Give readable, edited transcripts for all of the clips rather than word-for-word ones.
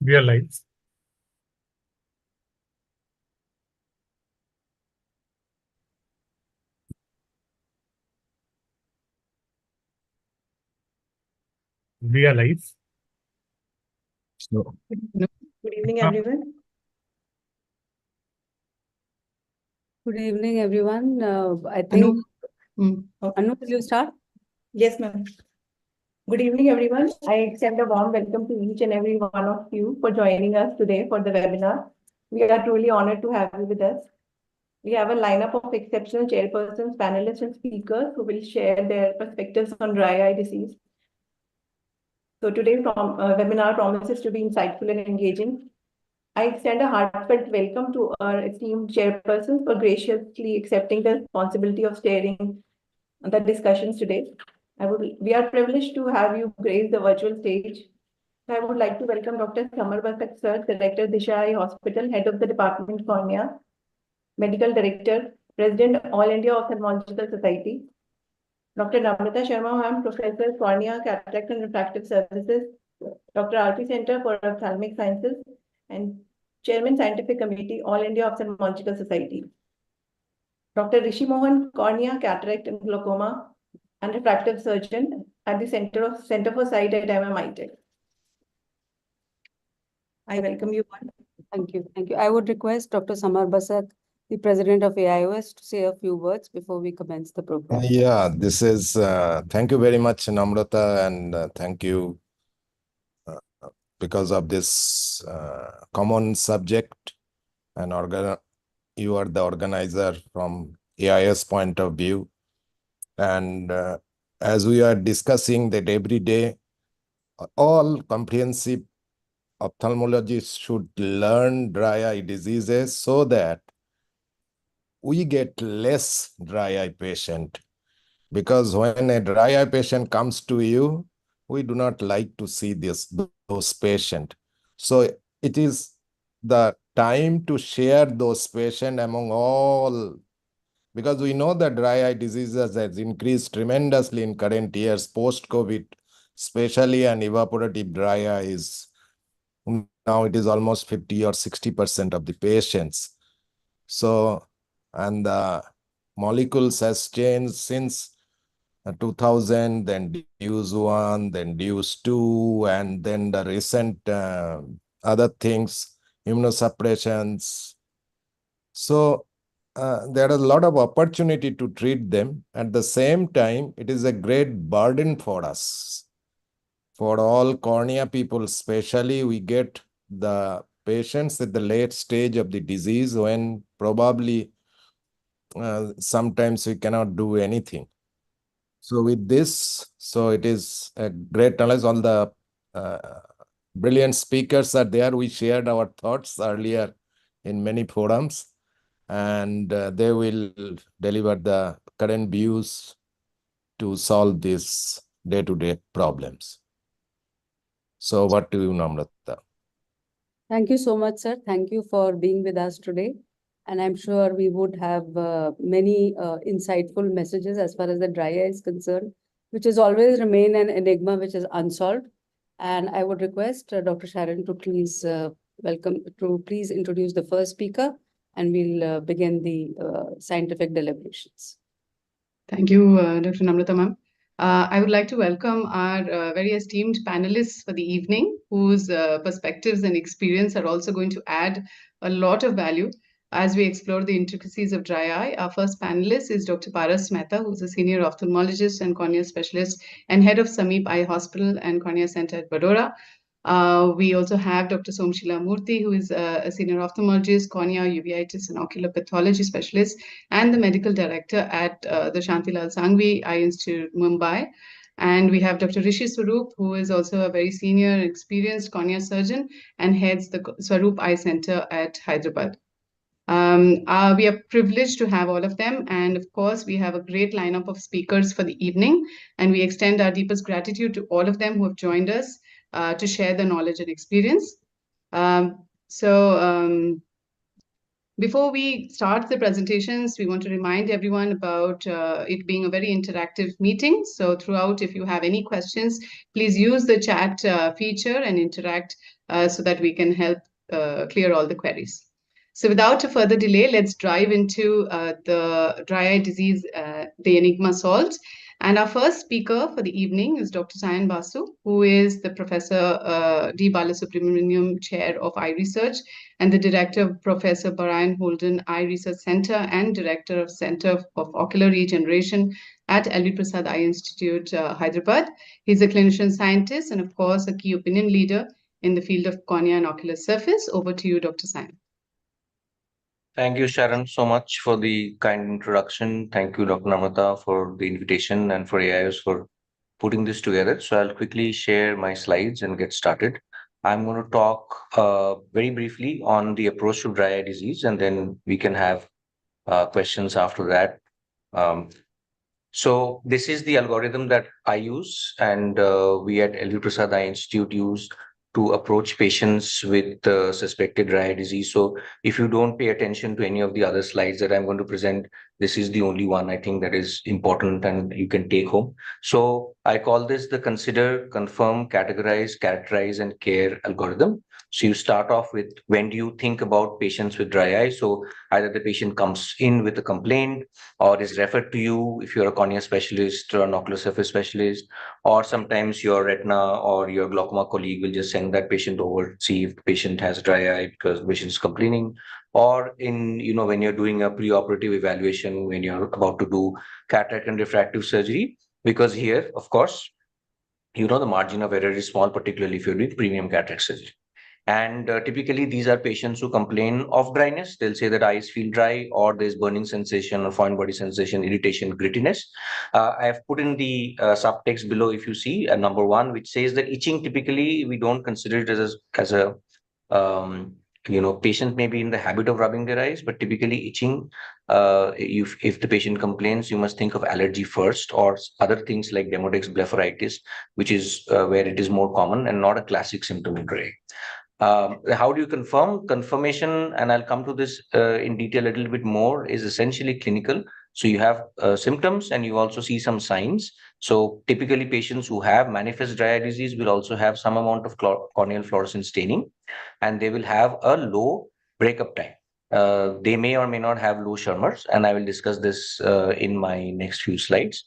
We are live. We are live. So, Good evening, everyone. Good evening, everyone. I think, Anu, will you start? Yes, ma'am. Good evening, everyone. I extend a warm welcome to each and every one of you for joining us today for the webinar. We are truly honored to have you with us. We have a lineup of exceptional chairpersons, panelists, and speakers who will share their perspectives on dry eye disease. So today's webinar promises to be insightful and engaging. I extend a heartfelt welcome to our esteemed chairpersons for graciously accepting the responsibility of steering the discussions today. We are privileged to have you grace the virtual stage. I would like to welcome Dr. Samar Basak, Sir, Director, Disha Eye Hospital, Head of the Department Cornea, Medical Director, President, All India Ophthalmological Society, Dr. Namrata Sharma, ma'am, Professor, Cornea, Cataract and Refractive Services, Dr. R.P. Center for Ophthalmic Sciences, and Chairman, Scientific Committee, All India Ophthalmological Society. Dr. Rishi Mohan, Cornea, Cataract and Glaucoma and Refractive Surgeon at the Center for Sight at MMIT. I welcome you all. Thank you. Thank you. I would request Dr. Samar Basak, the President of AIOS, to say a few words before we commence the program. Yeah, this is, thank you very much, Namrata, and thank you because of this common subject, and you are the organizer from AIS point of view. And as we are discussing that every day, all comprehensive ophthalmologists should learn dry eye diseases so that we get less dry eye patient. Because when a dry eye patient comes to you, we do not like to see those patients. So it is the time to share those patients among all, because we know that dry eye diseases has increased tremendously in current years, post-COVID, especially, and evaporative dry eye is, now it is almost 50 or 60% of the patients. So, and the molecules has changed since 2000, then DUSE 1, then DUSE 2, and then the recent other things, immunosuppressions. So there are a lot of opportunity to treat them. At the same time, it is a great burden for us. For all cornea people, especially, we get the patients at the late stage of the disease when probably sometimes we cannot do anything. So with this, so it is a great knowledge. All the brilliant speakers are there. We shared our thoughts earlier in many forums, and they will deliver the current views to solve these day-to-day problems. So what do you, Namrata? Thank you so much, sir. Thank you for being with us today. And I'm sure we would have many insightful messages as far as the dry eye is concerned, which has always remained an enigma which is unsolved. And I would request Dr. Sharon to please please introduce the first speaker, and we'll begin the scientific deliberations. Thank you, Dr. Namrata ma'am. I would like to welcome our very esteemed panelists for the evening, whose perspectives and experience are also going to add a lot of value as we explore the intricacies of dry eye. Our first panelist is Dr. Paras Mehta, who's a senior ophthalmologist and cornea specialist and head of Sameep Eye Hospital and Cornea Center at Vadodara. We also have Dr. Somshila Murthy, who is a senior ophthalmologist, cornea, uveitis, and ocular pathology specialist, and the medical director at the Shantilal Sangvi Eye Institute, Mumbai. And we have Dr. Rishi Swaroop, who is also a very senior and experienced cornea surgeon and heads the Swaroop Eye Center at Hyderabad. We are privileged to have all of them. And of course, we have a great lineup of speakers for the evening. And we extend our deepest gratitude to all of them who have joined us to share the knowledge and experience. Before we start the presentations, we want to remind everyone about it being a very interactive meeting. So throughout, if you have any questions, please use the chat feature and interact so that we can help clear all the queries. So without a further delay, let's dive into the dry eye disease, the Enigma solved. And our first speaker for the evening is Dr. Sayan Basu, who is the Professor D. Balasubramaniam Chair of Eye Research and the Director of Professor Brian Holden Eye Research Center and Director of Center of Ocular Regeneration at LV Prasad Eye Institute, Hyderabad. He's a clinician scientist and, of course, a key opinion leader in the field of cornea and ocular surface. Over to you, Dr. Sayan. Thank you, Sharon, so much for the kind introduction. Thank you, Dr. Namrata, for the invitation and for AIOS for putting this together. So I'll quickly share my slides and get started. I'm going to talk very briefly on the approach to dry eye disease, and then we can have questions after that. So this is the algorithm that I use, and we at LV Prasad Eye Institute use to approach patients with suspected dry eye disease. So if you don't pay attention to any of the other slides that I'm going to present, this is the only one I think that is important and you can take home. So I call this the consider, confirm, categorize, characterize, and care algorithm. So you start off with, when do you think about patients with dry eye? So either the patient comes in with a complaint or is referred to you if you're a cornea specialist or an ocular surface specialist, or sometimes your retina or your glaucoma colleague will just send that patient over, see if the patient has dry eye because the patient is complaining. Or in, when you're doing a preoperative evaluation, when you're about to do cataract and refractive surgery, because here, of course, the margin of error is small, particularly if you're doing premium cataract surgery. And typically, these are patients who complain of dryness. They'll say that eyes feel dry, or there's burning sensation, or foreign body sensation, irritation, grittiness. I have put in the subtext below, if you see, number 1, which says that itching, typically, we don't consider it as a patient may be in the habit of rubbing their eyes, but typically itching, if the patient complains, you must think of allergy first, or other things like Demodex blepharitis, which is where it is more common and not a classic symptom in dry eye. How do you confirm? Confirmation, and I'll come to this in detail a little bit more, is essentially clinical. So you have symptoms and you also see some signs. So typically patients who have manifest dry eye disease will also have some amount of corneal fluorescence staining, and they will have a low breakup time. They may or may not have low Schirmer's, and I will discuss this in my next few slides.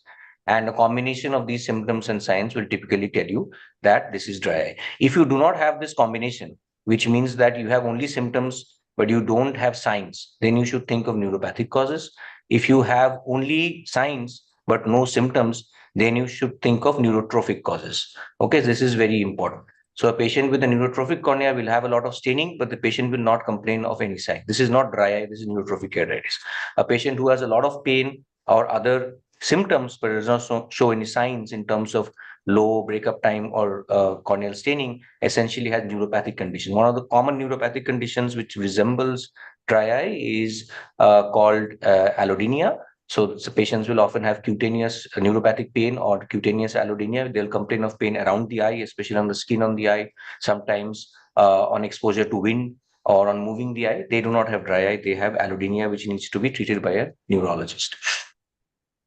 And a combination of these symptoms and signs will typically tell you that this is dry eye. If you do not have this combination, which means that you have only symptoms, but you don't have signs, then you should think of neuropathic causes. If you have only signs, but no symptoms, then you should think of neurotrophic causes. Okay, this is very important. So a patient with a neurotrophic cornea will have a lot of staining, but the patient will not complain of any sign. This is not dry eye, this is neurotrophic keratitis. A patient who has a lot of pain or other symptoms, but does not show any signs in terms of low breakup time or corneal staining, essentially has neuropathic condition. One of the common neuropathic conditions which resembles dry eye is called allodynia. So patients will often have cutaneous neuropathic pain or cutaneous allodynia. They'll complain of pain around the eye, especially on the skin on the eye, sometimes on exposure to wind or on moving the eye. They do not have dry eye, they have allodynia, which needs to be treated by a neurologist.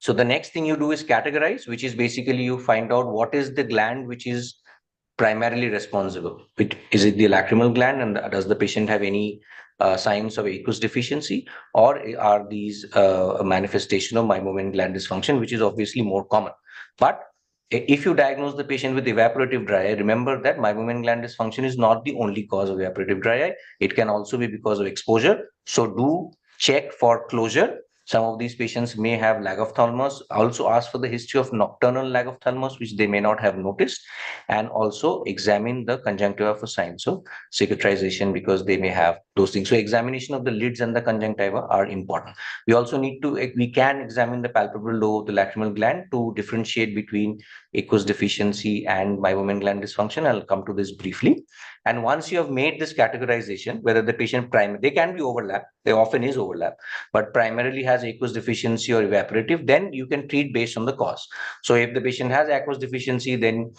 So the next thing you do is categorize, which is basically you find out what is the gland which is primarily responsible. Is it the lacrimal gland, and does the patient have any signs of aqueous deficiency, or are these a manifestation of meibomian gland dysfunction, which is obviously more common. But if you diagnose the patient with evaporative dry eye, remember that meibomian gland dysfunction is not the only cause of evaporative dry eye. It can also be because of exposure. So do check for closure. Some of these patients may have lag of thalamus. Also ask for the history of nocturnal lag of thalamus, which they may not have noticed, and also examine the conjunctiva for signs of cicatrization, because they may have those things. So examination of the lids and the conjunctiva are important. We also we can examine the palpebral lobe, the lacrimal gland, to differentiate between aqueous deficiency and meibomian gland dysfunction. I'll come to this briefly. And once you have made this categorization, whether the patient they can be overlap, there often is overlap, but primarily has aqueous deficiency or evaporative, then you can treat based on the cause. So if the patient has aqueous deficiency, then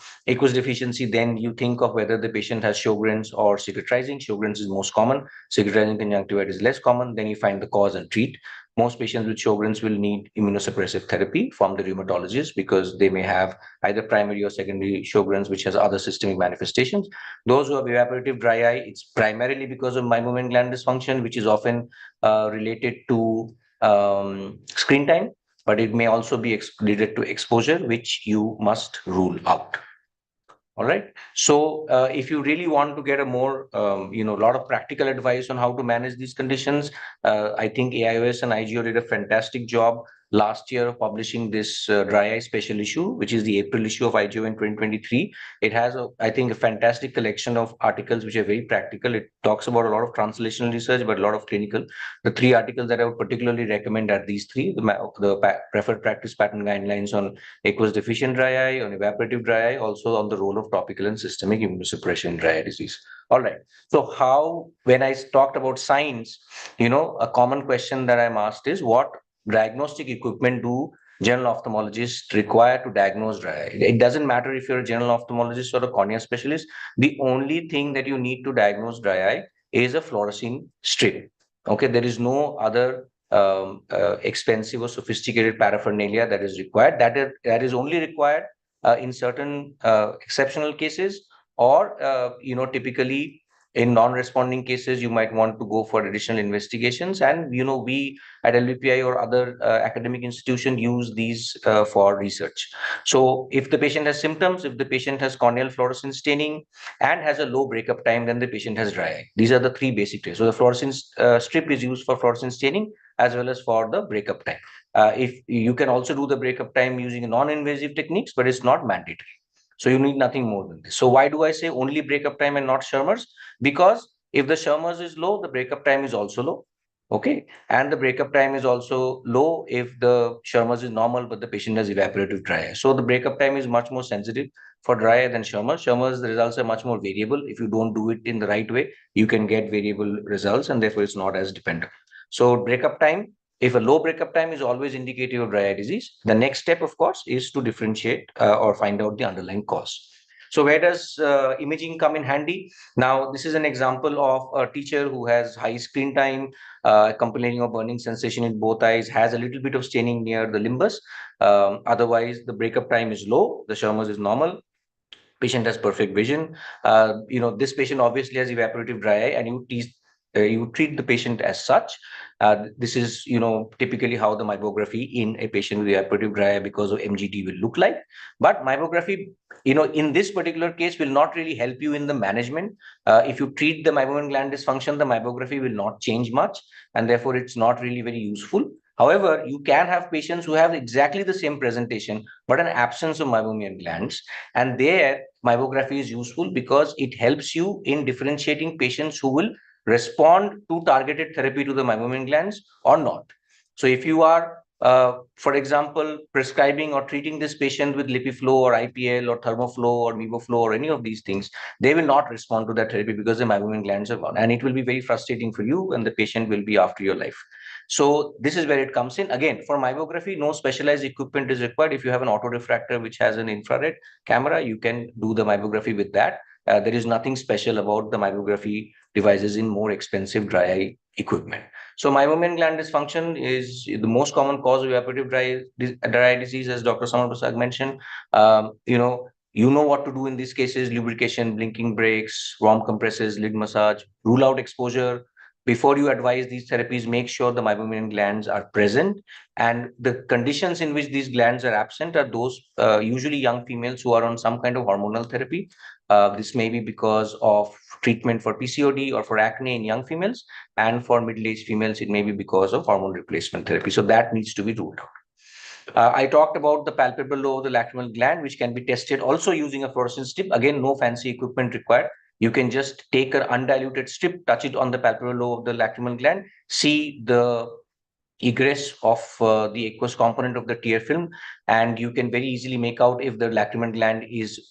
you think of whether the patient has Sjogren's or cicatrizing. Sjogren's is most common, cicatrizing conjunctivitis is less common. Then you find the cause and treat. most patients with Sjogren's will need immunosuppressive therapy from the rheumatologist because they may have either primary or secondary Sjogren's, which has other systemic manifestations. Those who have evaporative dry eye, it's primarily because of meibomian gland dysfunction, which is often related to screen time, but it may also be related to exposure, which you must rule out. All right. So if you really want to get a more, lot of practical advice on how to manage these conditions, I think AIOS and IGO did a fantastic job last year of publishing this dry eye special issue, which is the April issue of IGO in 2023. It has, I think, a fantastic collection of articles which are very practical. It talks about a lot of translational research, but a lot of clinical. The 3 articles that I would particularly recommend are these 3: the preferred practice pattern guidelines on aqueous deficient dry eye, on evaporative dry eye, also on the role of topical and systemic immunosuppression in dry eye disease. All right. So how, when I talked about signs, a common question that I'm asked is, what diagnostic equipment do general ophthalmologists require to diagnose dry eye? It doesn't matter if you're a general ophthalmologist or a cornea specialist. The only thing that you need to diagnose dry eye is a fluorescein strip. Okay, there is no other expensive or sophisticated paraphernalia that is required. That is only required in certain exceptional cases, or typically in non-responding cases, you might want to go for additional investigations. And we at LVPI or other academic institution use these for research. So if the patient has symptoms, if the patient has corneal fluorescence staining and has a low breakup time, then the patient has dry eye. These are the 3 basic tests. So the fluorescence strip is used for fluorescence staining as well as for the breakup time. If you can also do the breakup time using non-invasive techniques, but it's not mandatory. So you need nothing more than this. So why do I say only breakup time and not Schirmer's? Because if the Schirmer's is low, the breakup time is also low. Okay. And the breakup time is also low if the Schirmer's is normal, but the patient has evaporative dry eye. So the breakup time is much more sensitive for dry eye than Schirmer's. Schirmer's, the results are much more variable. If you don't do it in the right way, you can get variable results, and therefore it's not as dependent. So breakup time, if a low breakup time is always indicative of dry eye disease, the next step, of course, is to differentiate or find out the underlying cause. So where does imaging come in handy? Now, this is an example of a teacher who has high screen time, complaining of burning sensation in both eyes, has a little bit of staining near the limbus. Otherwise, the breakup time is low, the Schirmer's is normal. Patient has perfect vision. This patient obviously has evaporative dry eye, and you treat the patient as such. This is, typically how the meibography in a patient with evaporative dry eye because of MGD will look like. But meibography, in this particular case, will not really help you in the management. If you treat the meibomian gland dysfunction, the meibography will not change much, and therefore it's not really very useful. However, you can have patients who have exactly the same presentation, but an absence of meibomian glands. And there, meibography is useful because it helps you in differentiating patients who will respond to targeted therapy to the meibomian glands or not. So if you are, for example, prescribing or treating this patient with LipiFlow or IPL or Thermoflow or Mevoflow or any of these things, they will not respond to that therapy because the meibomian glands are gone. And it will be very frustrating for you, and the patient will be after your life. So this is where it comes in. Again, for meibography, no specialized equipment is required. If you have an autorefractor which has an infrared camera, you can do the meibography with that. There is nothing special about the meibography devices in more expensive dry eye equipment. So meibomian gland dysfunction is the most common cause of evaporative dry eye disease, as Dr. Samar Prasad mentioned. You know what to do in these cases: lubrication, blinking brakes, warm compresses, lid massage, rule out exposure. Before you advise these therapies, make sure the meibomian glands are present. And the conditions in which these glands are absent are those usually young females who are on some kind of hormonal therapy. This may be because of treatment for PCOD or for acne in young females. And for middle-aged females, it may be because of hormone replacement therapy. So that needs to be ruled out. I talked about the palpebral lobe of the lacrimal gland, which can be tested also using a fluorescence strip. Again, no fancy equipment required. You can just take an undiluted strip, touch it on the palpebral lobe of the lacrimal gland, see the egress of the aqueous component of the tear film, and you can very easily make out if the lacrimal gland is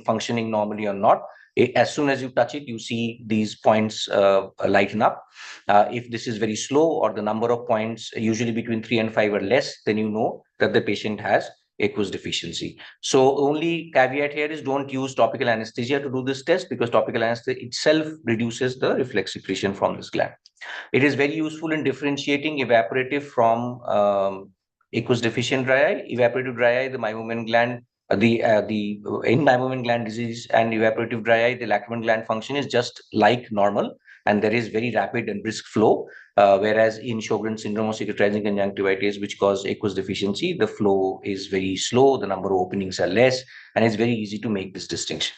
functioning normally or not. As soon as you touch it, you see these points lighten up. If this is very slow, or the number of points usually between 3 and 5 are less, then you know that the patient has aqueous deficiency. So only caveat here is don't use topical anesthesia to do this test, because topical anesthesia itself reduces the reflex secretion from this gland. It is very useful in differentiating evaporative from aqueous deficient dry eye. Evaporative dry eye, the meibomian gland, in meibomian gland disease and evaporative dry eye, the lacrimal gland function is just like normal, and there is very rapid and brisk flow. Whereas in Sjogren's syndrome or cicatrizing conjunctivitis, which cause aqueous deficiency, the flow is very slow, the number of openings are less, and it's very easy to make this distinction.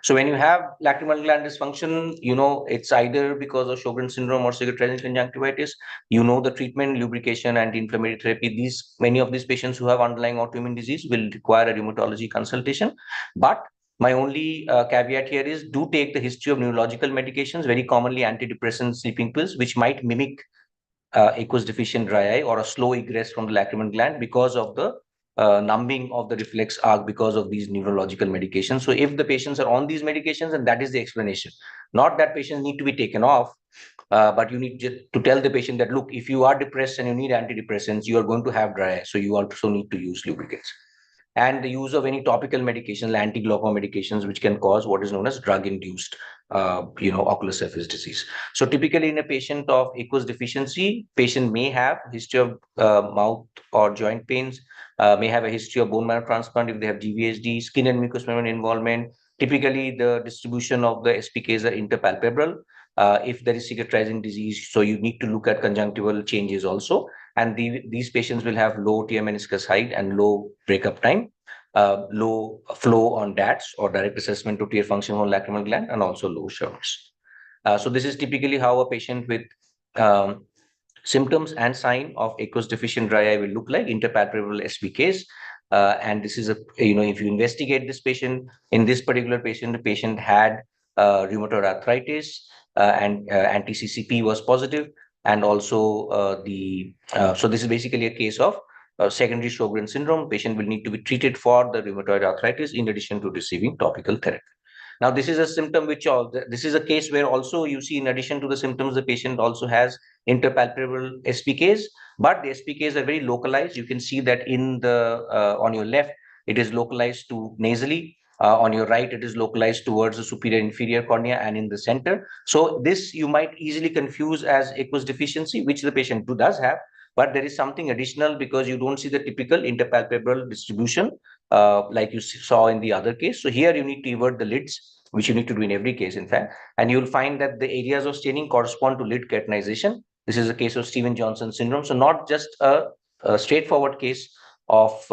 So when you have lacrimal gland dysfunction, it's either because of Sjogren's syndrome or cicatrizing conjunctivitis. The treatment, lubrication, anti-inflammatory therapy. Many of these patients who have underlying autoimmune disease will require a rheumatology consultation. But my only caveat here is do take the history of neurological medications, very commonly antidepressant sleeping pills, which might mimic aqueous deficient dry eye or a slow egress from the lacrimal gland because of the numbing of the reflex arc because of these neurological medications. So if the patients are on these medications, and that is the explanation, not that patients need to be taken off, but you need to tell the patient that, look, if you are depressed and you need antidepressants, you are going to have dry eye. So you also need to use lubricants. And the use of any topical medications, anti-glaucoma medications, which can cause what is known as drug-induced, ocular surface disease. So typically in a patient of aqueous deficiency, patient may have history of mouth or joint pains, may have a history of bone marrow transplant if they have GVHD, skin and mucous membrane involvement. Typically, the distribution of the SPKs are interpalpebral. If there is cicatrizing disease, so you need to look at conjunctival changes also. And these patients will have low tear meniscus height and low breakup time, low flow on DATS or direct assessment to tear function on lacrimal gland, and also low Sherman's. So this is typically how a patient with symptoms and sign of aqueous deficient dry eye will look like, interpalpebral SPKs. And this is if you investigate this patient, in this particular patient, the patient had rheumatoid arthritis and anti-CCP was positive. And also so this is basically a case of secondary Sjogren's syndrome. Patient will need to be treated for the rheumatoid arthritis in addition to receiving topical therapy. Now, this is a symptom this is a case where also you see, in addition to the symptoms, the patient also has interpalpebral SPKs, but the SPKs are very localized. You can see that in the on your left, it is localized to nasally. On your right, it is localized towards the superior inferior cornea and in the center. So this you might easily confuse as aqueous deficiency, which the patient does have, but there is something additional because you don't see the typical interpalpebral distribution like you saw in the other case. So here you need to invert the lids, which you need to do in every case, in fact, and you'll find that the areas of staining correspond to lid keratinization. This is a case of Stevens-Johnson syndrome. So not just a straightforward case of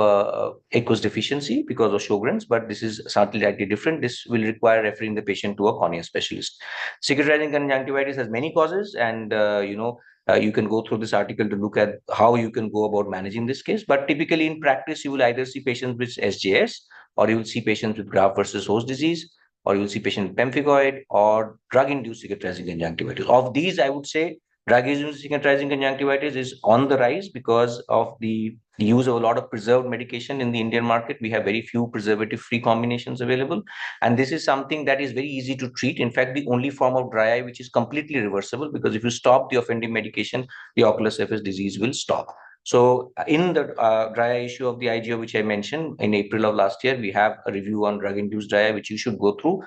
aqueous deficiency because of Sjogren's, but this is something slightly different. This will require referring the patient to a cornea specialist. Cicatrizing conjunctivitis has many causes, and you can go through this article to look at how you can go about managing this case. But typically in practice, you will either see patients with SJS, or you will see patients with graft versus host disease, or you will see patients with pemphigoid or drug-induced cicatrizing conjunctivitis. Of these, I would say drug-induced cicatrizing conjunctivitis is on the rise because of the use of a lot of preserved medication in the Indian market. We have very few preservative-free combinations available. And this is something that is very easy to treat. In fact, the only form of dry eye which is completely reversible, because if you stop the offending medication, the ocular surface disease will stop. So in the dry eye issue of the IGO, which I mentioned in April of last year, we have a review on drug-induced dry eye, which you should go through,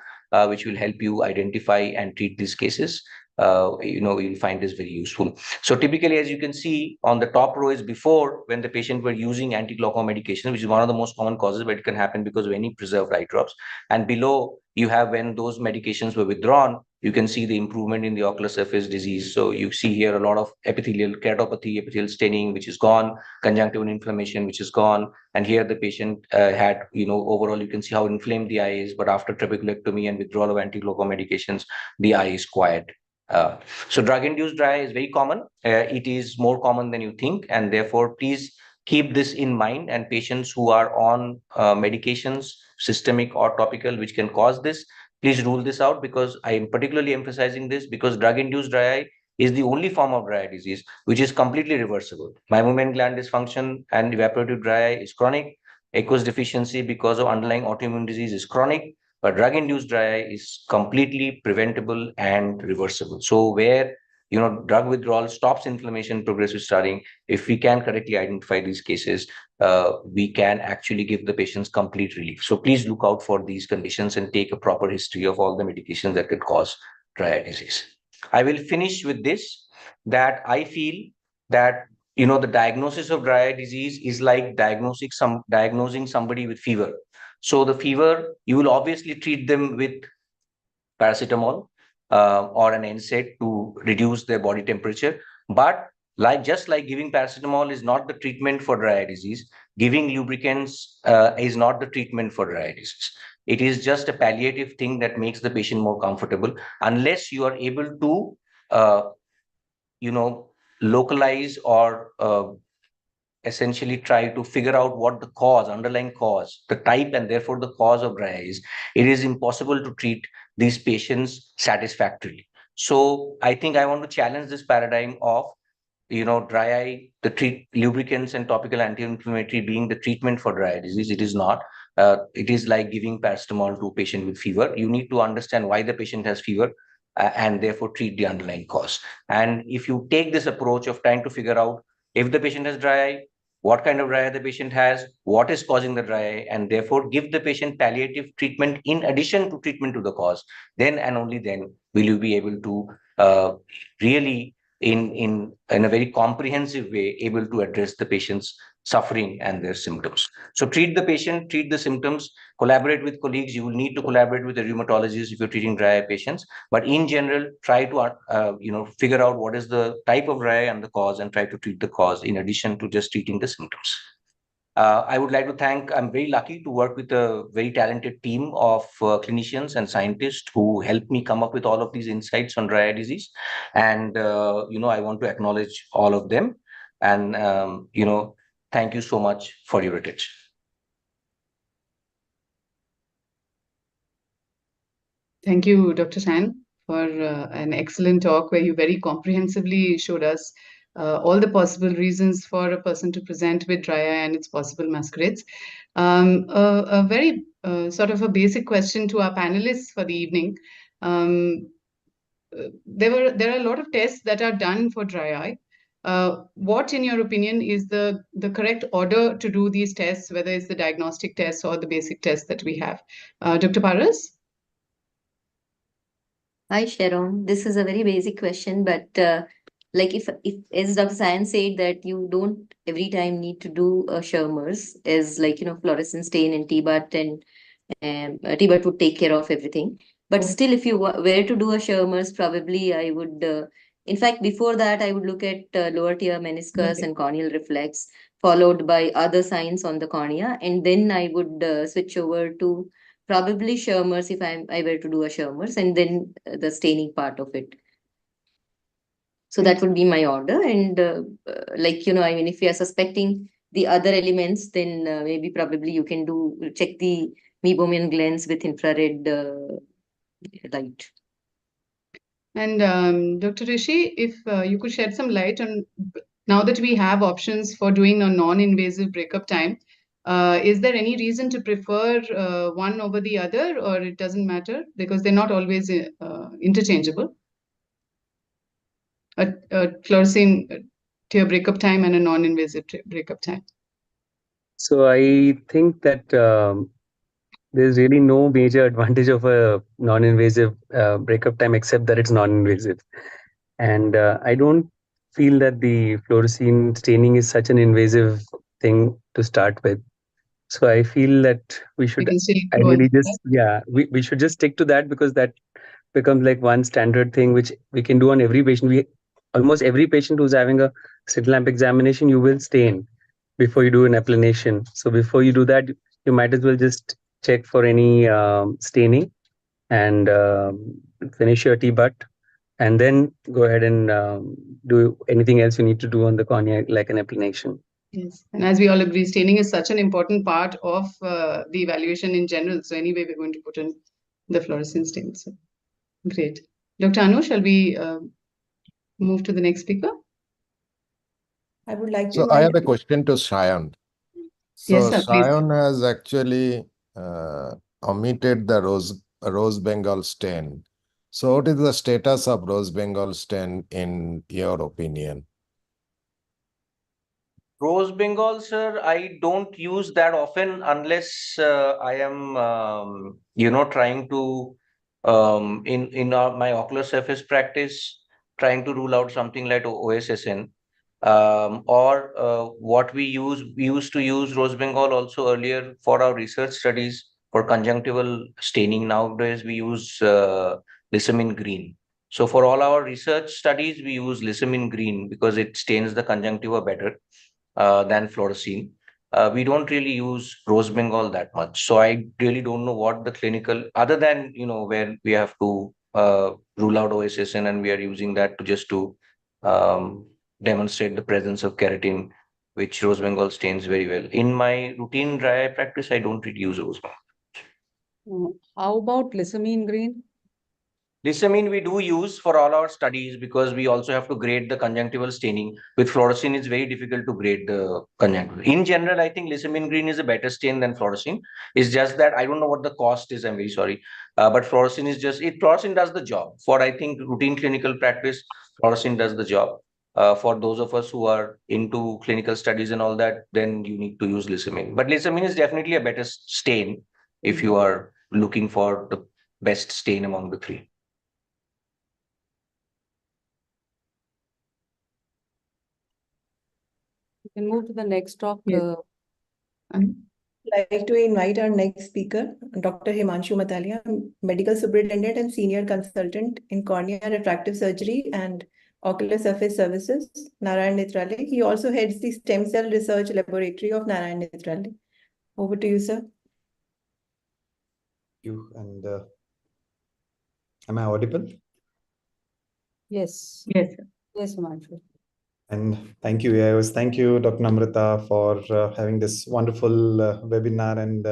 which will help you identify and treat these cases. You'll find this very useful. So typically, as you can see on the top row is before, when the patient were using anti-glaucoma medication, which is one of the most common causes, but it can happen because of any preserved eye drops. And below, you have when those medications were withdrawn, you can see the improvement in the ocular surface disease. So you see here a lot of epithelial keratopathy, epithelial staining, which is gone, conjunctival inflammation, which is gone. And here the patient had, overall, you can see how inflamed the eye is, but after trabeculectomy and withdrawal of anti-glaucoma medications, the eye is quiet. So drug-induced dry eye is very common. It is more common than you think, and therefore please keep this in mind. And patients who are on medications, systemic or topical, which can cause this, please rule this out, because I am particularly emphasizing this because drug-induced dry eye is the only form of dry eye disease which is completely reversible. Meibomian gland dysfunction and evaporative dry eye is chronic. Aqueous deficiency because of underlying autoimmune disease is chronic. But drug-induced dry eye is completely preventable and reversible. So where drug withdrawal stops inflammation, progressive scarring, if we can correctly identify these cases, we can actually give the patients complete relief. So please look out for these conditions and take a proper history of all the medications that could cause dry eye disease. I will finish with this, that I feel that the diagnosis of dry eye disease is like diagnosing somebody with fever. So the fever, you will obviously treat them with paracetamol or an NSAID to reduce their body temperature. But just like giving paracetamol is not the treatment for dry eye disease, giving lubricants is not the treatment for dry eye disease. It is just a palliative thing that makes the patient more comfortable, unless you are able to, localize or essentially try to figure out what the underlying cause, the type, and therefore the cause of dry eye is. It is impossible to treat these patients satisfactorily. So I think I want to challenge this paradigm of, dry eye, lubricants and topical anti-inflammatory being the treatment for dry eye disease. It is not. It is like giving paracetamol to a patient with fever. You need to understand why the patient has fever and therefore treat the underlying cause. And if you take this approach of trying to figure out if the patient has dry eye, what kind of dry eye the patient has, what is causing the dry eye, and therefore give the patient palliative treatment in addition to treatment to the cause, then and only then will you be able to really in a very comprehensive way able to address the patient's suffering and their symptoms. So treat the patient, treat the symptoms, collaborate with colleagues. You will need to collaborate with the rheumatologist if you're treating dry eye patients. But in general, try to figure out what is the type of dry eye and the cause, and try to treat the cause in addition to just treating the symptoms. I would like to thank, I'm very lucky to work with a very talented team of clinicians and scientists who helped me come up with all of these insights on dry eye disease. And, I want to acknowledge all of them. And, thank you so much for your attention. Thank you, Dr. San, for an excellent talk where you very comprehensively showed us all the possible reasons for a person to present with dry eye and its possible masquerades. A very sort of a basic question to our panelists for the evening. There are a lot of tests that are done for dry eye. What, in your opinion, is the correct order to do these tests, whether it's the diagnostic tests or the basic tests that we have? Dr. Paras? Hi, Sharon. This is a very basic question, but like if as Dr. Sayan said, that you don't every time need to do a Schirmer's, as like fluorescent stain and T-Butt, and T-Butt would take care of everything. But still, if you were to do a Schirmer's, probably I would. In fact, before that, I would look at lower tier meniscus and corneal reflex, followed by other signs on the cornea, and then I would switch over to probably Schirmer's if I were to do a Schirmer's, and then the staining part of it. So that would be my order. And if you are suspecting the other elements, then maybe probably you can check the meibomian glands with infrared light. And Dr. Rishi, if you could shed some light on, now that we have options for doing a non-invasive breakup time, is there any reason to prefer one over the other, or it doesn't matter because they're not always interchangeable? A fluorescein tear breakup time and a non-invasive breakup time. So I think that there's really no major advantage of a non-invasive breakup time except that it's non-invasive. And I don't feel that the fluorescein staining is such an invasive thing to start with. So I feel that we should we should just stick to that, because that becomes like one standard thing which we can do on every patient. Almost every patient who's having a slit lamp examination, you will stain before you do an applanation. So before you do that, you might as well just check for any staining and finish your T-Butt, and then go ahead and do anything else you need to do on the cornea, like an applanation. Yes, and as we all agree, staining is such an important part of the evaluation in general. So anyway, we're going to put in the fluorescein stain. So great. Dr. Anu, shall we move to the next speaker? I would like to. So I have a question to Shayan. So Yes, sir, please. Shayan has actually omitted the rose Bengal stain. So what is the status of rose Bengal stain in your opinion? Rose Bengal, sir, I don't use that often unless I am, trying to in my ocular surface practice, trying to rule out something like OSSN, or what we used to use Rose Bengal also earlier for our research studies for conjunctival staining. Nowadays we use lissamine green. So for all our research studies, we use lissamine green because it stains the conjunctiva better than fluorescein. We don't really use Rose Bengal that much. So I really don't know what the clinical, other than, where we have to rule out OSSN and we are using that to just to demonstrate the presence of keratin, which Rose Bengal stains very well. In my routine dry eye practice, I don't really use Rose Bengal. How about lissamine green? Lissamine we do use for all our studies because we also have to grade the conjunctival staining. With fluorescein, it's very difficult to grade the conjunctival. In general, I think lissamine green is a better stain than fluorescein. It's just that I don't know what the cost is. I'm very sorry. But fluorescein is just, fluorescein does the job. For, I think, routine clinical practice, fluorescein does the job. For those of us who are into clinical studies and all that, then you need to use lissamine. But lissamine is definitely a better stain if you are looking for the best stain among the three. We can move to the next talk. Yes. I'd like to invite our next speaker, Dr. Himanshu Matalia, Medical Superintendent and Senior Consultant in Cornea Refractive Surgery and Ocular Surface Services, Narayan Nethralaya. He also heads the Stem Cell Research Laboratory of Narayan Nethralaya. Over to you, sir. You and am I audible? Yes. Yes. Yes, Himanshu. And thank you, AIOS. Thank you, Dr. Namrata, for having this wonderful webinar and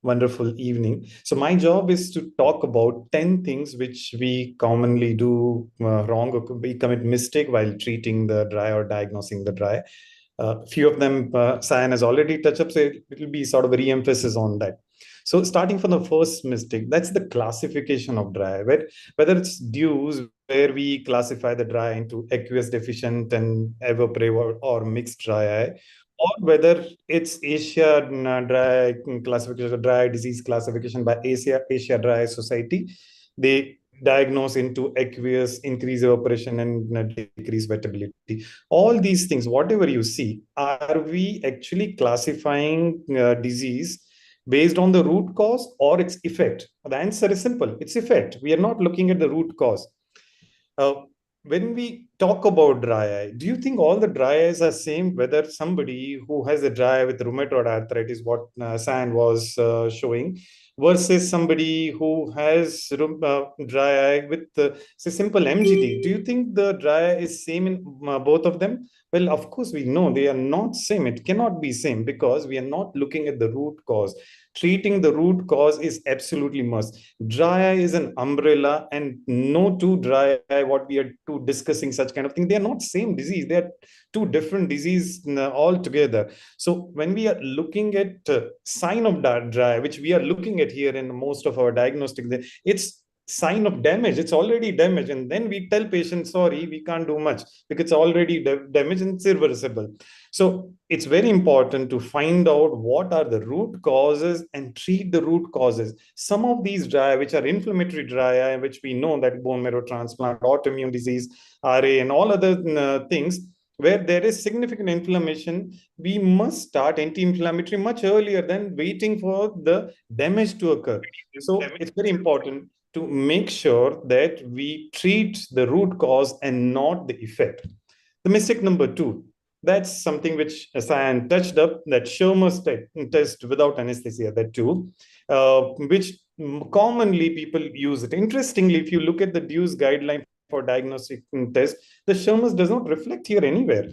wonderful evening. So my job is to talk about 10 things which we commonly do wrong, or we commit mistake while treating the dry or diagnosing the dry. Few of them Sayan has already touched up, so it will be sort of a re-emphasis on that. So starting from the first mistake, that's the classification of dry, whether it's dews, where we classify the dry into aqueous deficient and evapotable or mixed dry eye, or whether it's Asia dry classification, dry disease classification by Asia Dry Society. They diagnose into aqueous, increase evaporation, and decrease wettability. All these things, whatever you see, are we actually classifying disease based on the root cause or its effect? The answer is simple. It's effect. We are not looking at the root cause. When we talk about dry eye, do you think all the dry eyes are same? Whether somebody who has a dry eye with rheumatoid arthritis, what San was showing, versus somebody who has dry eye with, say, simple MGD. Do you think the dry eye is same in both of them? Well, of course, we know they are not same. It cannot be same because we are not looking at the root cause. Treating the root cause is absolutely must. Dry eye is an umbrella, and no two dry eye, what we are discussing such kind of thing, they are not same disease. They are two different disease altogether. So when we are looking at sign of dry eye, which we are looking at here in most of our diagnostic, it's sign of damage. It's already damaged, and then we tell patients, sorry, we can't do much because it's already damaged and it's irreversible. So it's very important to find out what are the root causes and treat the root causes. Some of these dry eye, which are inflammatory dry eye, which we know that bone marrow transplant, autoimmune disease, RA, and all other things, where there is significant inflammation, we must start anti-inflammatory much earlier than waiting for the damage to occur. So it's very important to make sure that we treat the root cause and not the effect. The mistake number 2, that's something which Sayan touched up, that Schirmer's test without anesthesia, that too, which commonly people use it. Interestingly, if you look at the DUE's guideline for diagnostic test, the Schirmer's does not reflect here anywhere.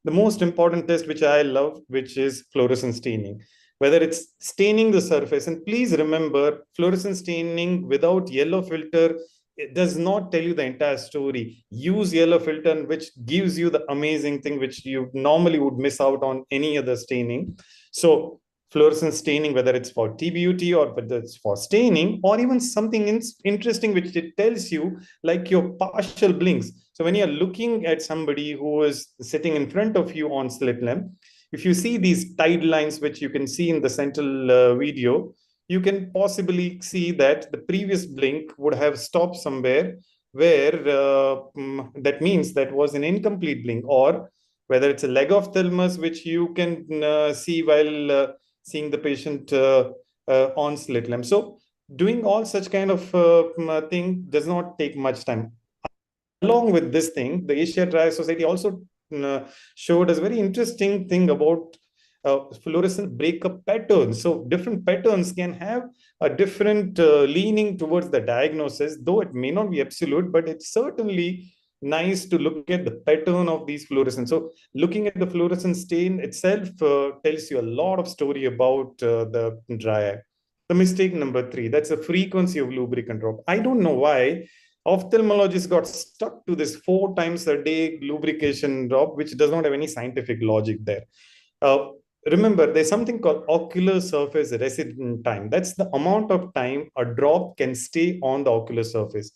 The most important test which I love, which is fluorescent staining, whether it's staining the surface. And please remember, fluorescent staining without yellow filter, it does not tell you the entire story. Use yellow filter, which gives you the amazing thing which you normally would miss out on any other staining. So fluorescent staining, whether it's for TBUT or whether it's for staining, or even something interesting which it tells you, like your partial blinks. So when you're looking at somebody who is sitting in front of you on slit lamp, if you see these tide lines, which you can see in the central video, you can possibly see that the previous blink would have stopped somewhere where that means that was an incomplete blink, or whether it's a leg of thymus, which you can see while seeing the patient on slit lamp. So doing all such kind of thing does not take much time. Along with this thing, the Asia Dry Society also showed us very interesting thing about fluorescent breakup patterns. So different patterns can have a different leaning towards the diagnosis, though it may not be absolute, but it's certainly nice to look at the pattern of these fluorescents. So looking at the fluorescent stain itself tells you a lot of story about the dry eye. The mistake number 3, that's the frequency of lubricant drop. I don't know why ophthalmologists got stuck to this 4 times a day lubrication drop, which does not have any scientific logic there. Remember, there's something called ocular surface resident time. That's the amount of time a drop can stay on the ocular surface.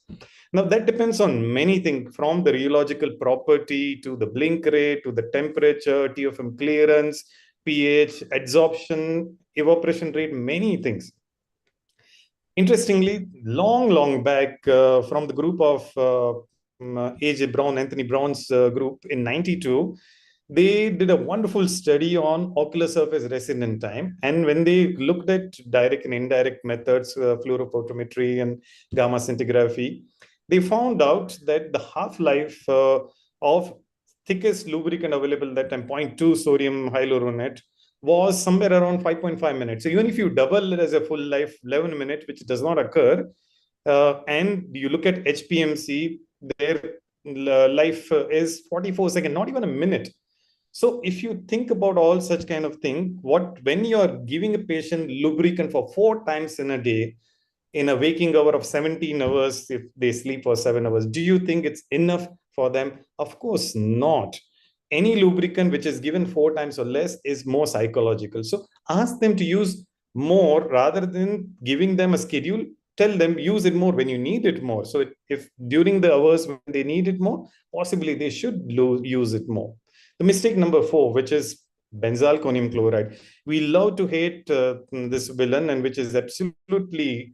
Now, that depends on many things, from the rheological property to the blink rate, to the temperature, TFM clearance, pH, adsorption, evaporation rate, many things. Interestingly, long back from the group of A.J. Brown, Anthony Brown's group in 92, they did a wonderful study on ocular surface resident time. And when they looked at direct and indirect methods, fluorophotometry and gamma scintigraphy, they found out that the half-life of thickest lubricant available at that time, 0.2 sodium hyaluronate, was somewhere around 5.5 minutes. So even if you double it as a full life, 11 minutes, which does not occur, and you look at HPMC, their life is 44 seconds, not even a minute. So if you think about all such kind of thing, when you are giving a patient lubricant for 4 times in a day, in a waking hour of 17 hours, if they sleep for 7 hours, do you think it's enough for them? Of course not. Any lubricant which is given 4 times or less is more psychological. So ask them to use more rather than giving them a schedule. Tell them use it more when you need it more. So if during the hours when they need it more, possibly they should use it more. The mistake number 4, which is benzalkonium chloride. We love to hate this villain, and which is absolutely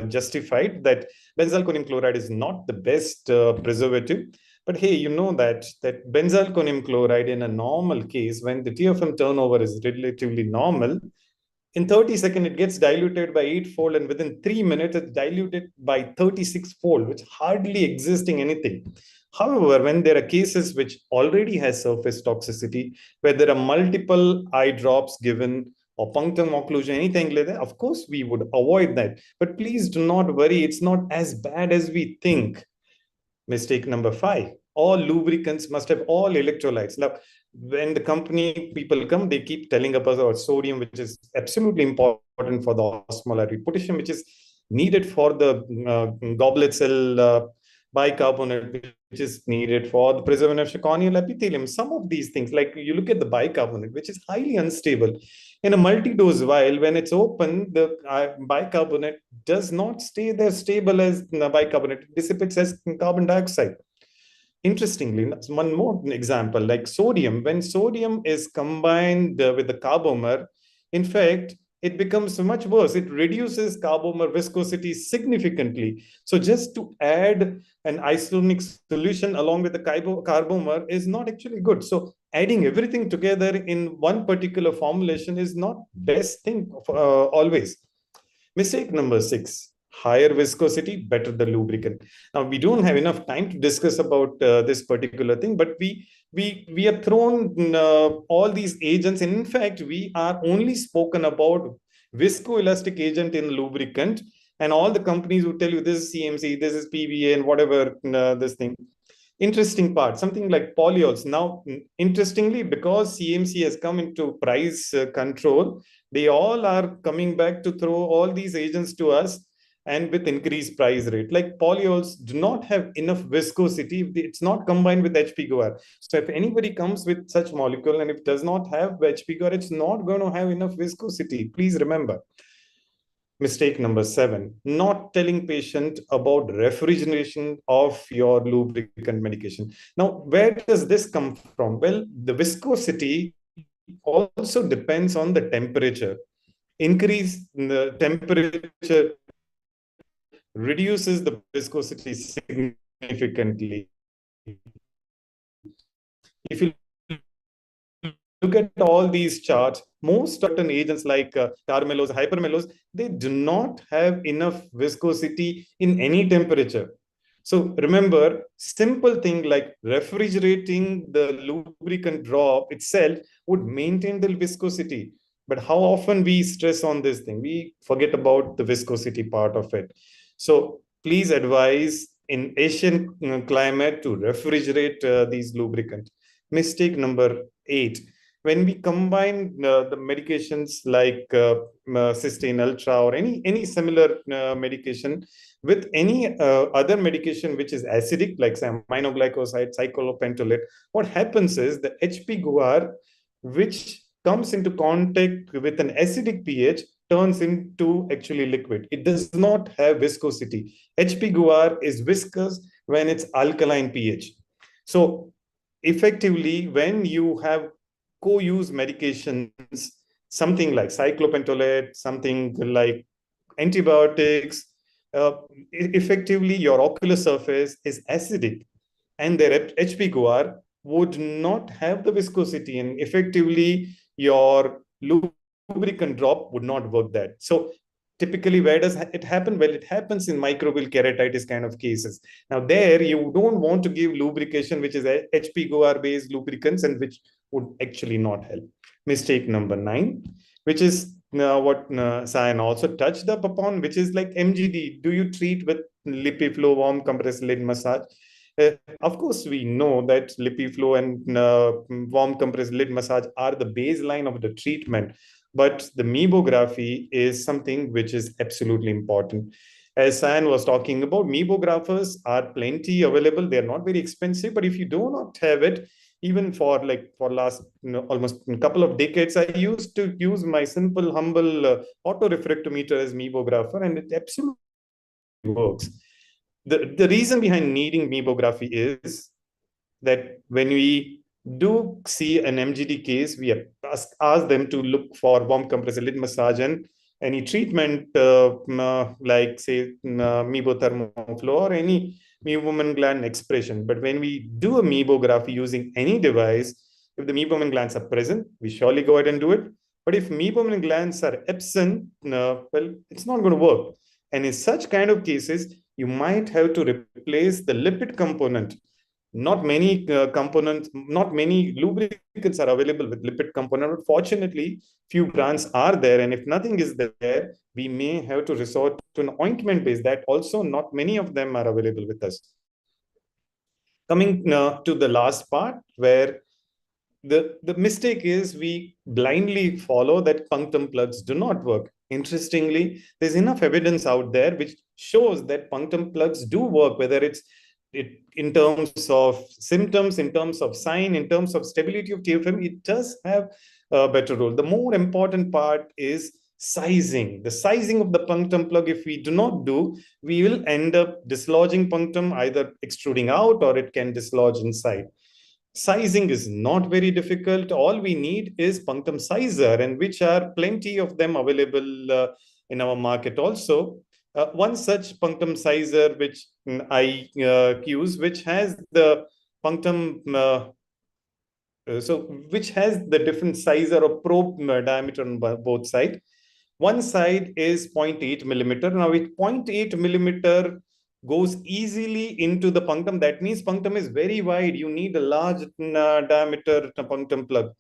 justified, that benzalkonium chloride is not the best preservative. But hey, you know that benzalkonium chloride in a normal case, when the TFM turnover is relatively normal, in 30 seconds, it gets diluted by 8-fold, and within 3 minutes, it's diluted by 36-fold, which hardly existing anything. However, when there are cases which already has surface toxicity, where there are multiple eye drops given or punctum occlusion, anything like that, of course, we would avoid that. But please do not worry. It's not as bad as we think. Mistake number 5, all lubricants must have all electrolytes. Now, when the company people come, they keep telling us about sodium, which is absolutely important for the osmolarity, potassium, which is needed for the goblet cell, bicarbonate, which is needed for the preservation of corneal epithelium. Some of these things, like you look at the bicarbonate, which is highly unstable. In a multi-dose vial, when it's open, the bicarbonate does not stay there stable as the bicarbonate. It dissipates as carbon dioxide. Interestingly, one more example, like sodium. When sodium is combined with the carbomer, in fact, it becomes much worse. It reduces carbomer viscosity significantly. So just to add an isotonic solution along with the carbomer is not actually good. So adding everything together in one particular formulation is not best thing always. Mistake number 6. Higher viscosity, better the lubricant. Now, we don't have enough time to discuss about this particular thing, but we have thrown all these agents. And in fact, we are only spoken about viscoelastic agent in lubricant, and all the companies will tell you this is CMC, this is PVA, and whatever this thing. Interesting part, something like polyols. Now, interestingly, because CMC has come into price control, they all are coming back to throw all these agents to us, and with increased price rate. Like polyols do not have enough viscosity. It's not combined with HPGOR. So if anybody comes with such molecule and if it does not have HPGOR, it's not going to have enough viscosity. Please remember. Mistake number 7, not telling patient about refrigeration of your lubricant medication. Now, where does this come from? Well, the viscosity also depends on the temperature. increase in the temperature reduces the viscosity significantly. If you look at all these charts, most certain agents like carmelos, hypermelos, they do not have enough viscosity in any temperature. So remember, simple thing like refrigerating the lubricant drop itself would maintain the viscosity. But how often we stress on this thing? We forget about the viscosity part of it. So please advise in Asian climate to refrigerate these lubricants. Mistake number 8. When we combine the medications like Cysteine Ultra or any similar medication with any other medication which is acidic, like say aminoglycoside, cyclopentolate, what happens is the HP-GUAR, which comes into contact with an acidic pH, turns into actually liquid. It does not have viscosity. HP-GUAR is viscous when it's alkaline pH. So effectively, when you have co-use medications, something like cyclopentolate, something like antibiotics, effectively your ocular surface is acidic and their HP-GUAR would not have the viscosity, and effectively your lubricant drop would not work that. So typically, where does it happen? Well, it happens in microbial keratitis kind of cases. Now there, you don't want to give lubrication which is HP-GUAR based lubricants and which would actually not help. Mistake number 9, which is what Sayan also touched up upon, which is like MGD. Do you treat with LipiFlow warm compressed lid massage? Of course, we know that LipiFlow and warm compressed lid massage are the baseline of the treatment, but the meibography is something which is absolutely important. As Sayan was talking about, meibographers are plenty available. They're not very expensive, but if you do not have it, even for last almost a couple of decades, I used to use my simple, humble auto-refractometer as meibographer, and it absolutely works. The reason behind needing meibography is that when we do see an MGD case, we ask them to look for warm compressed lid massage and any treatment like say meibothermoflow or any meibomian gland expression. But when we do a meibography using any device, if the meibomian glands are present, we surely go ahead and do it. But if meibomian glands are absent, well, it's not going to work. And in such kind of cases, you might have to replace the lipid component. Not many components, not many lubricants are available with lipid component, but fortunately, few brands are there. And if nothing is there, we may have to resort to an ointment base. That also not many of them are available with us. Coming to the last part, where the mistake is we blindly follow that punctum plugs do not work. Interestingly, there's enough evidence out there which shows that punctum plugs do work, whether it's in terms of symptoms, in terms of sign, in terms of stability of TFM, it does have a better role. The more important part is sizing. The sizing of the punctum plug, if we do not do, we will end up dislodging punctum, either extruding out or it can dislodge inside. Sizing is not very difficult. All we need is punctum sizer, and which are plenty of them available in our market also. One such punctum sizer which I use, which has the punctum, which has the different sizer of probe diameter on both sides. One side is 0.8 millimeter. Now, with 0.8 millimeter goes easily into the punctum. That means punctum is very wide. You need a large diameter punctum plug.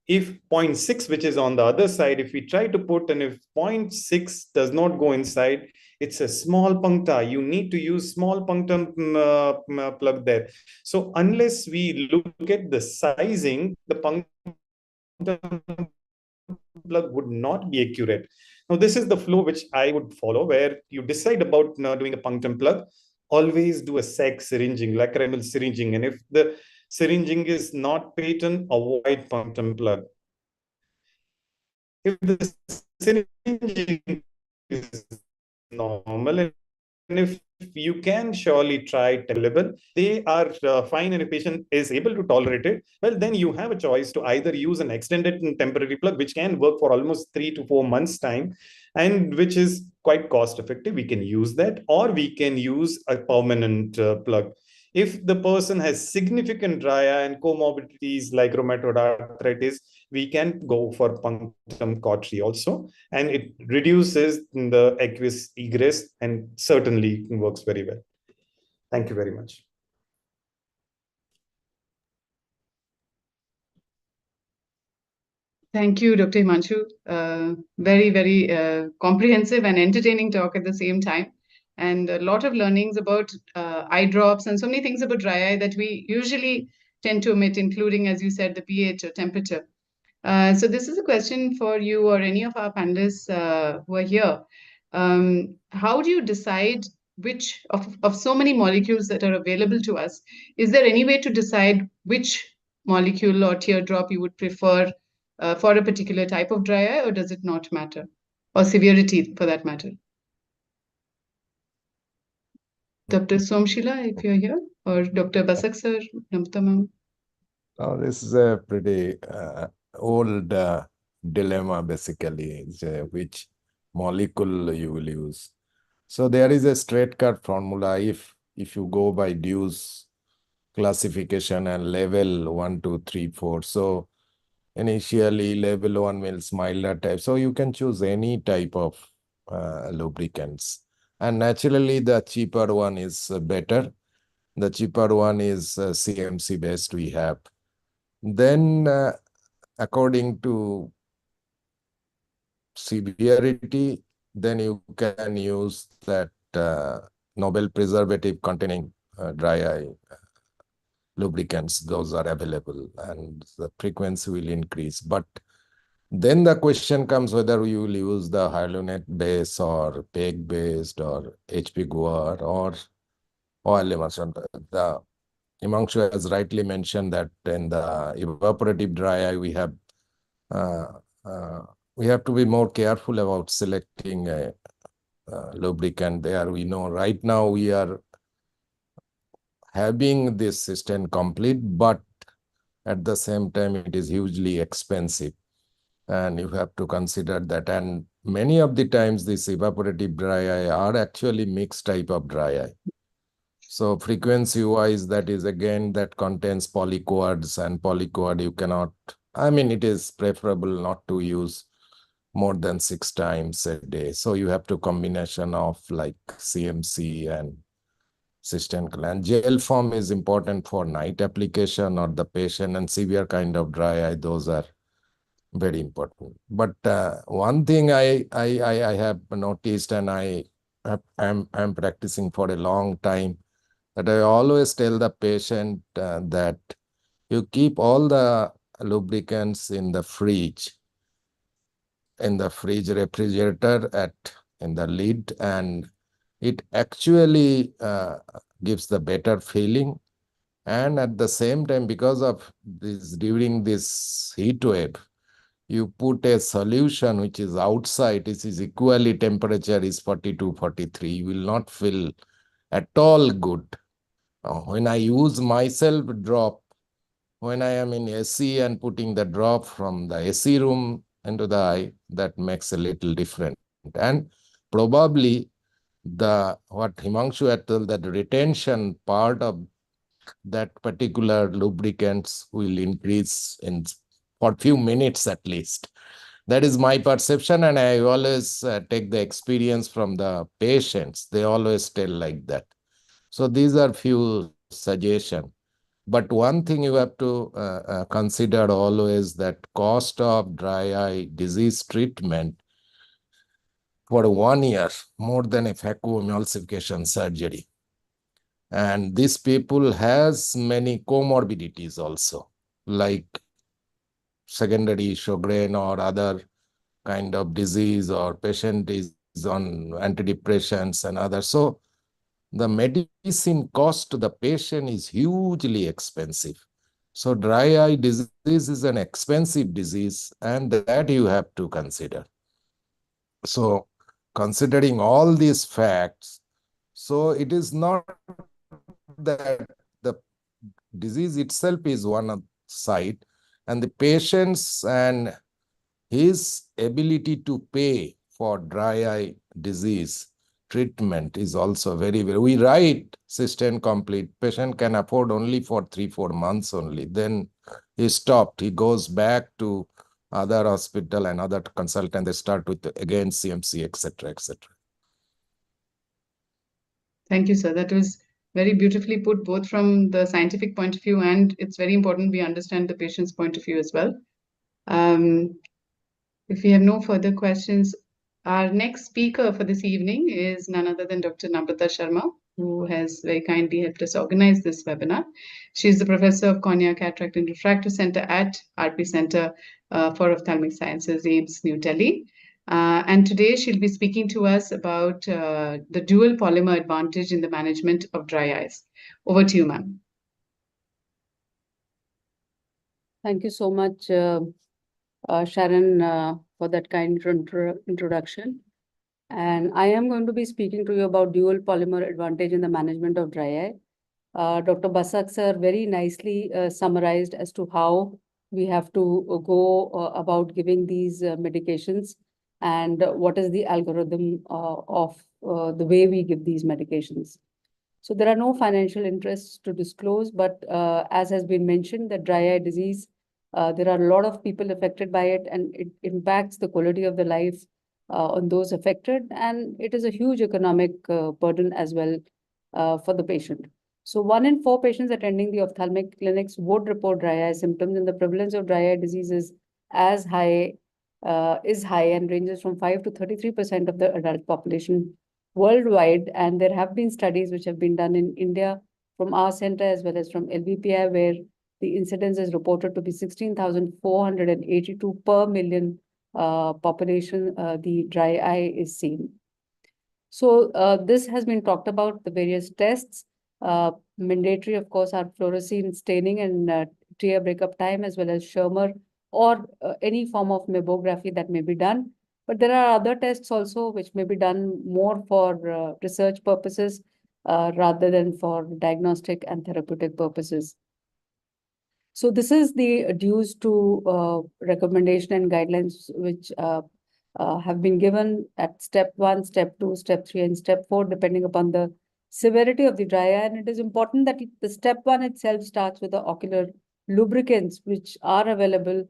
If 0.6, which is on the other side, if we try to put, and if 0.6 does not go inside, it's a small puncta. You need to use small punctum plug there. So unless we look at the sizing, the punctum plug would not be accurate. Now, this is the flow which I would follow, where you decide about doing a punctum plug. Always do a sac syringing, lacrimal syringing. And if the syringing is not patent, avoid punctum plug. If the syringing is normal if you can surely try available, they are fine, and if patient is able to tolerate it, well, then you have a choice to either use an extended and temporary plug, which can work for almost 3 to 4 months time, and which is quite cost effective. We can use that, or we can use a permanent plug. If the person has significant dry eye and comorbidities like rheumatoid arthritis, we can go for punctum cautery also, and it reduces the aqueous egress and certainly works very well. Thank you very much. Thank you, Dr. Himanshu. Very, very comprehensive and entertaining talk at the same time. And a lot of learnings about eye drops and so many things about dry eye that we usually tend to omit, including, as you said, the pH or temperature. So this is a question for you or any of our panelists who are here. How do you decide which of so many molecules that are available to us, is there any way to decide which molecule or teardrop you would prefer for a particular type of dry eye, or does it not matter? Or severity for that matter? Dr. Somshila, if you're here, or Dr. Basak sir, Namrata ma'am. Oh, this is a pretty old dilemma, basically, which molecule you will use. So there is a straight cut formula. If you go by Dewey's classification and level 1, 2, 3, 4. So initially level 1 means milder type. So you can choose any type of lubricants. And naturally the cheaper one is better. The cheaper one is CMC based we have. Then according to severity, then you can use that novel preservative containing dry eye lubricants. Those are available and the frequency will increase. But then the question comes whether you will use the hyaluronate base or PEG based or HP guar or oil emulsion. The Himanshu has rightly mentioned that in the evaporative dry eye we have to be more careful about selecting a lubricant there. We know right now we are having this system complete, but at the same time it is hugely expensive, and you have to consider that. And many of the times this evaporative dry eye are actually mixed type of dry eye. So frequency wise, that is again that contains polyquads, and polyquad you cannot, I mean, it is preferable not to use more than 6 times a day. So you have to combination of like CMC and systemic. And gel form is important for night application or the patient and severe kind of dry eye. Those are very important. But one thing I have noticed, and I'm practicing for a long time, that I always tell the patient that you keep all the lubricants in the fridge refrigerator in the lid, and it actually gives the better feeling. And at the same time, because of this, during this heat wave, you put a solution which is outside, it is equally temperature is 42, 43, you will not feel at all good. When I use myself drop, when I am in AC and putting the drop from the AC room into the eye, that makes a little different. And probably what Himanshu had told, that retention part of that particular lubricants will increase for few minutes at least. That is my perception, and I always take the experience from the patients. They always tell like that. So these are few suggestions. But one thing you have to consider always, that cost of dry eye disease treatment for 1 year more than a phacoemulsification surgery. And these people has many comorbidities also, like secondary Sjogren or other kind of disease, or patient is on antidepressants and others. So the medicine cost to the patient is hugely expensive. So dry eye disease is an expensive disease, and that you have to consider. So considering all these facts, So it is not that the disease itself is one side, and the patients and his ability to pay for dry eye disease treatment is also very, very. We write System Complete. Patient can afford only for 3-4 months only. Then he stopped. He goes back to other hospital and other consultant. They start with again CMC, etc., etc. Thank you, sir. That was very beautifully put, both from the scientific point of view, and it's very important we understand the patient's point of view as well. If we have no further questions, our next speaker for this evening is none other than Dr. Namrata Sharma, who has very kindly helped us organize this webinar. She is the Professor of Cornea, Cataract and Refractive Center at RP Center for Ophthalmic Sciences, AIOS, New Delhi. And today she'll be speaking to us about the dual polymer advantage in the management of dry eyes. Over to you, ma'am. Thank you so much, Sharon, for that kind introduction. And I am going to be speaking to you about dual polymer advantage in the management of dry eye. Dr. Basak sir very nicely summarized as to how we have to go about giving these medications and what is the algorithm of the way we give these medications. So there are no financial interests to disclose, but as has been mentioned, that dry eye disease, there are a lot of people affected by it, and it impacts the quality of the life on those affected, and it is a huge economic burden as well for the patient. So 1 in 4 patients attending the ophthalmic clinics would report dry eye symptoms, and the prevalence of dry eye disease is high and ranges from 5 to 33% of the adult population worldwide. And there have been studies which have been done in India from our center as well as from LBPI, where the incidence is reported to be 16,482 per million population. The dry eye is seen. So this has been talked about, the various tests. Mandatory, of course, are fluorescein staining and tear breakup time, as well as Schirmer or any form of mammography that may be done. But there are other tests also which may be done more for research purposes rather than for diagnostic and therapeutic purposes. So this is the dues to recommendation and guidelines which have been given at step 1, step 2, step 3, and step 4, depending upon the severity of the dry eye. And it is important that the step 1 itself starts with the ocular lubricants which are available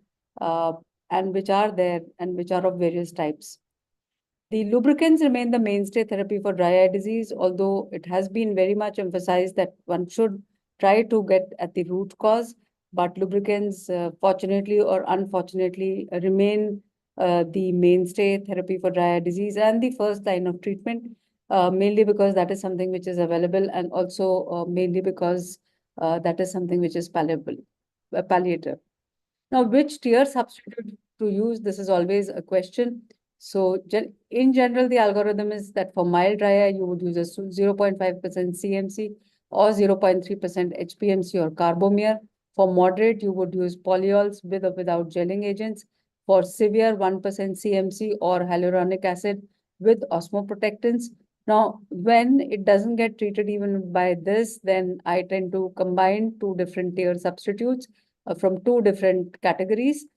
and which are there and which are of various types. The lubricants remain the mainstay therapy for dry eye disease, although it has been very much emphasized that one should try to get at the root cause. But lubricants, fortunately or unfortunately, remain the mainstay therapy for dry eye disease and the first line of treatment, mainly because that is something which is available, and also mainly because that is something which is palliative. Now, which tear substitute to use? This is always a question. So in general, the algorithm is that for mild dry eye, you would use a 0.5% CMC or 0.3% HPMC or Carbomere. For moderate, you would use polyols with or without gelling agents. For severe, 1% CMC or hyaluronic acid with osmoprotectants. Now, when it doesn't get treated even by this, then I tend to combine 2 different tear substitutes from 2 different categories.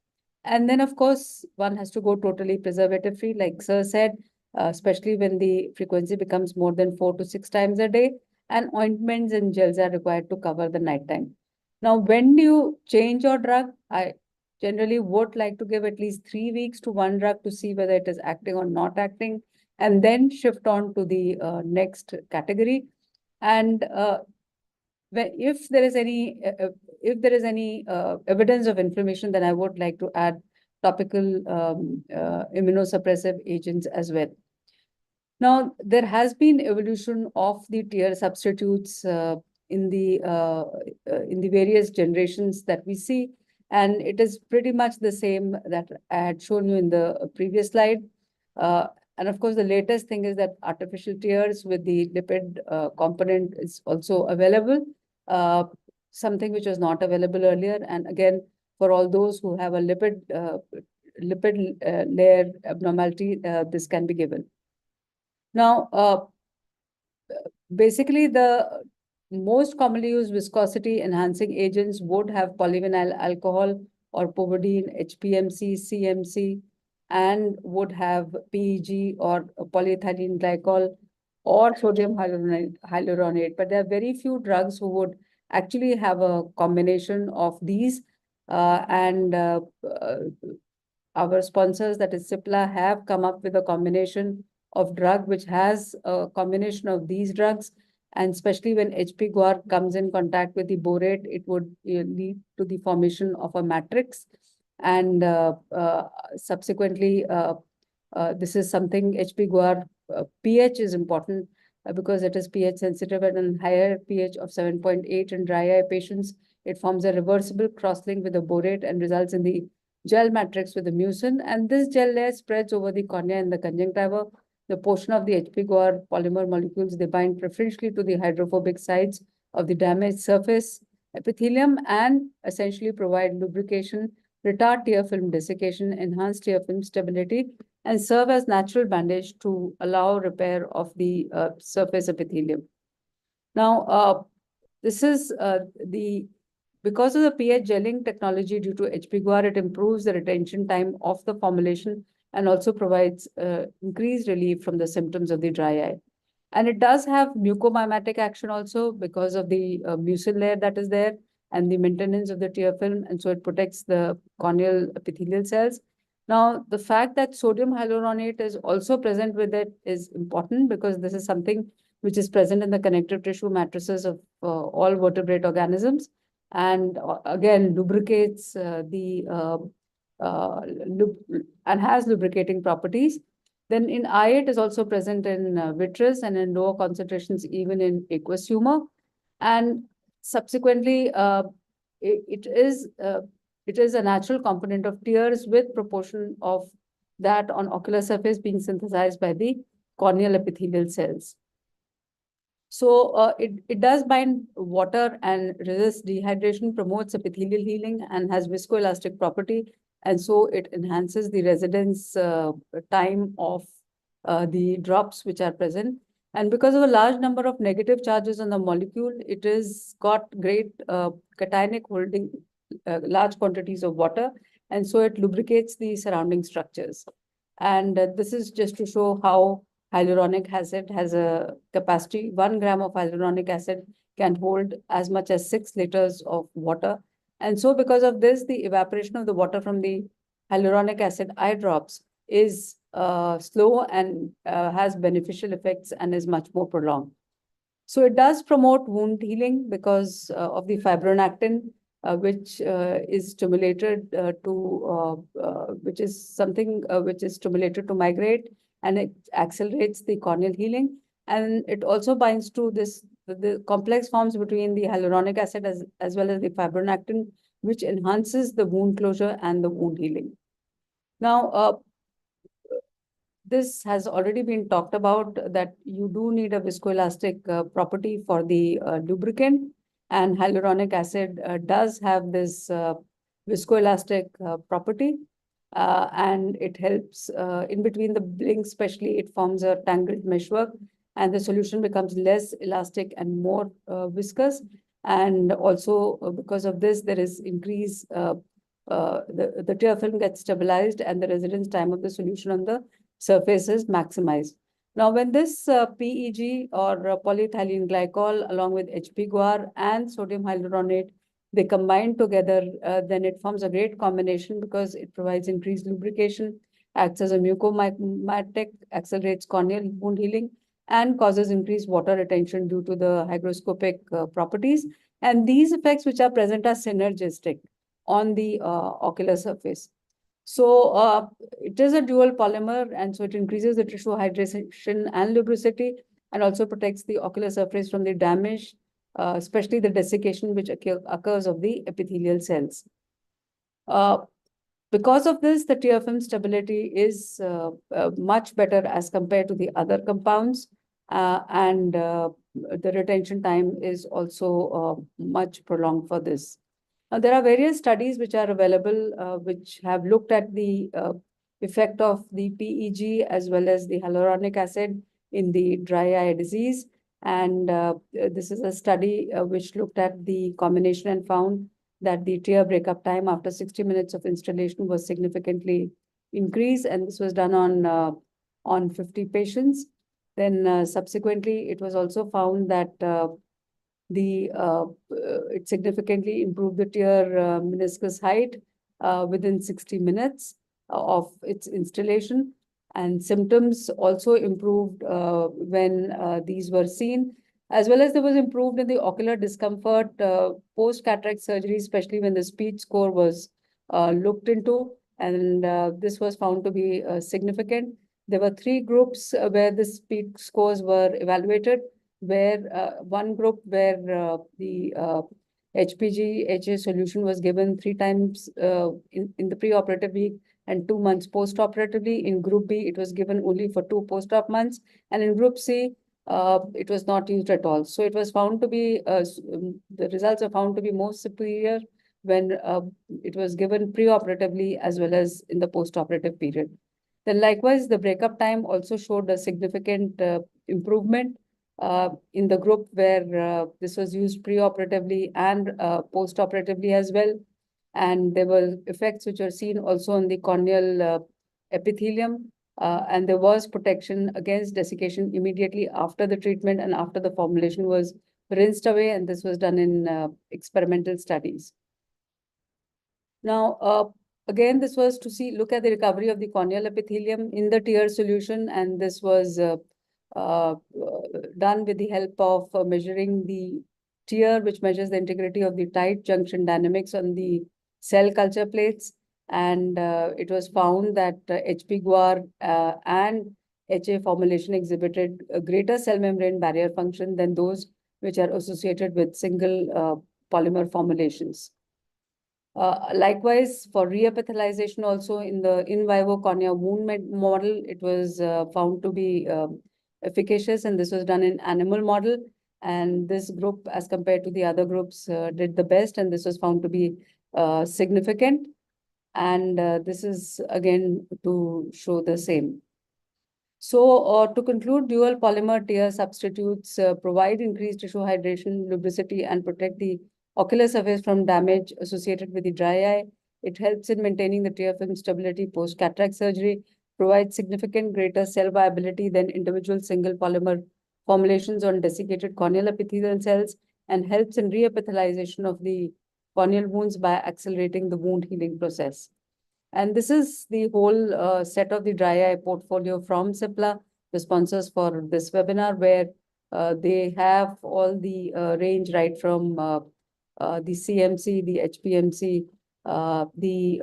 And then, of course, one has to go totally preservative-free, like Sir said, especially when the frequency becomes more than 4 to 6 times a day, and ointments and gels are required to cover the nighttime. Now, when do you change your drug? I generally would like to give at least 3 weeks to one drug to see whether it is acting or not acting, and then shift on to the next category. And if there is any evidence of inflammation, then I would like to add topical immunosuppressive agents as well. Now, there has been evolution of the tear substitutes in the various generations that we see, and it is pretty much the same that I had shown you in the previous slide. And of course, the latest thing is that artificial tears with the lipid component is also available, something which was not available earlier. And again, for all those who have a lipid layer abnormality, this can be given. Now, basically, the most commonly used viscosity enhancing agents would have polyvinyl alcohol or povidone, HPMC, CMC, and would have PEG or polyethylene glycol or sodium hyaluronate. But there are very few drugs who would actually have a combination of these. Our sponsors, that is Cipla, have come up with a combination of drug which has a combination of these drugs. And especially when HP guar comes in contact with the borate, it would lead to the formation of a matrix. And subsequently, this is something HP guar pH is important because it is pH sensitive, and in higher pH of 7.8 in dry eye patients, it forms a reversible cross-link with the borate and results in the gel matrix with the mucin, and this gel layer spreads over the cornea and the conjunctiva. The portion of the HP guar polymer molecules, they bind preferentially to the hydrophobic sides of the damaged surface epithelium and essentially provide lubrication, retard tear film desiccation, enhance tear film stability, and serve as natural bandage to allow repair of the surface epithelium. Now, this is because of the pH gelling technology due to HP guar, it improves the retention time of the formulation and also provides increased relief from the symptoms of the dry eye. And it does have mucomimetic action also because of the mucin layer that is there and the maintenance of the tear film, and so it protects the corneal epithelial cells. Now, the fact that sodium hyaluronate is also present with it is important because this is something which is present in the connective tissue matrices of all vertebrate organisms, and again lubricates and has lubricating properties. Then in eye, it is also present in vitreous and in lower concentrations even in aqueous humor. And subsequently, it is a natural component of tears with proportion of that on ocular surface being synthesized by the corneal epithelial cells. So it does bind water and resists dehydration, promotes epithelial healing, and has viscoelastic property. And so it enhances the residence time of the drops which are present. And because of a large number of negative charges on the molecule, it has got great cationic holding large quantities of water. And so it lubricates the surrounding structures. And this is just to show how hyaluronic acid has a capacity. 1 gram of hyaluronic acid can hold as much as 6 liters of water. And so because of this, the evaporation of the water from the hyaluronic acid eye drops is slow and has beneficial effects and is much more prolonged. So it does promote wound healing because of the fibronactin, which is stimulated which is something which is stimulated to migrate, and it accelerates the corneal healing. And it also binds to the complex forms between the hyaluronic acid as well as the fibronactin, which enhances the wound closure and the wound healing. Now, this has already been talked about that you do need a viscoelastic property for the lubricant, and hyaluronic acid does have this viscoelastic property. And it helps in between the blinks, especially it forms a tangled meshwork, and the solution becomes less elastic and more viscous. And also because of this, there is increase, the tear film gets stabilized and the residence time of the solution on the surface is maximized. Now, when this PEG or polyethylene glycol along with HP guar and sodium hyaluronate, they combine together, then it forms a great combination because it provides increased lubrication, acts as a mucomimetic, accelerates corneal wound healing, and causes increased water retention due to the hygroscopic properties. And these effects which are present are synergistic on the ocular surface. So it is a dual polymer, and so it increases the tissue hydration and lubricity, and also protects the ocular surface from the damage, especially the desiccation which occurs of the epithelial cells. Because of this, the tear film stability is much better as compared to the other compounds, and the retention time is also much prolonged for this. Now, there are various studies which are available which have looked at the effect of the PEG as well as the hyaluronic acid in the dry eye disease. And this is a study which looked at the combination and found that the tear breakup time after 60 minutes of installation was significantly increased, and this was done on 50 patients. Then subsequently, it was also found that it significantly improved the tear meniscus height within 60 minutes of its installation. And symptoms also improved when these were seen, as well as there was improved in the ocular discomfort post-cataract surgery, especially when the speed score was looked into, and this was found to be significant. There were 3 groups where the speed scores were evaluated, where one group where the HPG HA solution was given 3 times in the preoperative week and 2 months post-operatively. In group B, it was given only for 2 post-op months, and in group C, it was not used at all. So it was found to be, the results are found to be more superior when it was given preoperatively as well as in the post-operative period. Then likewise, the breakup time also showed a significant improvement in the group where this was used preoperatively and post-operatively as well. And there were effects which are seen also on the corneal epithelium, and there was protection against desiccation immediately after the treatment and after the formulation was rinsed away, and this was done in experimental studies. Now, again, this was to look at the recovery of the corneal epithelium in the tear solution, and this was done with the help of measuring the tear, which measures the integrity of the tight junction dynamics on the cell culture plates. And it was found that HP-GUAR and HA formulation exhibited a greater cell membrane barrier function than those which are associated with single polymer formulations. Likewise, for reepithelialization also in the in vivo cornea wound model, it was found to be efficacious, and this was done in animal model. And this group, as compared to the other groups, did the best, and this was found to be significant. And this is again to show the same. So to conclude, dual polymer tear substitutes provide increased tissue hydration, lubricity, and protect the ocular surface from damage associated with the dry eye. It helps in maintaining the tear film stability post-cataract surgery, provides significant greater cell viability than individual single polymer formulations on desiccated corneal epithelial cells, and helps in reepithelialization of the corneal wounds by accelerating the wound healing process. And this is the whole set of the dry eye portfolio from Cipla, the sponsors for this webinar, where they have all the range right from the CMC, the HPMC, the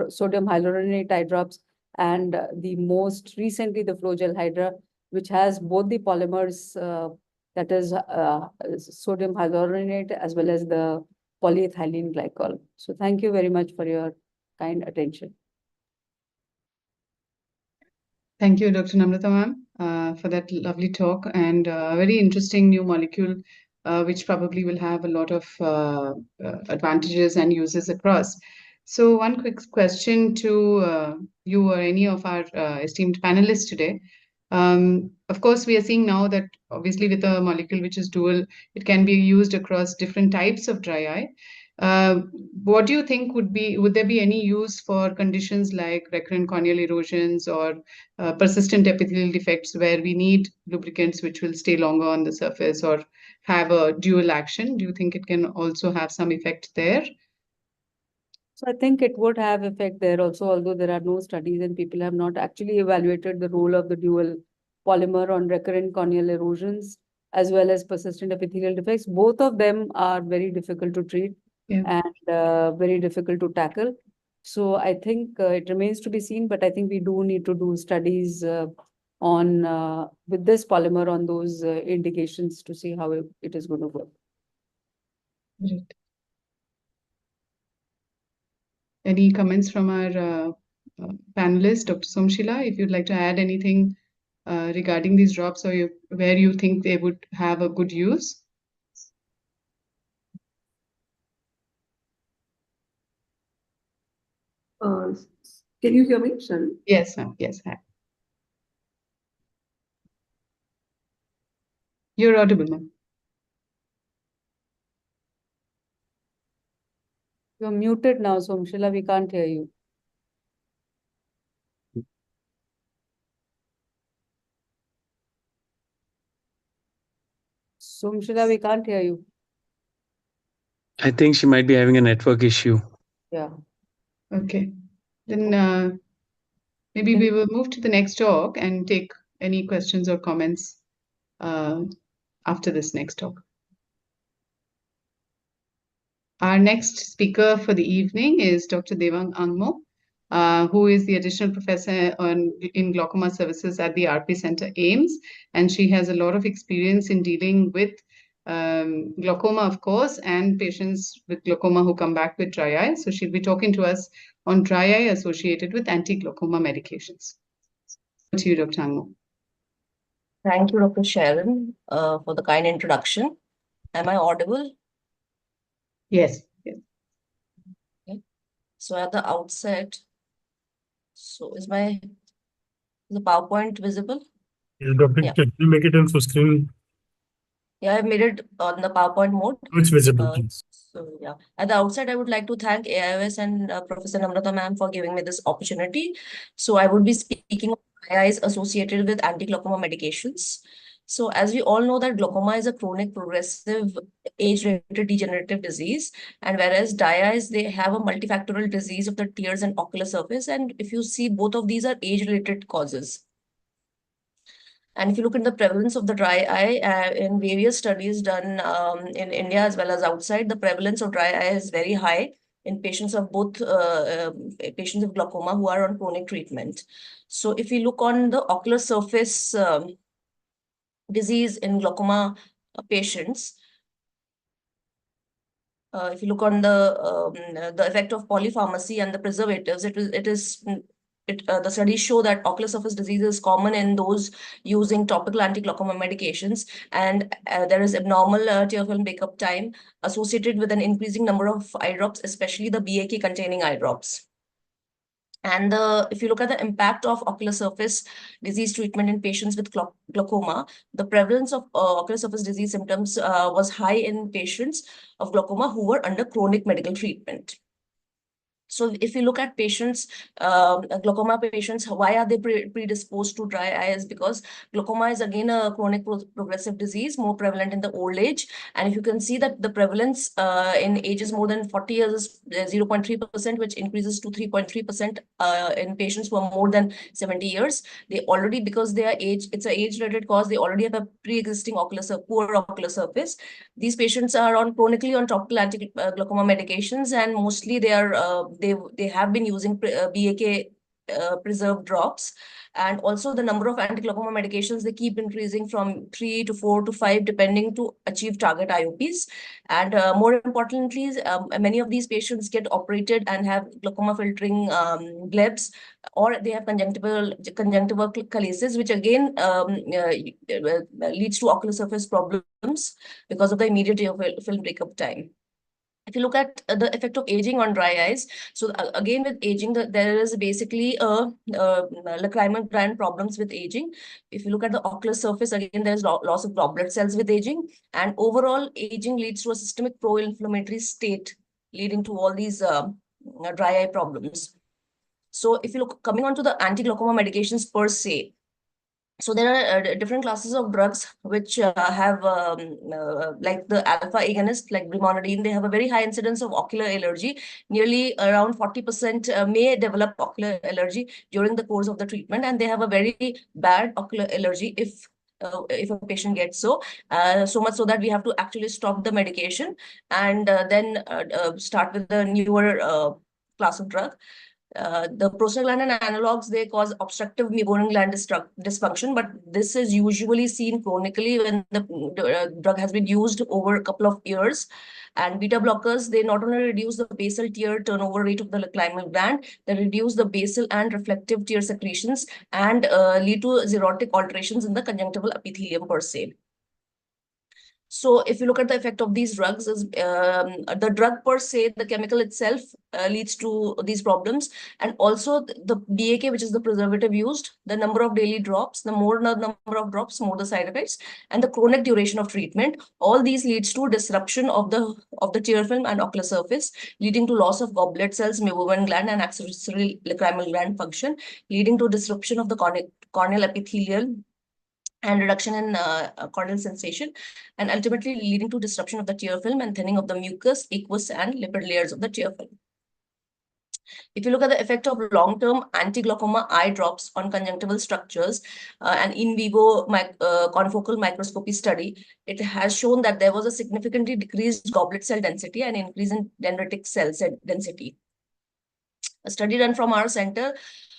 sodium hyaluronate eye drops, and the most recently the Flow Gel Hydra, which has both the polymers, that is sodium hyaluronate, as well as the polyethylene glycol. So thank you very much for your kind attention. Thank you, Dr. Namrata ma'am, for that lovely talk, and a very interesting new molecule, which probably will have a lot of advantages and uses across. So one quick question to you or any of our esteemed panelists today. Of course, we are seeing now that obviously with a molecule which is dual, it can be used across different types of dry eye. What do you think would there be any use for conditions like recurrent corneal erosions or persistent epithelial defects where we need lubricants which will stay longer on the surface or have a dual action? Do you think it can also have some effect there? So I think it would have effect there also, although there are no studies and people have not actually evaluated the role of the dual polymer on recurrent corneal erosions as well as persistent epithelial defects. Both of them are very difficult to treat and very difficult to tackle. So I think it remains to be seen, but I think we do need to do studies on with this polymer on those indications to see how it is going to work. Great. Any comments from our panelist, Dr. Somshila, if you'd like to add anything regarding these drops or where you think they would have a good use? Can you hear me, Sharon? Yes, ma'am. Yes. You're audible, ma'am. You're muted now, Somshila. We can't hear you. Somshila, we can't hear you. I think she might be having a network issue. Yeah. Okay. Then maybe we will move to the next talk and take any questions or comments after this next talk. Our next speaker for the evening is Dr. Devang Angmo, who is the additional professor in glaucoma services at the RP Center, AIMS. And she has a lot of experience in dealing with glaucoma, of course, and patients with glaucoma who come back with dry eye. So she'll be talking to us on dry eye associated with anti-glaucoma medications. Over to you, Dr. Angmo. Thank you, Dr. Sharon, for the kind introduction. Am I audible? Yes. Yes. Okay. So at the outset, so is the PowerPoint visible? Yes, Dr. Yeah. Can you make it in full screen? Yeah, I've made it on the PowerPoint mode. It's visible, please. So yeah, at the outset, I would like to thank AIOS and Professor Namrata ma'am for giving me this opportunity. So I would be speaking of AIOS associated with anti-glaucoma medications. So as we all know that glaucoma is a chronic progressive age-related degenerative disease, and whereas dry eyes, they have a multifactorial disease of the tears and ocular surface. And if you see, both of these are age-related causes. And if you look at the prevalence of the dry eye in various studies done in India as well as outside, the prevalence of dry eye is very high in patients of both patients of glaucoma who are on chronic treatment. So if we look on the ocular surface disease in glaucoma patients, if you look on the effect of polypharmacy and the preservatives, the studies show that ocular surface disease is common in those using topical anti-glaucoma medications, and there is abnormal tear film breakup time associated with an increasing number of eye drops, especially the BAK containing eye drops. And if you look at the impact of ocular surface disease treatment in patients with glaucoma, the prevalence of ocular surface disease symptoms was high in patients of glaucoma who were under chronic medical treatment. So if you look at patients, glaucoma patients, why are they predisposed to dry eyes? Because glaucoma is again a chronic progressive disease, more prevalent in the old age. And if you can see that the prevalence in ages more than 40 years is 0.3%, which increases to 3.3% in patients who are more than 70 years. They already, because they are it's an age-related cause, they already have a pre-existing poor ocular surface. These patients are chronically on topical anti-glaucoma medications, and mostly they have been using BAK preserved drops. And also the number of anti-glaucoma medications, they keep increasing from 3 to 4 to 5, depending to achieve target IOPs. And more importantly, many of these patients get operated and have glaucoma filtering glebs, or they have conjunctival chalasis, which again leads to ocular surface problems because of the immediate film breakup time. If you look at the effect of aging on dry eyes, so again with aging, there is basically lacrimal gland problems with aging. If you look at the ocular surface, again there's loss of blood cells with aging, and overall aging leads to a systemic pro-inflammatory state, leading to all these dry eye problems. So if you look, coming on to the anti-glaucoma medications per se, so there are different classes of drugs which have like the alpha agonist, like brimonidine. They have a very high incidence of ocular allergy. Nearly around 40% may develop ocular allergy during the course of the treatment, and they have a very bad ocular allergy if a patient gets so much so that we have to actually stop the medication and then start with the newer class of drug. The prostaglandin analogs, they cause obstructive meibomian gland dysfunction, but this is usually seen chronically when the drug has been used over a couple of years. And beta blockers, they not only reduce the basal tear turnover rate of the lacrimal gland, they reduce the basal and reflective tear secretions and lead to xerotic alterations in the conjunctival epithelium per se. So if you look at the effect of these drugs, the drug per se, the chemical itself leads to these problems, and also the BAK, which is the preservative used, the number of daily drops, the more the number of drops, more the side effects, and the chronic duration of treatment. All these leads to disruption of the tear film and ocular surface, leading to loss of goblet cells, meibomian gland, and accessory lacrimal gland function, leading to disruption of the corneal epithelial and reduction in corneal sensation, and ultimately leading to disruption of the tear film and thinning of the mucus, aqueous, and lipid layers of the tear film. If you look at the effect of long-term anti-glaucoma eye drops on conjunctival structures, an in vivo confocal microscopy study, it has shown that there was a significantly decreased goblet cell density and increase in dendritic cell density. A study done from our center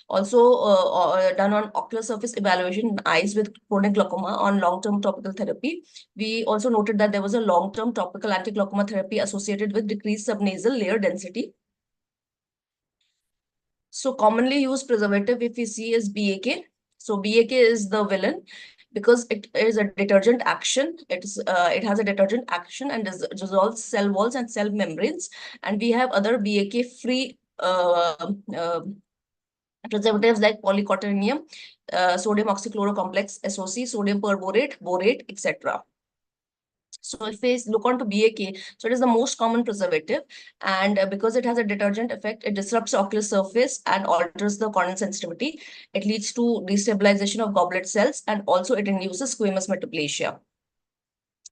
also done on ocular surface evaluation in eyes with chronic glaucoma on long-term topical therapy. We also noted that there was a long-term topical anti-glaucoma therapy associated with decreased subnasal layer density. So commonly used preservative, if we see, is BAK. So BAK is the villain because it is a detergent action. It has a detergent action and dissolves cell walls and cell membranes. And we have other BAK-free preservatives like polycotinium, sodium oxychlorocomplex, SOC, sodium perborate, borate, etc. So if we look onto BAK, so it is the most common preservative, and because it has a detergent effect, it disrupts ocular surface and alters the corneal sensitivity. It leads to destabilization of goblet cells, and also it induces squamous metaplasia.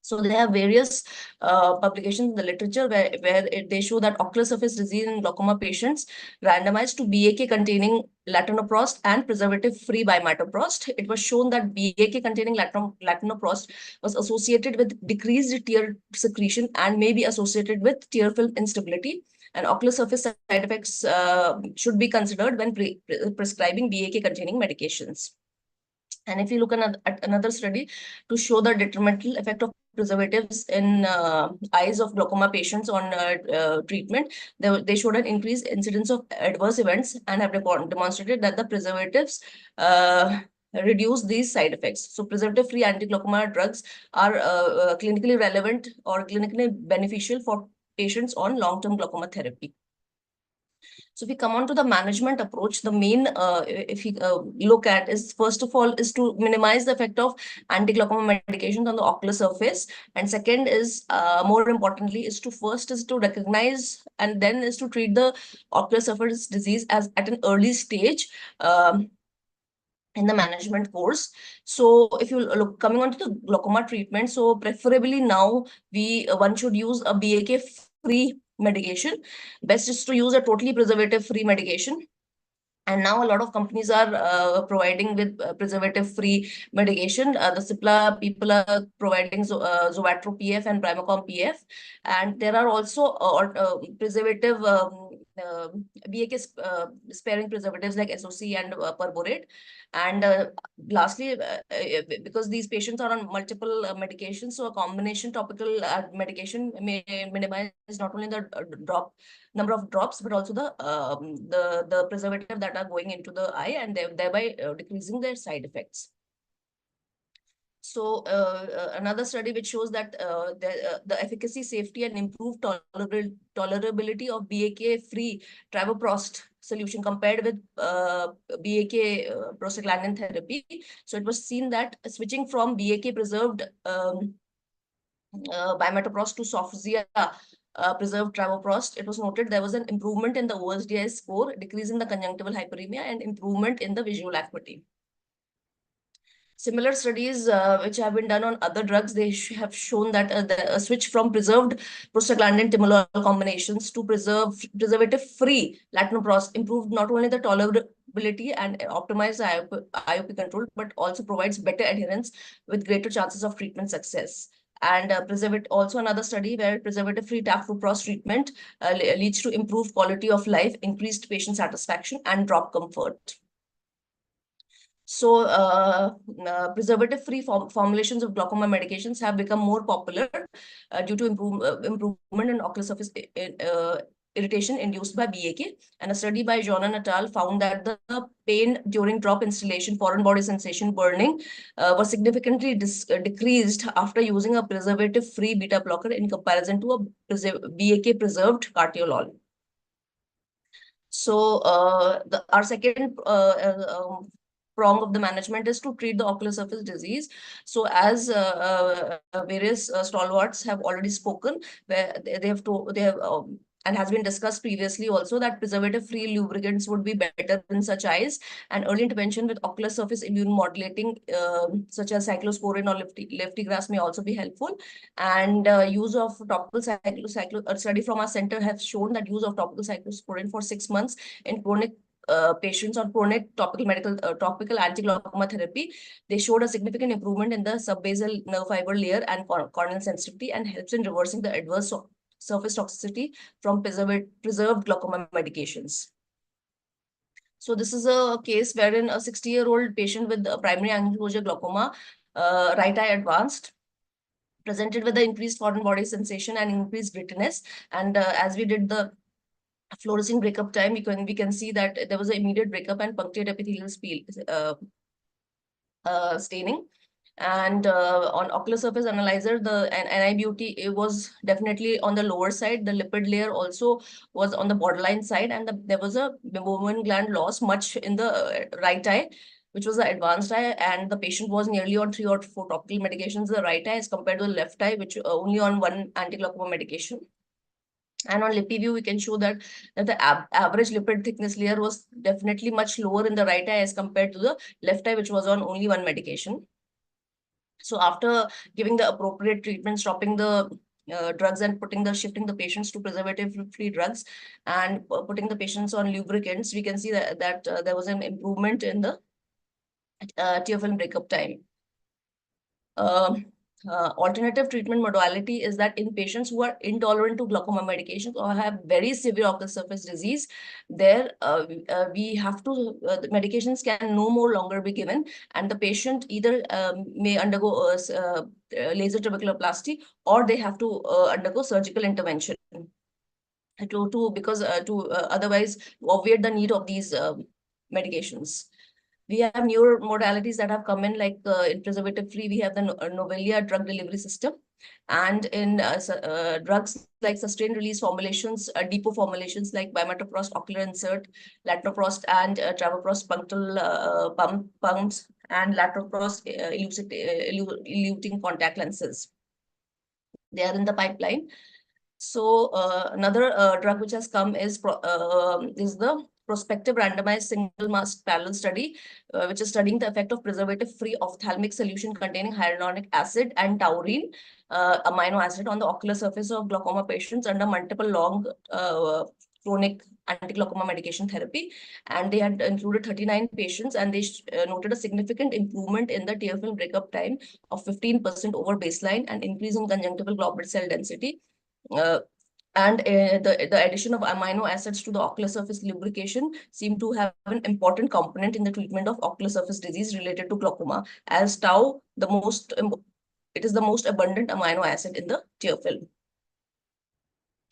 So they have various publications in the literature where they show that ocular surface disease in glaucoma patients randomized to BAK containing latanoprost and preservative-free bimatoprost. It was shown that BAK containing latanoprost was associated with decreased tear secretion and may be associated with tear film instability. And ocular surface side effects should be considered when prescribing BAK containing medications. And if you look at another study to show the detrimental effect of preservatives in eyes of glaucoma patients on treatment, they showed an increased incidence of adverse events and have demonstrated that the preservatives reduce these side effects. So preservative-free anti-glaucoma drugs are clinically relevant or clinically beneficial for patients on long-term glaucoma therapy. So if we come on to the management approach, the main, if you look at is, first of all, is to minimize the effect of anti-glaucoma medications on the ocular surface. And second is, more importantly, is to recognize and then is to treat the ocular surface disease as at an early stage in the management course. So if you look coming on to the glaucoma treatment, so preferably now one should use a BAK-free medication. Best is to use a totally preservative-free medication. And now a lot of companies are providing with preservative-free medication. The Cipla people are providing Zovatro PF and Primacom PF. And there are also preservative BAK sparing preservatives like SOC and perborate. And lastly, because these patients are on multiple medications, so a combination topical medication may minimize not only the number of drops, but also the preservative that are going into the eye, and thereby decreasing their side effects. So another study which shows that the efficacy, safety, and improved tolerability of BAK-free travoprost solution compared with BAK prostaglandin therapy. So it was seen that switching from BAK preserved bimatoprost to Sofzia preserved travoprost, it was noted there was an improvement in the OSDI score, decrease in the conjunctival hyperemia, and improvement in the visual acuity. Similar studies which have been done on other drugs, they have shown that a switch from preserved prostaglandin timolol combinations to preservative-free latanoprost improved not only the tolerability and optimized IOP control, but also provides better adherence with greater chances of treatment success. And also another study where preservative-free tafluprost treatment leads to improved quality of life, increased patient satisfaction, and drop comfort. So preservative-free formulations of glaucoma medications have become more popular due to improvement in ocular surface irritation induced by BAK. And a study by Jonan et al. Found that the pain during drop instillation, foreign body sensation, burning was significantly decreased after using a preservative-free beta blocker in comparison to a BAK-preserved cartiolol. So our second prong of the management is to treat the ocular surface disease. So as various stalwarts have already spoken, where they have and has been discussed previously also, that preservative-free lubricants would be better in such eyes, and early intervention with ocular surface immune modulating such as cyclosporin or leftigras may also be helpful. And use of topical a study from our center has shown that use of topical cyclosporin for 6 months in chronic patients on chronic topical anti-glaucoma therapy, they showed a significant improvement in the subbasal nerve fiber layer and corneal sensitivity, and helps in reversing the adverse surface toxicity from preserved glaucoma medications. So this is a case wherein a 60-year-old patient with primary ankylosing glaucoma, right eye advanced, presented with the increased foreign body sensation and increased grittiness. And as we did the fluorescein breakup time, we can see that there was an immediate breakup and punctate epithelial staining. And on ocular surface analyzer, the NIBUT was definitely on the lower side. The lipid layer also was on the borderline side, and there was a meibomian gland loss much in the right eye, which was the advanced eye, and the patient was nearly on 3 or 4 topical medications in the right eye as compared to the left eye, which only on 1 anti-glaucoma medication. And on LipiView, we can show that the average lipid thickness layer was definitely much lower in the right eye as compared to the left eye, which was on only 1 medication. So after giving the appropriate treatment, stopping the drugs and shifting the patients to preservative-free drugs and putting the patients on lubricants, we can see that there was an improvement in the tear film breakup time. Alternative treatment modality is that in patients who are intolerant to glaucoma medications or have very severe ocular surface disease, there we have to, the medications can no more longer be given, and the patient either may undergo laser trabeculoplasty, or they have to undergo surgical intervention otherwise obviate the need of these medications. We have newer modalities that have come in, like in preservative-free, we have the Novelia drug delivery system. And in drugs like sustained release formulations, depot formulations like bimatoprost ocular insert, latanoprost and travoprost punctal pumps, and latanoprost eluting contact lenses. They are in the pipeline. So another drug which has come is the prospective randomized single-masked parallel study, which is studying the effect of preservative-free ophthalmic solution containing hyaluronic acid and taurine amino acid on the ocular surface of glaucoma patients under multiple long chronic anti-glaucoma medication therapy. And they had included 39 patients, and they noted a significant improvement in the tear film breakup time of 15% over baseline and increase in conjunctival globule cell density. And the addition of amino acids to the ocular surface lubrication seem to have an important component in the treatment of ocular surface disease related to glaucoma, as tau it is the most abundant amino acid in the tear film.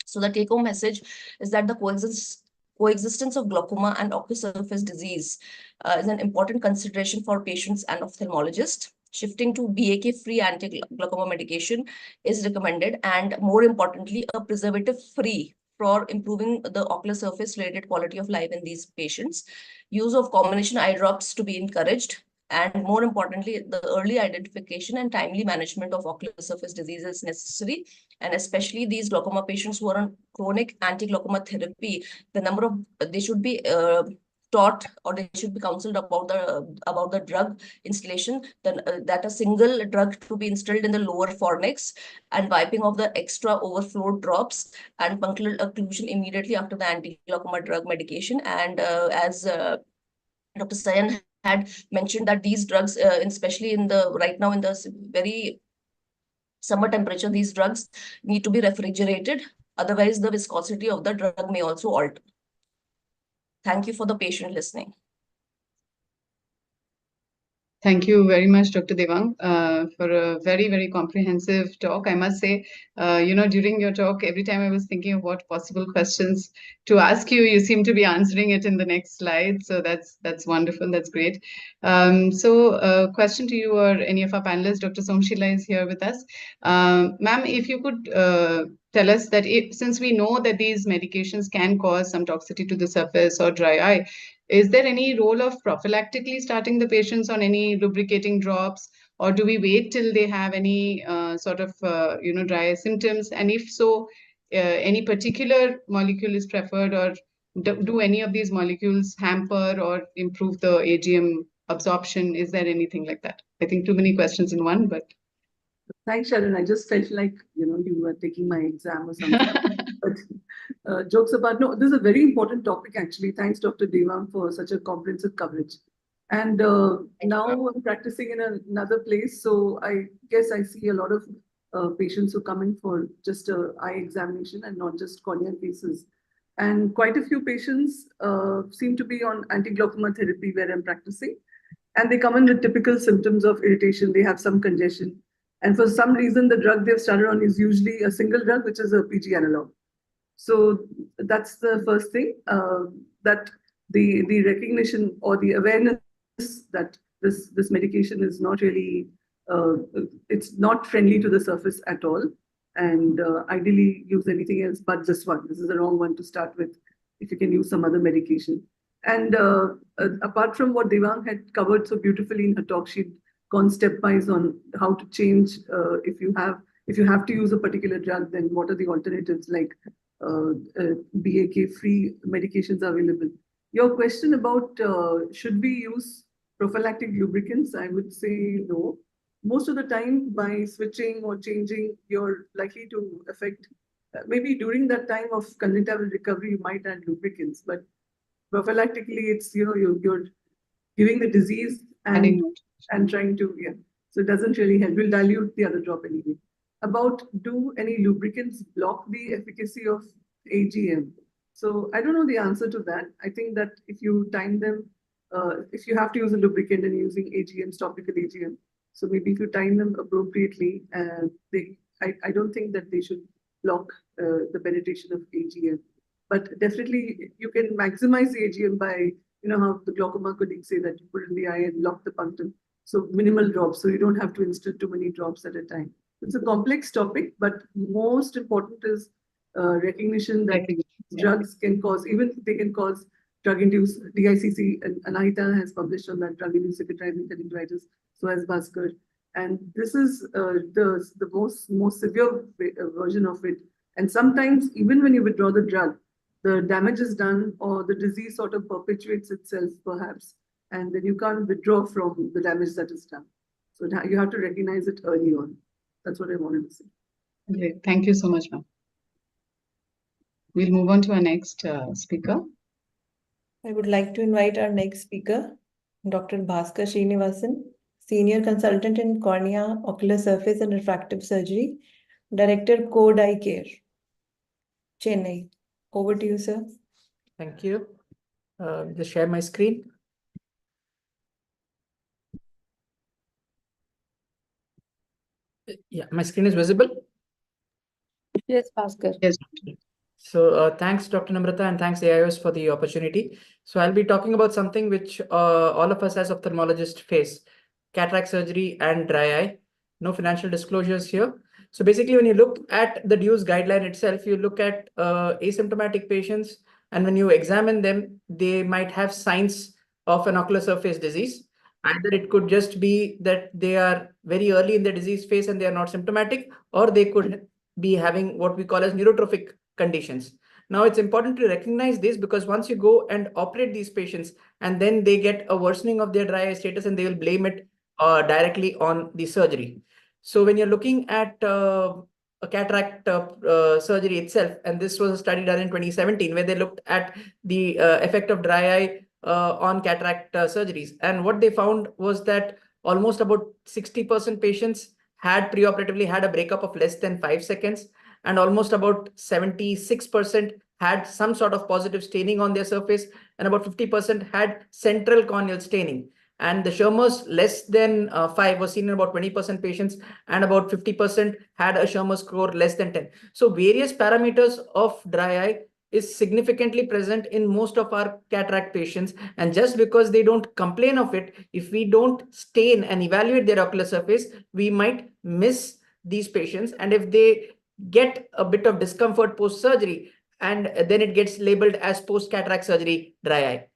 So the take-home message is that the coexistence of glaucoma and ocular surface disease is an important consideration for patients and ophthalmologists. Shifting to BAK-free anti-glaucoma medication is recommended, and more importantly, a preservative-free for improving the ocular surface related quality of life in these patients. Use of combination eye drops to be encouraged, and more importantly, the early identification and timely management of ocular surface disease is necessary. And especially these glaucoma patients who are on chronic anti-glaucoma therapy, they should be taught, or they should be counseled about the drug installation, that a single drug to be instilled in the lower fornix, and wiping of the extra overflow drops, and punctal occlusion immediately after the anti-glaucoma drug medication. And as Dr. Sayan had mentioned, that these drugs, especially right now in the very summer temperature, these drugs need to be refrigerated, otherwise the viscosity of the drug may also alter. Thank you for the patient listening. Thank you very much, Dr. Devang, for a very, very comprehensive talk. I must say, during your talk, every time I was thinking of what possible questions to ask you, you seem to be answering it in the next slide. So that's wonderful. That's great. Question to you or any of our panelists. Dr. Somshila is here with us. Ma'am, if you could tell us that since we know that these medications can cause some toxicity to the surface or dry eye, is there any role of prophylactically starting the patients on any lubricating drops, or do we wait till they have any dry eye symptoms? And if so, any particular molecule is preferred, or do any of these molecules hamper or improve the AGM absorption? Is there anything like that? I think too many questions in one, but Thanks, Sharon. I just felt like, you were taking my exam or something. But jokes apart, no, this is a very important topic, actually. Thanks, Dr. Devang, for such a comprehensive coverage. And now I'm practicing in another place. So I guess I see a lot of patients who come in for just an eye examination and not just corneal cases. And quite a few patients seem to be on anti-glaucoma therapy where I'm practicing. And they come in with typical symptoms of irritation. They have some congestion. And for some reason, the drug they've started on is usually a single drug, which is a PG analog. So that's the first thing, that the recognition or the awareness that this medication is not really, it's not friendly to the surface at all. And ideally use anything else but this one. This is the wrong one to start with, if you can use some other medication. And apart from what Devang had covered so beautifully in her talk, she'd gone stepwise on how to change. If you have to use a particular drug, then what are the alternatives, like BAK-free medications available. Your question about should we use prophylactic lubricants, I would say no. Most of the time, by switching or changing, you're likely to affect, maybe during that time of conjunctival recovery, you might add lubricants, but prophylactically, it's, you're giving the disease and trying to, so it doesn't really help. We'll dilute the other drop anyway. About, do any lubricants block the efficacy of AGM? So I don't know the answer to that. I think that if you time them, if you have to use a lubricant and using AGMs, topical AGM, so maybe if you time them appropriately, I don't think that they should block the penetration of AGM. But definitely you can maximize the AGM by, how the glaucoma colleagues say that you put in the eye and lock the punctum. So minimal drops, so you don't have to instill too many drops at a time. It's a complex topic, but most important is recognition that drugs can cause, even they can cause drug-induced DICC, and Anahita has published on that, drug-induced cicatrizing conjunctivitis, so has Bhaskar. And this is the most severe version of it. And sometimes, even when you withdraw the drug, the damage is done or the disease sort of perpetuates itself, perhaps, and then you can't withdraw from the damage that is done. So you have to recognize it early on. That's what I wanted to say. Great. Thank you so much, ma'am. We'll move on to our next speaker. I would like to invite our next speaker, Dr. Bhaskar Srinivasan, Senior Consultant in Cornea, Ocular Surface and Refractive Surgery, Director, Code Eye Care, Chennai. Over to you, sir. Thank you. Just share my screen. Yeah, my screen is visible. Yes, Bhaskar. Yes. So thanks, Dr. Namrata, and thanks AIOS for the opportunity. So I'll be talking about something which all of us as ophthalmologists face: cataract surgery and dry eye. No financial disclosures here. So basically, when you look at the DUE's guideline itself, you look at asymptomatic patients, and when you examine them, they might have signs of an ocular surface disease. Either it could just be that they are very early in the disease phase and they are not symptomatic, or they could be having what we call as neurotrophic conditions. Now, it's important to recognize this, because once you go and operate these patients and then they get a worsening of their dry eye status, and they will blame it directly on the surgery. So when you're looking at a cataract surgery itself, and this was a study done in 2017 where they looked at the effect of dry eye on cataract surgeries. And what they found was that almost about 60% patients had preoperatively had a breakup of less than 5 seconds, and almost about 76% had some sort of positive staining on their surface, and about 50% had central corneal staining. and the Schirmer's less than 5 was seen in about 20% patients, and about 50% had a Schirmer score less than 10. So various parameters of dry eye is significantly present in most of our cataract patients, and just because they don't complain of it, if we don't stain and evaluate their ocular surface, we might miss these patients, and if they get a bit of discomfort post-surgery, and then it gets labeled as post-cataract surgery dry eye.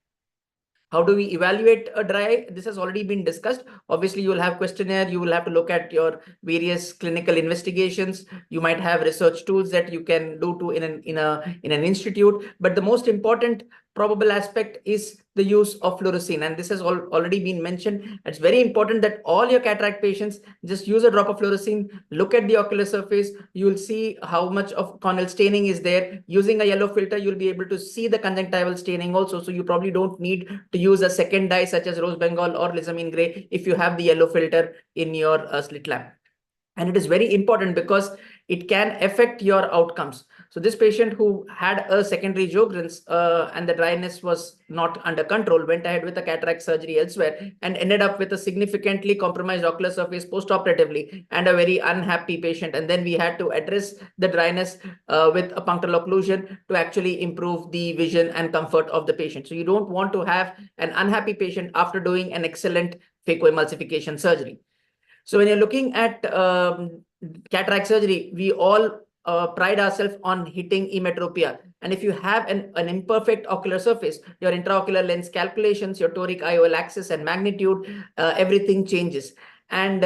How do we evaluate a dry eye? This has already been discussed. Obviously, you will have questionnaire. You will have to look at your various clinical investigations. You might have research tools that you can do to in an institute. But the most important probable aspect is the use of fluorescein, and this has already been mentioned. It's very important that all your cataract patients just use a drop of fluorescein, look at the ocular surface. You will see how much of corneal staining is there. Using a yellow filter, you'll be able to see the conjunctival staining also, so you probably don't need to use a second dye such as rose bengal or lissamine gray if you have the yellow filter in your slit lamp. And it is very important because it can affect your outcomes. So this patient who had a secondary Sjogren's and the dryness was not under control, went ahead with a cataract surgery elsewhere and ended up with a significantly compromised ocular surface post-operatively and a very unhappy patient. And then we had to address the dryness with a punctal occlusion to actually improve the vision and comfort of the patient. So you don't want to have an unhappy patient after doing an excellent phacoemulsification surgery. So when you're looking at cataract surgery, we all pride ourselves on hitting emmetropia. And if you have an imperfect ocular surface, your intraocular lens calculations, your toric IOL axis and magnitude, everything changes. And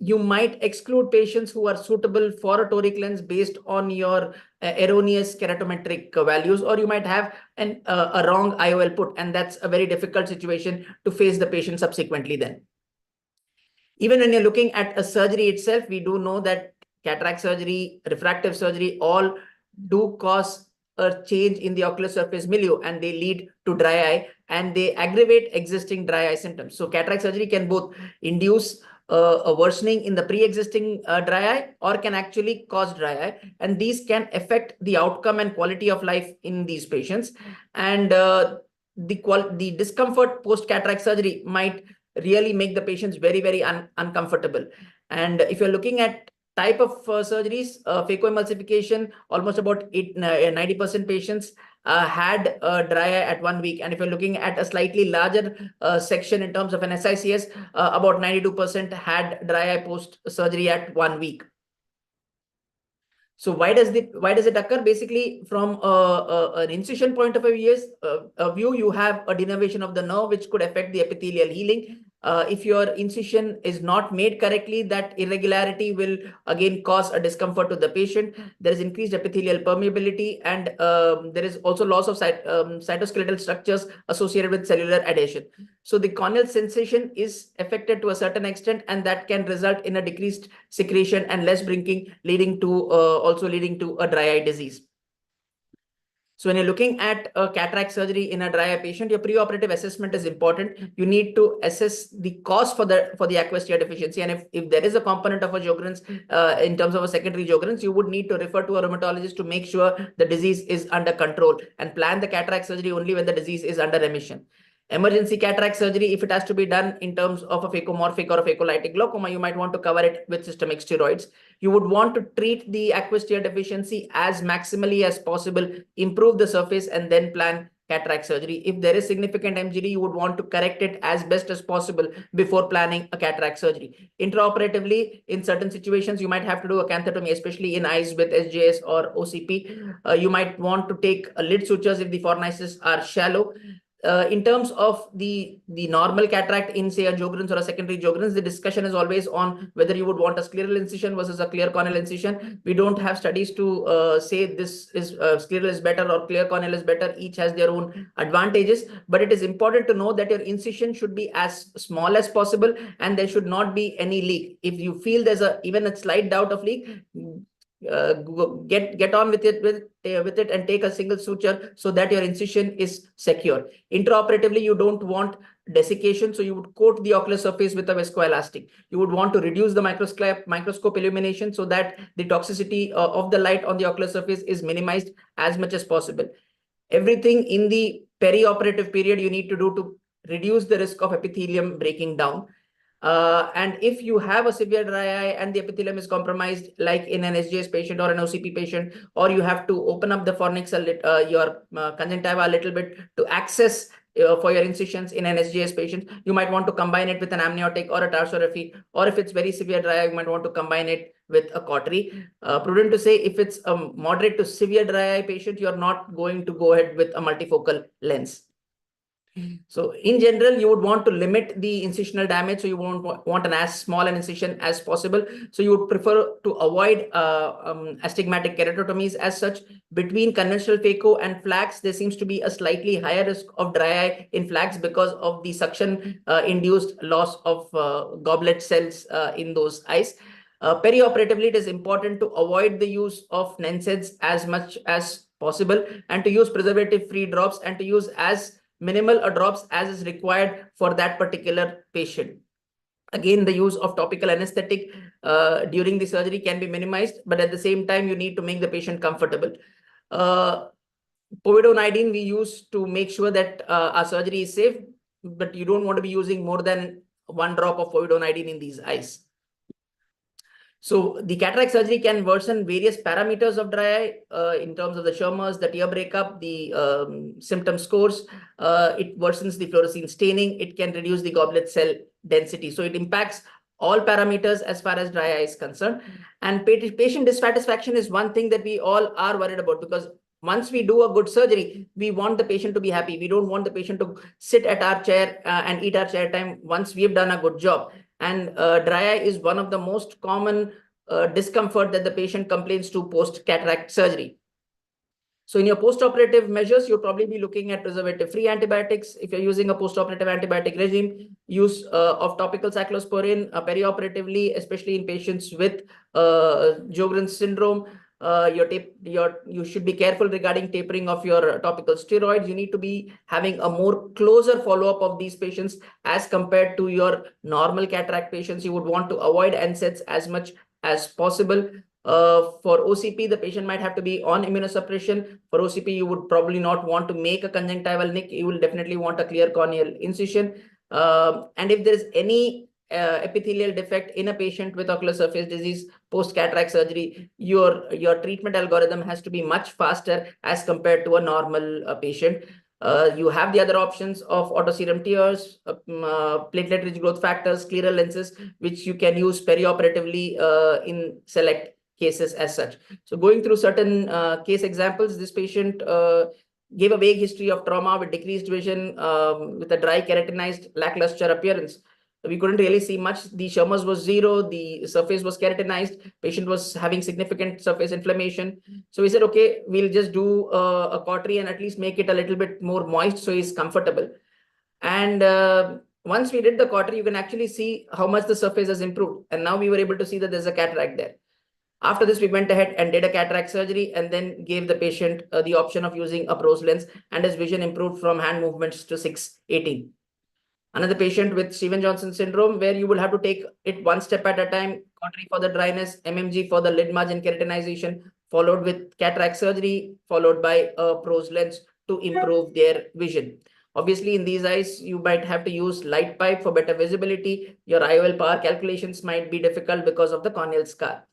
you might exclude patients who are suitable for a toric lens based on your erroneous keratometric values, or you might have a wrong IOL put. And that's a very difficult situation to face the patient subsequently then. Even when you're looking at a surgery itself, we do know that cataract surgery, refractive surgery, all do cause a change in the ocular surface milieu, and they lead to dry eye, and they aggravate existing dry eye symptoms. So cataract surgery can both induce a worsening in the pre-existing dry eye, or can actually cause dry eye, and these can affect the outcome and quality of life in these patients. And the discomfort post-cataract surgery might really make the patients very, very uncomfortable. And if you're looking at type of surgeries, phacoemulsification, almost about 90% patients had dry eye at 1 week. And if you're looking at a slightly larger section in terms of an SICS, about 92% had dry eye post-surgery at 1 week. So why does it occur? Basically, from an incision point of view, you have a denervation of the nerve, which could affect the epithelial healing. If your incision is not made correctly, that irregularity will again cause a discomfort to the patient. There is increased epithelial permeability, and there is also loss of cytoskeletal structures associated with cellular adhesion. So the corneal sensation is affected to a certain extent, and that can result in a decreased secretion and less blinking, leading to a dry eye disease. So when you're looking at a cataract surgery in a dry eye patient, your preoperative assessment is important. You need to assess the cause for the aqueous tear deficiency. And if there is a component of a Sjogren's in terms of a secondary Sjogren's, you would need to refer to a rheumatologist to make sure the disease is under control, and plan the cataract surgery only when the disease is under remission. Emergency cataract surgery, if it has to be done in terms of a phacomorphic or a phacolytic glaucoma, you might want to cover it with systemic steroids. You would want to treat the aqueous tear deficiency as maximally as possible, improve the surface, and then plan cataract surgery. If there is significant MGD, you would want to correct it as best as possible before planning a cataract surgery. Intraoperatively, in certain situations, you might have to do a acanthotomy, especially in eyes with SJS or OCP. You might want to take lid sutures if the fornices are shallow. In terms of the normal cataract in, say, a Sjogren's or a secondary Sjogren's, the discussion is always on whether you would want a scleral incision versus a clear corneal incision. We don't have studies to say this is scleral is better or clear corneal is better. Each has their own advantages, but it is important to know that your incision should be as small as possible, and there should not be any leak. If you feel there's even a slight doubt of leak, get on with it and take a single suture so that your incision is secure. Intraoperatively, you don't want desiccation, so you would coat the ocular surface with a viscoelastic. You would want to reduce the microscope illumination so that the toxicity of the light on the ocular surface is minimized as much as possible. Everything in the perioperative period you need to do to reduce the risk of epithelium breaking down. And if you have a severe dry eye and the epithelium is compromised, like in an SGS patient or an OCP patient, or you have to open up the fornix, your conjunctiva a little bit to access for your incisions in an SGS patient, you might want to combine it with an amniotic or a tarsorrhaphy, or if it's very severe dry eye, you might want to combine it with a cautery. Prudent to say, if it's a moderate to severe dry eye patient, you're not going to go ahead with a multifocal lens. So in general, you would want to limit the incisional damage. So you won't want an as small an incision as possible. So you would prefer to avoid astigmatic keratotomies as such. Between conventional phaco and flax, there seems to be a slightly higher risk of dry eye in flax because of the suction induced loss of goblet cells in those eyes. Perioperatively, it is important to avoid the use of NSAIDs as much as possible, and to use preservative-free drops, and to use as minimal drops as is required for that particular patient. Again, the use of topical anesthetic during the surgery can be minimized, but at the same time, you need to make the patient comfortable. Povidone we use to make sure that our surgery is safe, but you don't want to be using more than 1 drop of povidone in these eyes. So the cataract surgery can worsen various parameters of dry eye in terms of the Schirmer's, the tear breakup, the symptom scores. It worsens the fluorescein staining. It can reduce the goblet cell density. So it impacts all parameters as far as dry eye is concerned. And patient dissatisfaction is one thing that we all are worried about, because once we do a good surgery, we want the patient to be happy. We don't want the patient to sit at our chair and eat our chair time once we've done a good job. And dry eye is one of the most common discomfort that the patient complains to post-cataract surgery. So in your post-operative measures, you'll probably be looking at preservative-free antibiotics. If you're using a post-operative antibiotic regime, use of topical cyclosporin perioperatively, especially in patients with Sjogren's syndrome. You should be careful regarding tapering of your topical steroids. You need to be having a more closer follow-up of these patients as compared to your normal cataract patients. You would want to avoid NSAIDs as much as possible. For OCP, the patient might have to be on immunosuppression. For OCP, you would probably not want to make a conjunctival nick. You will definitely want a clear corneal incision. And if there is any epithelial defect in a patient with ocular surface disease post-cataract surgery, your treatment algorithm has to be much faster as compared to a normal patient. You have the other options of autoserum tears, platelet-rich growth factors, scleral lenses, which you can use perioperatively in select cases as such. So going through certain case examples, this patient gave a vague history of trauma with decreased vision, with a dry keratinized lackluster appearance. We couldn't really see much. The Schirmer's was 0. The surface was keratinized. Patient was having significant surface inflammation. So we said, okay, we'll just do a cautery and at least make it a little bit more moist so he's comfortable. And once we did the cautery, you can actually see how much the surface has improved. And now we were able to see that there's a cataract there. After this, we went ahead and did a cataract surgery and then gave the patient the option of using a Prose lens, and his vision improved from hand movements to 6/18. Another patient with Stevens-Johnson syndrome, where you will have to take it one step at a time, cautery for the dryness, MMG for the lid margin keratinization, followed with cataract surgery, followed by a Prose lens to improve their vision. Obviously, in these eyes, you might have to use light pipe for better visibility. Your IOL power calculations might be difficult because of the corneal scar.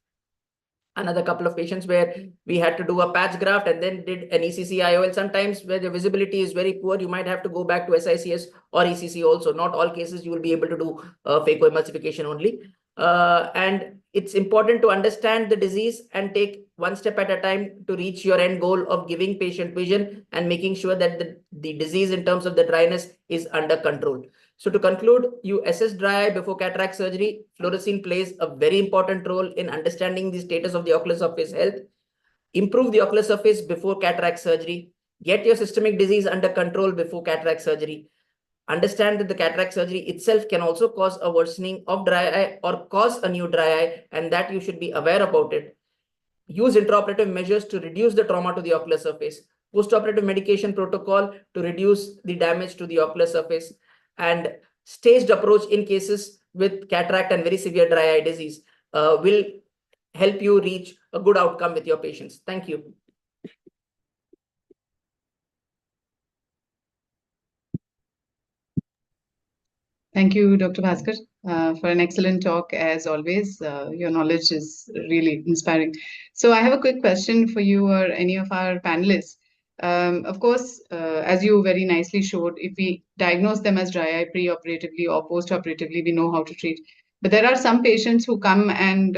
Another couple of patients where we had to do a patch graft and then did an ECC IOL. Sometimes where the visibility is very poor, you might have to go back to SICS or ECC also. Not all cases you will be able to do phacoemulsification only. And it's important to understand the disease and take one step at a time to reach your end goal of giving patient vision and making sure that the disease in terms of the dryness is under control. So to conclude, you assess dry eye before cataract surgery. Fluorescein plays a very important role in understanding the status of the ocular surface health. Improve the ocular surface before cataract surgery. Get your systemic disease under control before cataract surgery. Understand that the cataract surgery itself can also cause a worsening of dry eye or cause a new dry eye, and that you should be aware about it. Use intraoperative measures to reduce the trauma to the ocular surface. Postoperative medication protocol to reduce the damage to the ocular surface. And staged approach in cases with cataract and very severe dry eye disease will help you reach a good outcome with your patients. Thank you. Thank you, Dr. Bhaskar, for an excellent talk as always. Your knowledge is really inspiring. So I have a quick question for you or any of our panelists. Of course, as you very nicely showed, if we diagnose them as dry eye pre-operatively or post-operatively, we know how to treat. But there are some patients who come and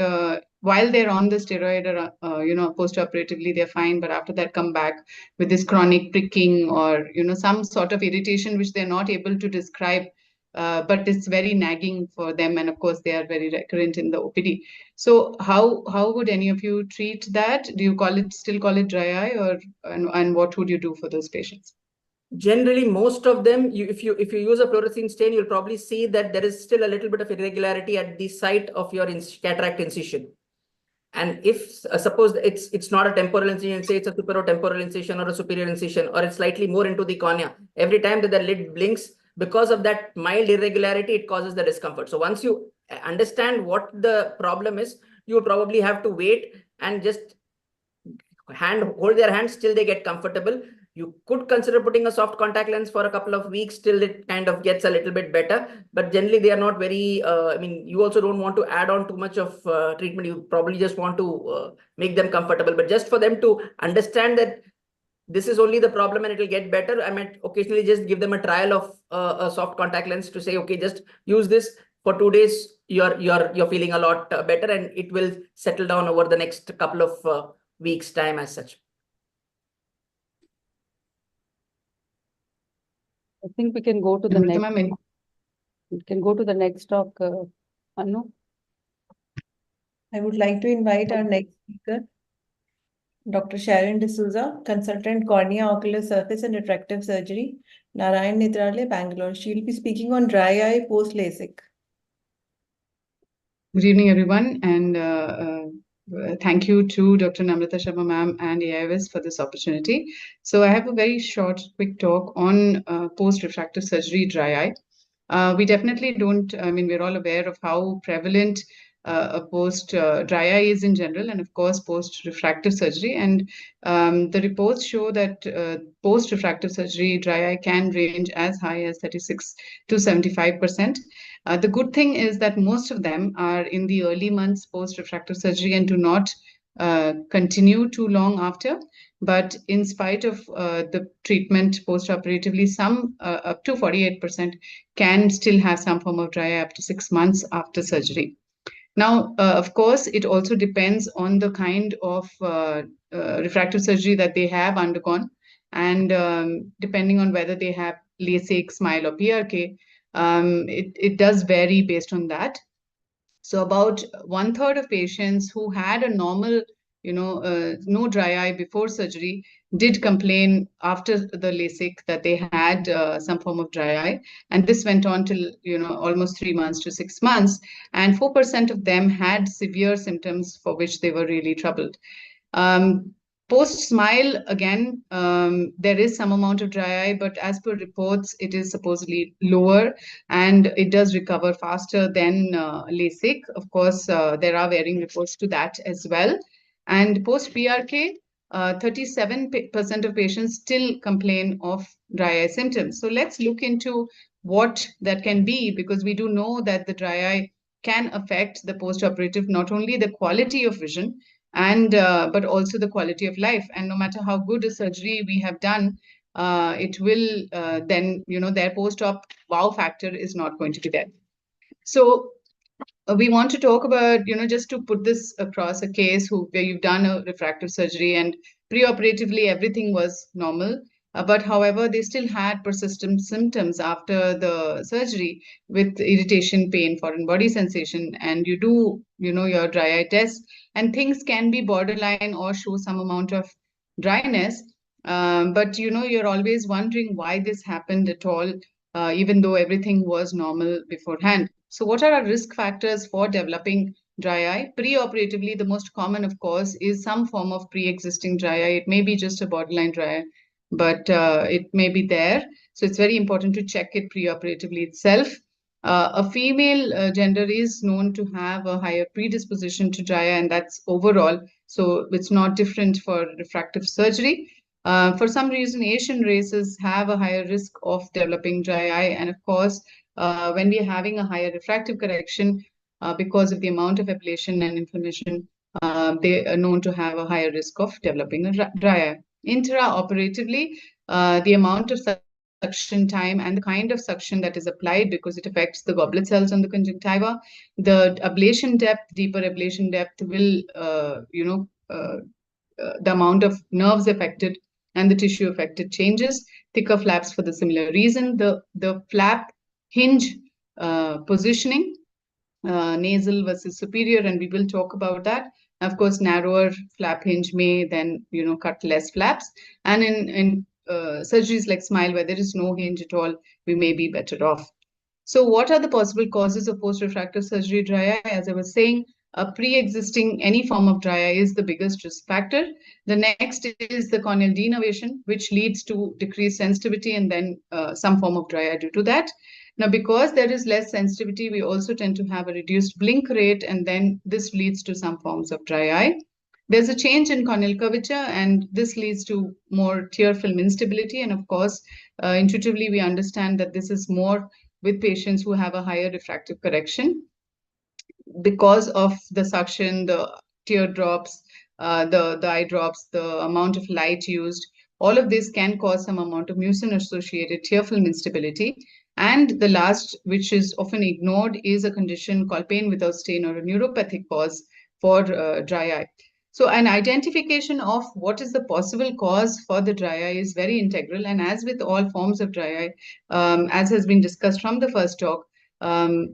while they're on the steroid or post-operatively, they're fine, but after that come back with this chronic pricking or some sort of irritation which they're not able to describe, but it's very nagging for them, and of course they are very recurrent in the OPD. So how would any of you treat that? Do you still call it dry eye, or and what would you do for those patients? Generally, most of them, if you use a fluorescein stain, you'll probably see that there is still a little bit of irregularity at the site of your cataract incision. And if suppose it's not a temporal incision, say it's a superotemporal incision or a superior incision, or it's slightly more into the cornea, every time that the lid blinks, because of that mild irregularity, it causes the discomfort. So once you understand what the problem is, you will probably have to wait and just hold their hands till they get comfortable. You could consider putting a soft contact lens for a couple of weeks till it kind of gets a little bit better. But generally, they are not very, you also don't want to add on too much of treatment. You probably just want to make them comfortable. But just for them to understand that this is only the problem and it will get better, I might occasionally just give them a trial of a soft contact lens to say, okay, just use this for 2 days. You're feeling a lot better, and it will settle down over the next couple of weeks' time as such. I think we can go to the next. We can go to the next talk, Anu. I would like to invite our next speaker, Dr. Sharon D'Souza, consultant cornea, ocular surface and refractive surgery, Narayan Netralaya, Bangalore. She will be speaking on dry eye post LASIK. Good evening, everyone, and thank you to Dr. Namrata Sharma ma'am and AIOS for this opportunity. So I have a very short, quick talk on post-refractive surgery dry eye. We definitely don't, we're all aware of how prevalent a post-dry eye is in general, and of course, post-refractive surgery. And the reports show that post-refractive surgery dry eye can range as high as 36 to 75%. The good thing is that most of them are in the early months post-refractive surgery and do not continue too long after. But in spite of the treatment post-operatively, some up to 48% can still have some form of dry eye up to 6 months after surgery. Now, of course, it also depends on the kind of refractive surgery that they have undergone, and depending on whether they have LASIK, SMILE, or PRK, it does vary based on that. So about 1/3 of patients who had a normal, no dry eye before surgery did complain after the LASIK that they had some form of dry eye. And this went on till, almost 3 months to 6 months. And 4% of them had severe symptoms for which they were really troubled. Post-SMILE, again, there is some amount of dry eye, but as per reports, it is supposedly lower and it does recover faster than LASIK. Of course, there are varying reports to that as well. And post-PRK, 37% of patients still complain of dry eye symptoms. So let's look into what that can be, because we do know that the dry eye can affect the post-operative, not only the quality of vision, and but also the quality of life. And no matter how good a surgery we have done, it will then, their post-op wow factor is not going to be there. So we want to talk about, just to put this across a case where you've done a refractive surgery and preoperatively everything was normal. But however, they still had persistent symptoms after the surgery with irritation, pain, foreign body sensation, and you do, your dry eye test, and things can be borderline or show some amount of dryness. But, you're always wondering why this happened at all, even though everything was normal beforehand. So what are our risk factors for developing dry eye? Preoperatively, the most common, of course, is some form of pre-existing dry eye. It may be just a borderline dry eye, but it may be there. So it's very important to check it preoperatively itself. A female gender is known to have a higher predisposition to dry eye, and that's overall. So it's not different for refractive surgery. For some reason, Asian races have a higher risk of developing dry eye. And of course, when we are having a higher refractive correction because of the amount of ablation and inflammation, they are known to have a higher risk of developing a dry eye. Intraoperatively, the amount of suction time and the kind of suction that is applied, because it affects the goblet cells on the conjunctiva, the ablation depth, deeper ablation depth will, the amount of nerves affected and the tissue affected changes. Thicker flaps for the similar reason. The flap hinge positioning, nasal versus superior, and we will talk about that. Of course, narrower flap hinge may then cut less flaps, and in surgeries like SMILE, where there is no hinge at all, we may be better off. So what are the possible causes of post-refractive surgery dry eye? As I was saying, a pre-existing any form of dry eye is the biggest risk factor. The next is the corneal denervation, which leads to decreased sensitivity and then some form of dry eye due to that. Now, because there is less sensitivity, we also tend to have a reduced blink rate, and then this leads to some forms of dry eye. There's a change in corneal curvature, and this leads to more tear film instability. And of course, intuitively, we understand that this is more with patients who have a higher refractive correction because of the suction, the teardrops, the eye drops, the amount of light used. All of this can cause some amount of mucin-associated tear film instability. And the last, which is often ignored, is a condition called pain without stain, or a neuropathic cause for dry eye. So an identification of what is the possible cause for the dry eye is very integral. And as with all forms of dry eye, as has been discussed from the first talk,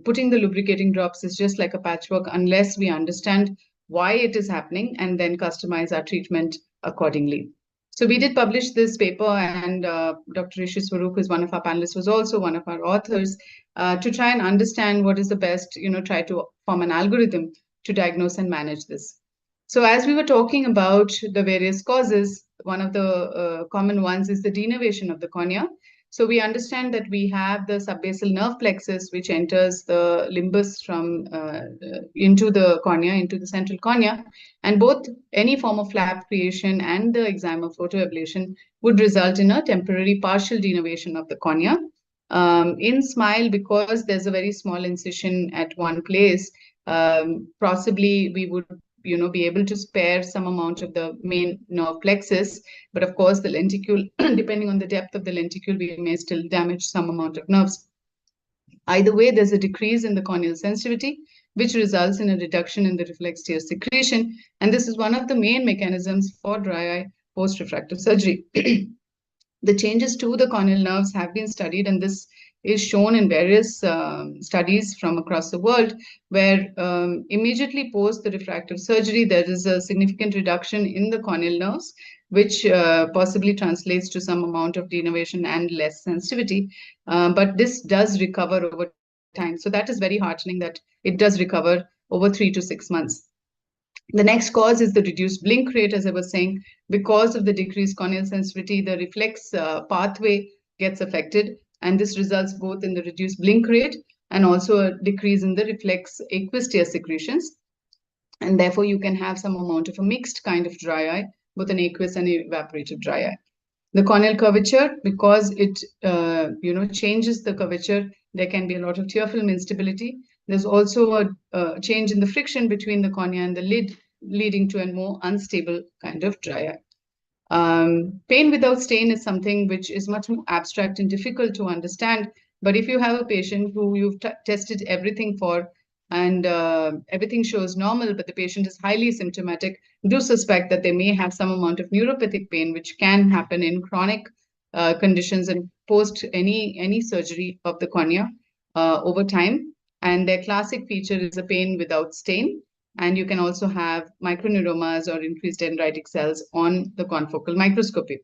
putting the lubricating drops is just like a patchwork unless we understand why it is happening and then customize our treatment accordingly. So we did publish this paper, and Dr. Rishi Swaroop, who is one of our panelists, was also one of our authors, to try and understand what is the best, try to form an algorithm to diagnose and manage this. So as we were talking about the various causes, one of the common ones is the denervation of the cornea. So we understand that we have the subbasal nerve plexus, which enters the limbus from into the cornea, into the central cornea, and both any form of flap creation and the excimer photoablation would result in a temporary partial denervation of the cornea. In SMILE, because there's a very small incision at one place, possibly we would be able to spare some amount of the main nerve plexus. But of course, the lenticule, depending on the depth of the lenticule, we may still damage some amount of nerves. Either way, there's a decrease in the corneal sensitivity, which results in a reduction in the reflex tear secretion. And this is one of the main mechanisms for dry eye post-refractive surgery. The changes to the corneal nerves have been studied, and this is shown in various studies from across the world, where immediately post the refractive surgery, there is a significant reduction in the corneal nerves, which possibly translates to some amount of denervation and less sensitivity. But this does recover over time. So that is very heartening that it does recover over 3 to 6 months. The next cause is the reduced blink rate, as I was saying. Because of the decreased corneal sensitivity, the reflex pathway gets affected, and this results both in the reduced blink rate and also a decrease in the reflex aqueous tear secretions. And therefore, you can have some amount of a mixed kind of dry eye, both an aqueous and evaporative dry eye. The corneal curvature, because it changes the curvature, there can be a lot of tear film instability. There's also a change in the friction between the cornea and the lid, leading to a more unstable kind of dry eye. Pain without stain is something which is much more abstract and difficult to understand. But if you have a patient who you've tested everything for, and everything shows normal, but the patient is highly symptomatic, do suspect that they may have some amount of neuropathic pain, which can happen in chronic conditions and post any surgery of the cornea over time. And their classic feature is a pain without stain. And you can also have microneuromas or increased dendritic cells on the confocal microscopy.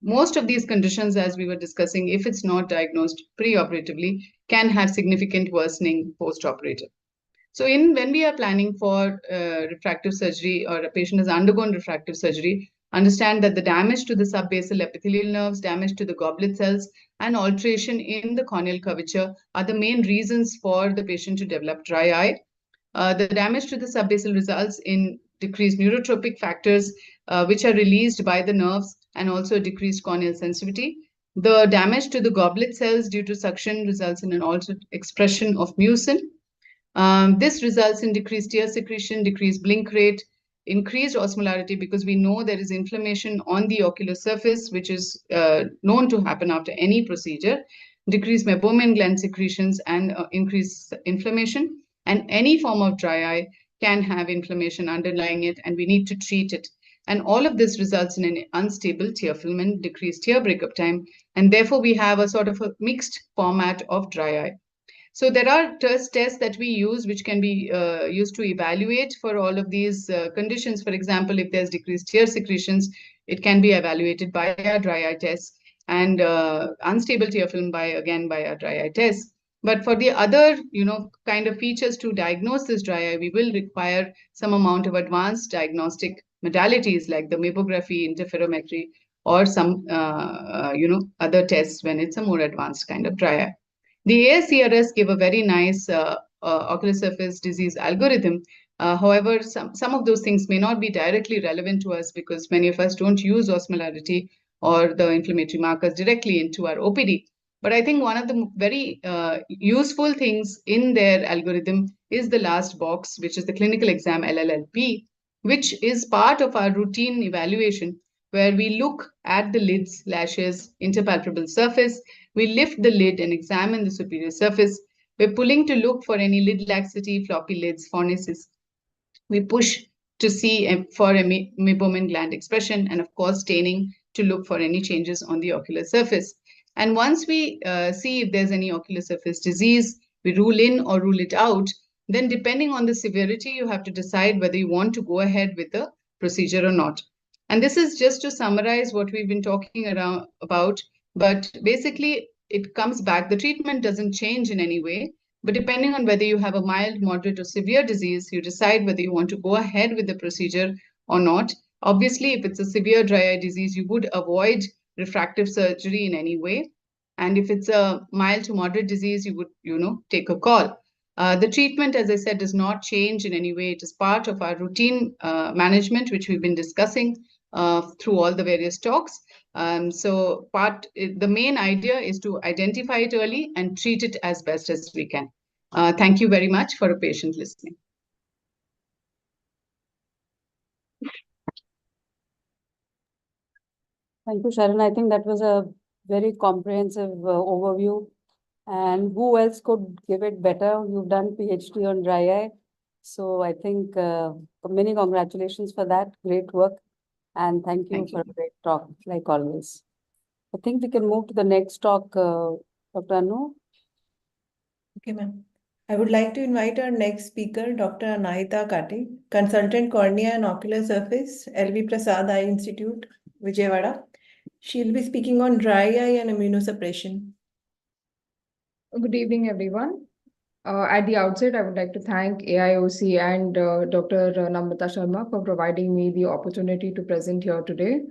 Most of these conditions, as we were discussing, if it's not diagnosed preoperatively, can have significant worsening post-operative. So when we are planning for refractive surgery, or a patient has undergone refractive surgery, understand that the damage to the subbasal epithelial nerves, damage to the goblet cells, and alteration in the corneal curvature are the main reasons for the patient to develop dry eye. The damage to the subbasal results in decreased neurotropic factors, which are released by the nerves, and also decreased corneal sensitivity. The damage to the goblet cells due to suction results in an altered expression of mucin. This results in decreased tear secretion, decreased blink rate, increased osmolarity, because we know there is inflammation on the ocular surface, which is known to happen after any procedure, decreased meibomian gland secretions, and increased inflammation. And any form of dry eye can have inflammation underlying it, and we need to treat it. And all of this results in an unstable tear film and decreased tear breakup time. And therefore, we have a sort of a mixed format of dry eye. So there are tests that we use which can be used to evaluate for all of these conditions. For example, if there's decreased tear secretions, it can be evaluated by a dry eye test, and unstable tear film by a dry eye test. But for the other, kind of features to diagnose this dry eye, we will require some amount of advanced diagnostic modalities like the meibography, interferometry, or some, other tests when it's a more advanced kind of dry eye. The AIOS gave a very nice ocular surface disease algorithm. However, some of those things may not be directly relevant to us because many of us don't use osmolarity or the inflammatory markers directly into our OPD. But I think one of the very useful things in their algorithm is the last box, which is the clinical exam LLLP, which is part of our routine evaluation, where we look at the lids, lashes, interpalpebral surface. We lift the lid and examine the superior surface. We're pulling to look for any lid laxity, floppy lids, fornices. We push to see for a meibomian gland expression, and of course staining to look for any changes on the ocular surface. And once we see if there's any ocular surface disease, we rule in or rule it out. Then depending on the severity, you have to decide whether you want to go ahead with the procedure or not. And this is just to summarize what we've been talking about. But basically, it comes back. The treatment doesn't change in any way. But depending on whether you have a mild, moderate, or severe disease, you decide whether you want to go ahead with the procedure or not. Obviously, if it's a severe dry eye disease, you would avoid refractive surgery in any way. And if it's a mild to moderate disease, you would, take a call. The treatment, as I said, does not change in any way. It is part of our routine management, which we've been discussing through all the various talks. The main idea is to identify it early and treat it as best as we can. Thank you very much for a patient listening. Thank you, Sharon. I think that was a very comprehensive overview. And who else could give it better? You've done PhD on dry eye. So I think many congratulations for that. Great work. And thank you for a great talk, like always. I think we can move to the next talk, Dr. Anu. Okay, ma'am. I would like to invite our next speaker, Dr. Anahita Kate, Consultant Cornea and Ocular Surface, LV Prasad Eye Institute, Vijayawada. She'll be speaking on dry eye and immunosuppression. Good evening, everyone. At the outset, I would like to thank AIOC and Dr. Namrata Sharma for providing me the opportunity to present here today.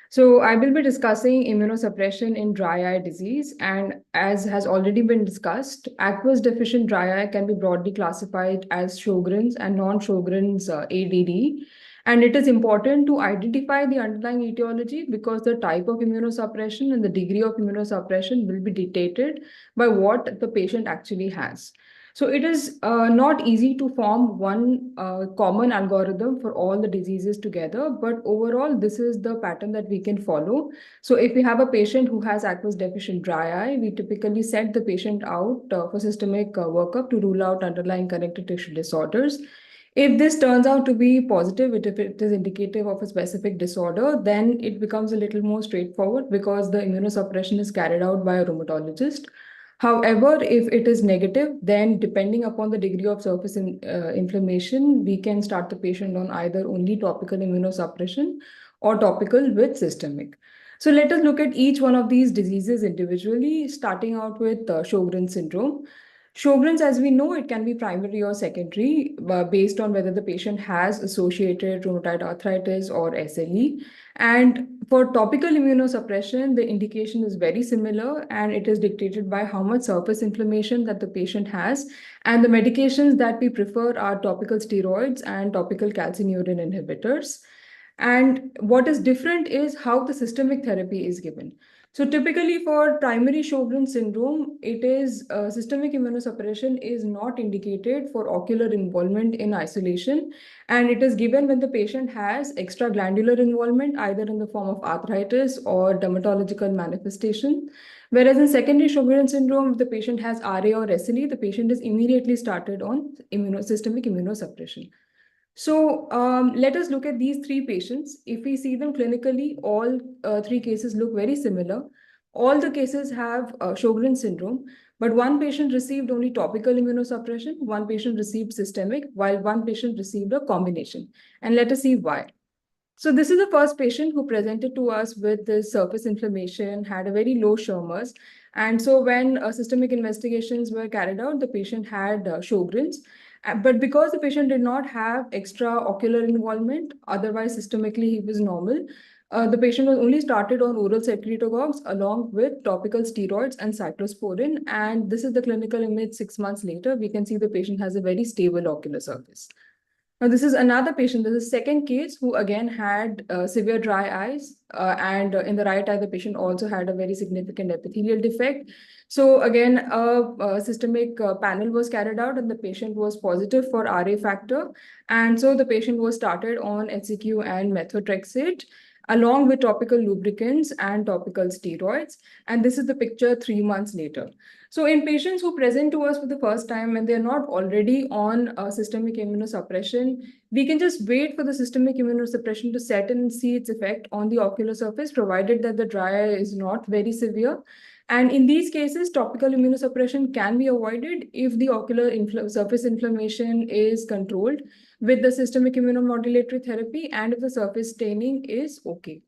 So I will be discussing immunosuppression in dry eye disease, and as has already been discussed, aqueous deficient dry eye can be broadly classified as Sjogren's and non-Sjogren's ADD. And it is important to identify the underlying etiology because the type of immunosuppression and the degree of immunosuppression will be dictated by what the patient actually has. So it is not easy to form one common algorithm for all the diseases together, but overall, this is the pattern that we can follow. So if we have a patient who has aqueous deficient dry eye, we typically send the patient out for systemic workup to rule out underlying connective tissue disorders. If this turns out to be positive, if it is indicative of a specific disorder, then it becomes a little more straightforward because the immunosuppression is carried out by a rheumatologist. However, if it is negative, then depending upon the degree of surface inflammation, we can start the patient on either only topical immunosuppression or topical with systemic. So let us look at each one of these diseases individually, starting out with Sjogren's syndrome. Sjogren's, as we know, it can be primary or secondary based on whether the patient has associated rheumatoid arthritis or SLE. And for topical immunosuppression, the indication is very similar and it is dictated by how much surface inflammation that the patient has. And the medications that we prefer are topical steroids and topical calcineurin inhibitors. And what is different is how the systemic therapy is given. So typically for primary Sjogren's syndrome, it is systemic immunosuppression is not indicated for ocular involvement in isolation, and it is given when the patient has extraglandular involvement, either in the form of arthritis or dermatological manifestation. Whereas in secondary Sjogren's syndrome, if the patient has RA or SLE, the patient is immediately started on systemic immunosuppression. So let us look at these three patients. If we see them clinically, all three cases look very similar. All the cases have Sjogren's syndrome, but one patient received only topical immunosuppression, one patient received systemic, while one patient received a combination. And let us see why. So this is the first patient who presented to us with this surface inflammation, had a very low Schirmer's. And so when systemic investigations were carried out, the patient had Sjogren's. But because the patient did not have extraocular involvement, otherwise systemically he was normal, the patient was only started on oral secretagogues along with topical steroids and cyclosporin. And this is the clinical image 6 months later. We can see the patient has a very stable ocular surface. Now, this is another patient. This is a second case who again had severe dry eyes. And in the right eye, the patient also had a very significant epithelial defect. So again, a systemic panel was carried out and the patient was positive for RA factor. And so the patient was started on HCQ and methotrexate, along with topical lubricants and topical steroids. And this is the picture 3 months later. So in patients who present to us for the first time and they're not already on systemic immunosuppression, we can just wait for the systemic immunosuppression to set in and see its effect on the ocular surface, provided that the dry eye is not very severe. And in these cases, topical immunosuppression can be avoided if the ocular surface inflammation is controlled with the systemic immunomodulatory therapy and if the surface staining is okay.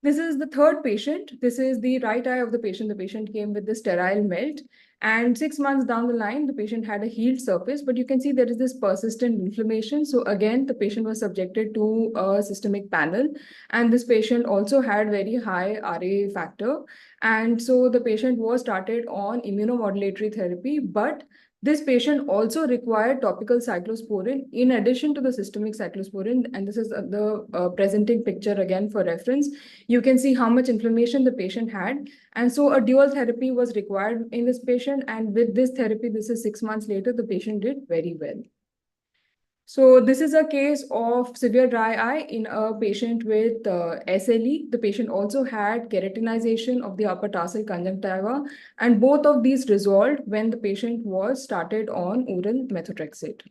This is the third patient. This is the right eye of the patient. The patient came with the sterile melt. And 6 months down the line, the patient had a healed surface, but you can see there is this persistent inflammation. So again, the patient was subjected to a systemic panel. And this patient also had very high RA factor. And so the patient was started on immunomodulatory therapy, but this patient also required topical cyclosporin in addition to the systemic cyclosporin. And this is the presenting picture again for reference. You can see how much inflammation the patient had. And so a dual therapy was required in this patient. And with this therapy, this is 6 months later, the patient did very well. So this is a case of severe dry eye in a patient with SLE. The patient also had keratinization of the upper tarsal conjunctiva, and both of these resolved when the patient was started on oral methotrexate.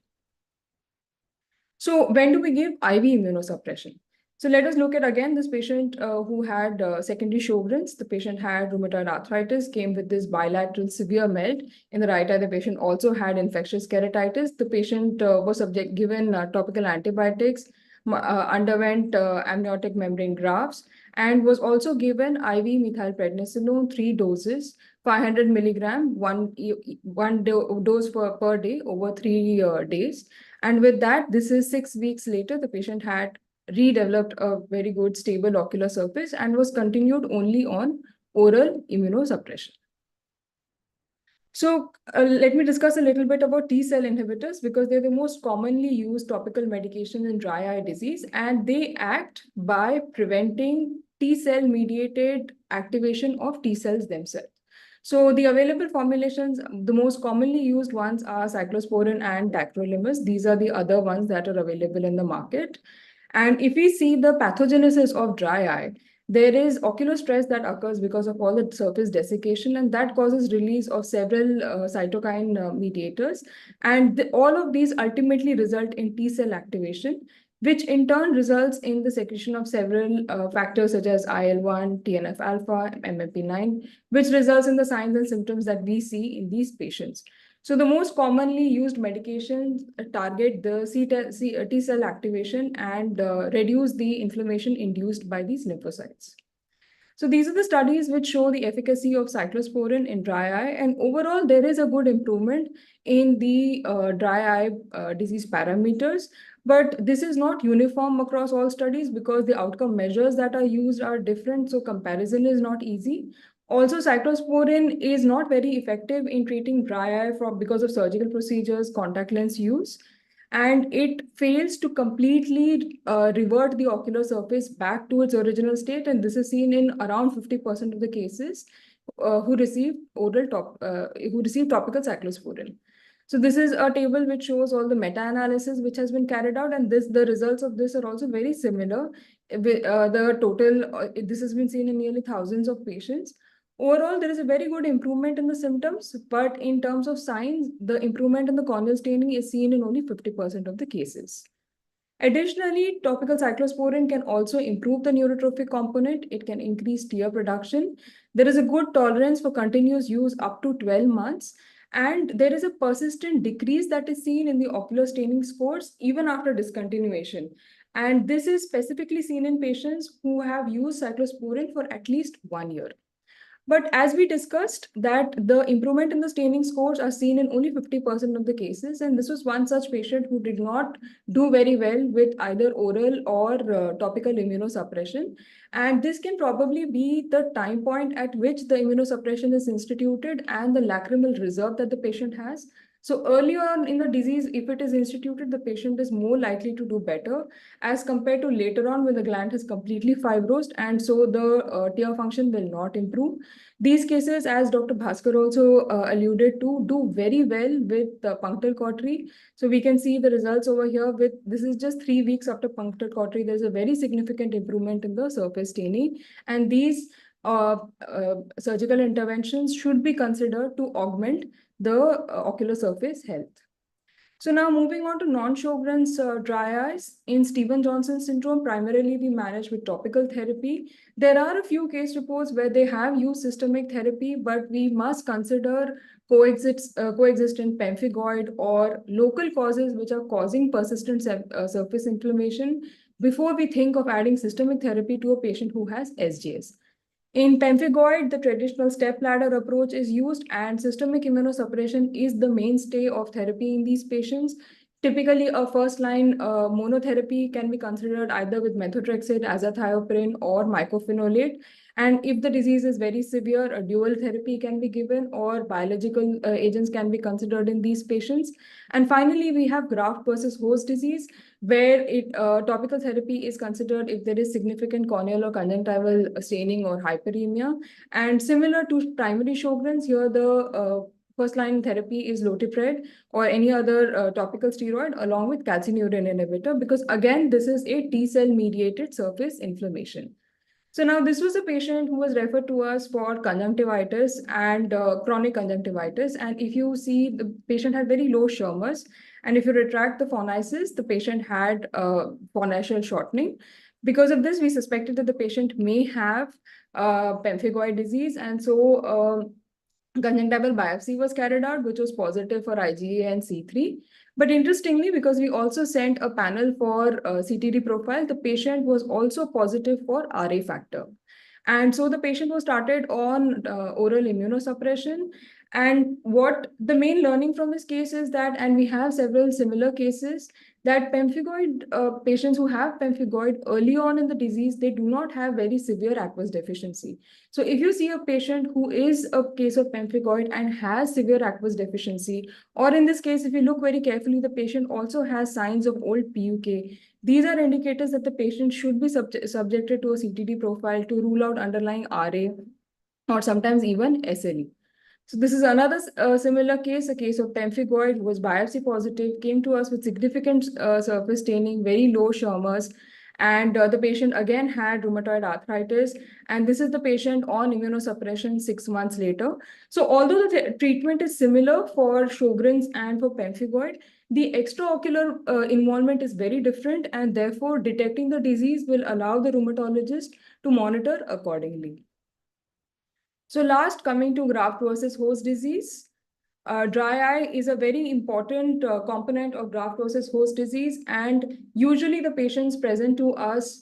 So when do we give IV immunosuppression? So let us look at again this patient who had secondary Sjogren's. The patient had rheumatoid arthritis, came with this bilateral severe melt. In the right eye, the patient also had infectious keratitis. The patient was given topical antibiotics, underwent amniotic membrane grafts, and was also given IV methylprednisolone 3 doses, 500 milligram, one dose per day over 3 days. And with that, this is 6 weeks later, the patient had redeveloped a very good stable ocular surface and was continued only on oral immunosuppression. So let me discuss a little bit about T-cell inhibitors because they're the most commonly used topical medication in dry eye disease, and they act by preventing T-cell mediated activation of T-cells themselves. So the available formulations, the most commonly used ones are cyclosporin and tacrolimus. These are the other ones that are available in the market. And if we see the pathogenesis of dry eye, there is ocular stress that occurs because of all the surface desiccation, and that causes release of several cytokine mediators. And all of these ultimately result in T-cell activation, which in turn results in the secretion of several factors such as IL-1, TNF-alpha, MMP9, which results in the signs and symptoms that we see in these patients. So the most commonly used medications target the T-cell activation and reduce the inflammation induced by these lymphocytes. So these are the studies which show the efficacy of cyclosporin in dry eye, and overall there is a good improvement in the dry eye disease parameters. But this is not uniform across all studies because the outcome measures that are used are different, so comparison is not easy. Also, cyclosporin is not very effective in treating dry eye because of surgical procedures, contact lens use. and it fails to completely revert the ocular surface back to its original state. And this is seen in around 50% of the cases who receive topical cyclosporin. So this is a table which shows all the meta-analysis which has been carried out, and the results of this are also very similar. This has been seen in nearly thousands of patients. Overall, there is a very good improvement in the symptoms, but in terms of signs, the improvement in the corneal staining is seen in only 50% of the cases. Additionally, topical cyclosporin can also improve the neurotrophic component. It can increase tear production. There is a good tolerance for continuous use up to 12 months. And there is a persistent decrease that is seen in the ocular staining scores even after discontinuation. And this is specifically seen in patients who have used cyclosporin for at least 1 year. But as we discussed, that the improvement in the staining scores are seen in only 50% of the cases. And this was one such patient who did not do very well with either oral or topical immunosuppression. And this can probably be the time point at which the immunosuppression is instituted and the lacrimal reserve that the patient has. So early on in the disease, if it is instituted, the patient is more likely to do better as compared to later on when the gland has completely fibrosed, and so the tear function will not improve. These cases, as Dr. Bhaskar also alluded to, do very well with punctal cautery. So we can see the results over here with, this is just 3 weeks after punctal cautery, there's a very significant improvement in the surface staining. And these surgical interventions should be considered to augment the ocular surface health. So now moving on to non-Sjogren's dry eyes. In Stevens-Johnson syndrome, primarily we manage with topical therapy. There are a few case reports where they have used systemic therapy, but we must consider coexistent pemphigoid or local causes which are causing persistent surface inflammation before we think of adding systemic therapy to a patient who has SJS. In pemphigoid, the traditional step-ladder approach is used, and systemic immunosuppression is the mainstay of therapy in these patients. Typically, a first-line monotherapy can be considered either with methotrexate, azathioprine, or mycophenolate. And if the disease is very severe, a dual therapy can be given, or biological agents can be considered in these patients. And finally, we have graft versus host disease, where topical therapy is considered if there is significant corneal or conjunctival staining or hyperemia. And similar to primary Sjogren's, here the first-line therapy is lotepred or any other topical steroid along with calcineurin inhibitor, because again, this is a T-cell mediated surface inflammation. So now this was a patient who was referred to us for conjunctivitis and chronic conjunctivitis. And if you see, the patient had very low Schirmer's. And if you retract the phonesis, the patient had phonacial shortening. Because of this, we suspected that the patient may have pemphigoid disease. And so conjunctival biopsy was carried out, which was positive for IgA and C3. But interestingly, because we also sent a panel for CTD profile, the patient was also positive for RA factor. And so the patient was started on oral immunosuppression. And what the main learning from this case is that, and we have several similar cases, that pemphigoid patients who have pemphigoid early on in the disease, they do not have very severe aqueous deficiency. So if you see a patient who is a case of pemphigoid and has severe aqueous deficiency, or in this case, if you look very carefully, the patient also has signs of old PUK. These are indicators that the patient should be subjected to a CTD profile to rule out underlying RA or sometimes even SLE. So this is another similar case, a case of pemphigoid who was biopsy positive, came to us with significant surface staining, very low Schirmer's, and the patient again had rheumatoid arthritis. And this is the patient on immunosuppression 6 months later. So although the treatment is similar for Sjogren's and for pemphigoid, the extraocular involvement is very different, and therefore detecting the disease will allow the rheumatologist to monitor accordingly. So last, coming to graft versus host disease. Dry eye is a very important component of graft versus host disease, and usually the patients present to us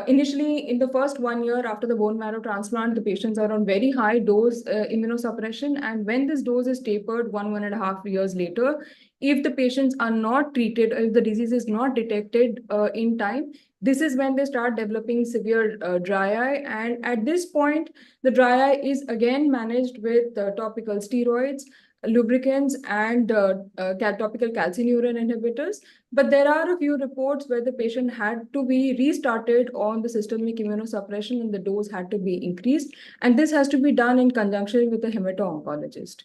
initially in the first 1 year after the bone marrow transplant, the patients are on very high dose immunosuppression, and when this dose is tapered 1.5 years later, if the patients are not treated, if the disease is not detected in time, this is when they start developing severe dry eye. And at this point, the dry eye is again managed with topical steroids. lubricants and topical calcineurin inhibitors. But there are a few reports where the patient had to be restarted on the systemic immunosuppression and the dose had to be increased. And this has to be done in conjunction with a hemato-oncologist.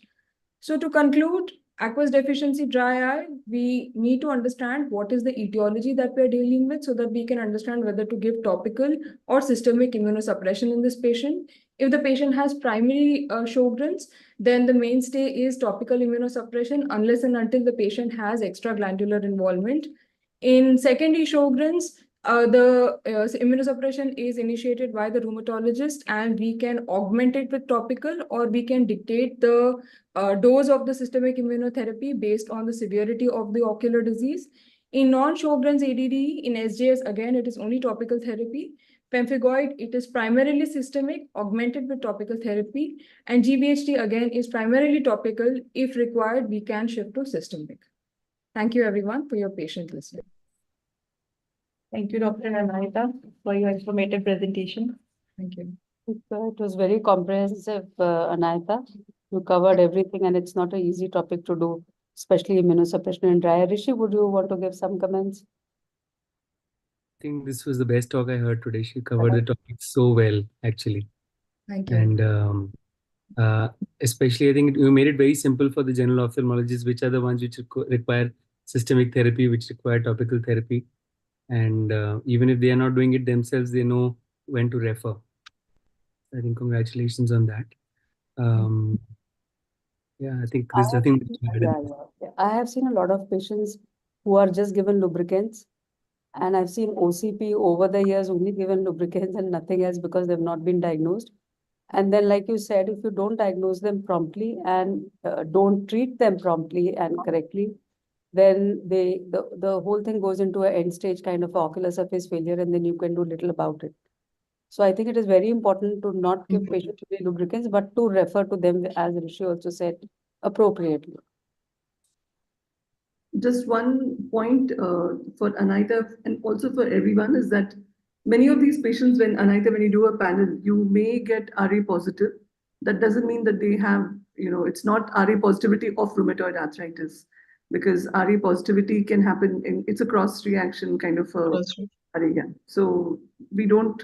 So to conclude, aqueous deficiency dry eye, we need to understand what is the etiology that we're dealing with so that we can understand whether to give topical or systemic immunosuppression in this patient. If the patient has primary Sjogren's, then the mainstay is topical immunosuppression unless and until the patient has extraglandular involvement. In secondary Sjogren's, the immunosuppression is initiated by the rheumatologist and we can augment it with topical or we can dictate the dose of the systemic immunotherapy based on the severity of the ocular disease. In non-Sjogren's ADD, in SJS, again, it is only topical therapy. Pemphigoid, it is primarily systemic, augmented with topical therapy. And GVHD, again, is primarily topical. If required, we can shift to systemic. Thank you, everyone, for your patient listening. Thank you, Dr. Anahita, for your informative presentation. Thank you. It was very comprehensive, Anahita. You covered everything, and it's not an easy topic to do, especially immunosuppression and dry eye. Rishi, would you want to give some comments? I think this was the best talk I heard today. She covered the topic so well, actually. Thank you. And especially, I think you made it very simple for the general ophthalmologists, which are the ones which require systemic therapy, which require topical therapy. And even if they are not doing it themselves, they know when to refer. I think congratulations on that. Yeah, I think there's nothing much to add in this. I have seen a lot of patients who are just given lubricants, and I've seen OCP over the years only given lubricants and nothing else because they've not been diagnosed. And then, like you said, if you don't diagnose them promptly and don't treat them promptly and correctly, then the whole thing goes into an end stage kind of ocular surface failure, and then you can do little about it. So I think it is very important to not give patients lubricants, but to refer to them, as Rishi also said, appropriately. Just one point for Anahita and also for everyone is that many of these patients, when you do a panel, you may get RA positive. That doesn't mean that they have, it's not RA positivity of rheumatoid arthritis, because RA positivity can happen it's a cross reaction kind of RA. Yeah. So we don't,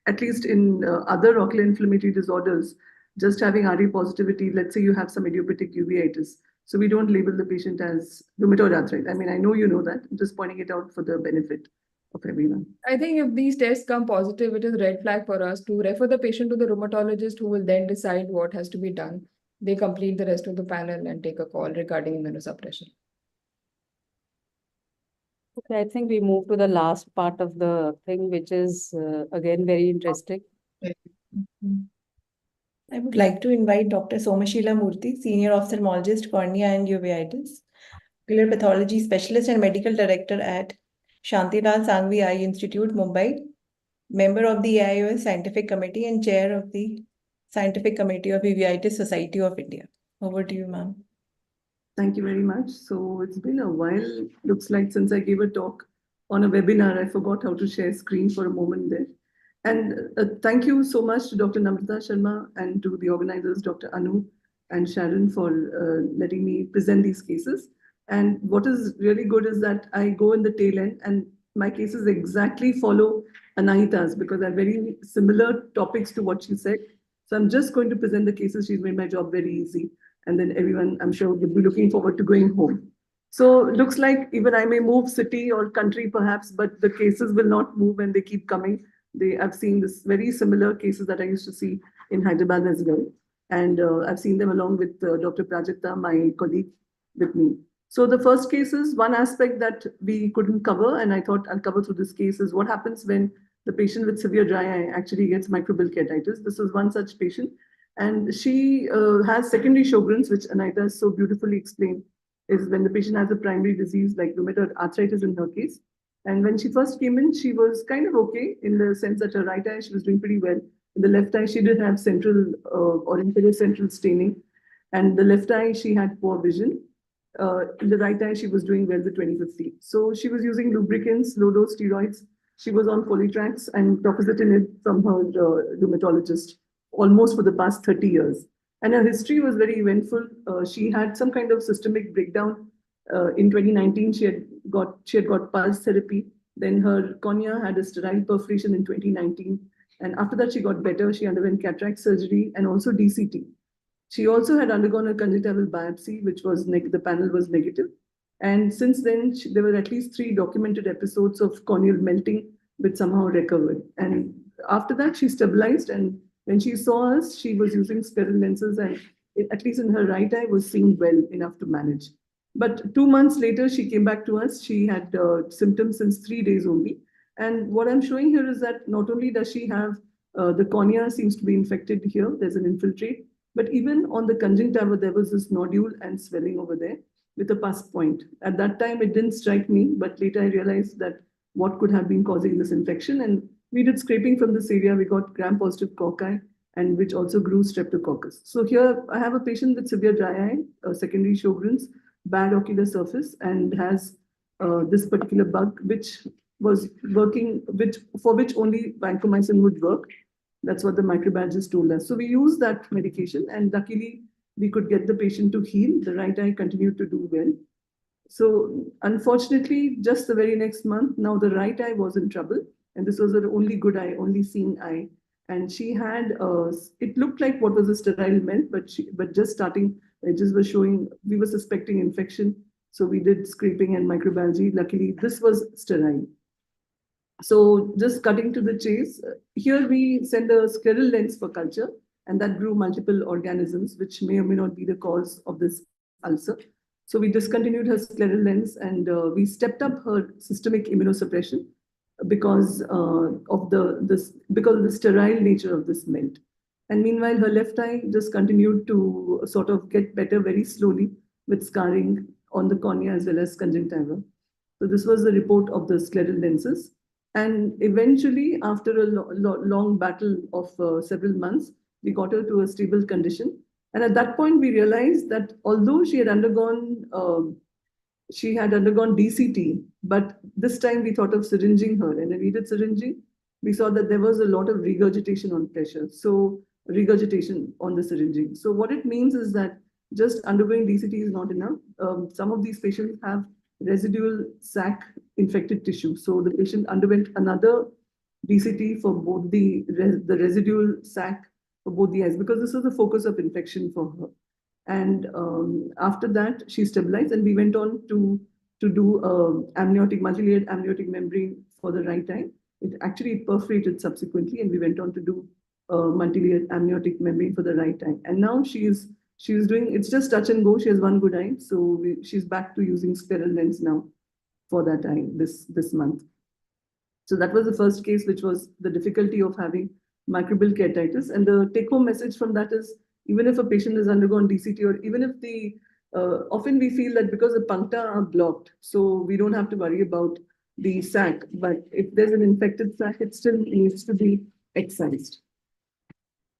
at least in other ocular inflammatory disorders, just having RA positivity, let's say you have some idiopathic uveitis. So we don't label the patient as rheumatoid arthritis. I mean, I know you know that. I'm just pointing it out for the benefit of everyone. I think if these tests come positive, it is red flag for us to refer the patient to the rheumatologist who will then decide what has to be done. They complete the rest of the panel and take a call regarding immunosuppression. Okay, I think we move to the last part of the thing, which is again very interesting. I would like to invite Dr. Somashila Murthy, Senior Ophthalmologist, Cornea and Uveitis, Ocular Pathology Specialist and Medical Director at Shantilal Sangvi Eye Institute, Mumbai, member of the AIOS Scientific Committee and Chair of the Scientific Committee of Uveitis Society of India. Over to you, ma'am. Thank you very much. So it's been a while, looks like, since I gave a talk on a webinar. I forgot how to share screen for a moment there. And thank you so much to Dr. Namrata Sharma and to the organizers, Dr. Anu and Sharon, for letting me present these cases. And what is really good is that I go in the tail end and my cases exactly follow Anahita's because they're very similar topics to what she said. So I'm just going to present the cases. She's made my job very easy. And then everyone, I'm sure, will be looking forward to going home. So looks like even I may move city or country perhaps, but the cases will not move and they keep coming. I've seen this very similar cases that I used to see in Hyderabad as well. And I've seen them along with Dr. Prajakta, my colleague, with me. So the first case is one aspect that we couldn't cover, and I thought I'll cover through this case, is what happens when the patient with severe dry eye actually gets microbial keratitis. This is one such patient. And she has secondary Sjogren's, which Anahita has so beautifully explained, is when the patient has a primary disease like rheumatoid arthritis in her case. And when she first came in, she was kind of okay in the sense that her right eye, she was doing pretty well. In the left eye, she did have central or inferior central staining. And the left eye, she had poor vision. In the right eye, she was doing well with 20/50. So she was using lubricants, low-dose steroids. She was on Folitrax and tofacitinib from her rheumatologist almost for the past 30 years. And her history was very eventful. She had some kind of systemic breakdown. In 2019, she had got pulse therapy. Then her cornea had a sterile perforation in 2019. And after that, she got better. She underwent cataract surgery and also DCT. She also had undergone a conjunctival biopsy, which was the panel was negative. And since then, there were at least 3 documented episodes of corneal melting, which somehow recovered. And after that, she stabilized. And when she saw us, she was using scleral lenses, and at least in her right eye, was seeing well enough to manage. But 2 months later, she came back to us. She had symptoms since 3 days only. And what I'm showing here is that not only does she have the cornea seems to be infected here, there's an infiltrate, but even on the conjunctiva, there was this nodule and swelling over there with a pus point. At that time, it didn't strike me, but later I realized that what could have been causing this infection. And we did scraping from this area. We got gram-positive cocci, and which also grew streptococcus. So here I have a patient with severe dry eye, secondary Sjogren's, bad ocular surface, and has this particular bug, which was working, for which only vancomycin would work. That's what the microbiologist told us. So we used that medication, and luckily we could get the patient to heal. The right eye continued to do well. So unfortunately, just the very next month, now the right eye was in trouble. And this was her only good eye, only seeing eye. And she had, it looked like what was a sterile melt, but just starting, edges were showing, we were suspecting infection. So we did scraping and microbiology. Luckily, this was sterile. So just cutting to the chase, here we send a scleral lens for culture, and that grew multiple organisms, which may or may not be the cause of this ulcer. So we discontinued her scleral lens, and we stepped up her systemic immunosuppression because of the sterile nature of this melt. And meanwhile, her left eye just continued to sort of get better very slowly with scarring on the cornea as well as conjunctiva. So this was the report of the scleral lenses. And eventually, after a long battle of several months, we got her to a stable condition. And at that point, we realized that although she had undergone DCT, but this time we thought of syringing her. And when we did syringing, we saw that there was a lot of regurgitation on pressure. So regurgitation on the syringing. So what it means is that just undergoing DCT is not enough. Some of these patients have residual sac infected tissue. So the patient underwent another DCT for both the residual sac for both the eyes, because this was the focus of infection for her. And after that, she stabilized, and we went on to do multi-layered amniotic membrane for the right eye. It actually perforated subsequently, and we went on to do multi-layered amniotic membrane for the right eye. And now she's doing, it's just touch and go. She has one good eye. So she's back to using scleral lens now for that eye this month. So that was the first case, which was the difficulty of having microbial keratitis. And the take-home message from that is, even if a patient has undergone DCT, or even if often we feel that because the puncta are blocked, so we don't have to worry about the sac. But if there's an infected sac, it still needs to be excised.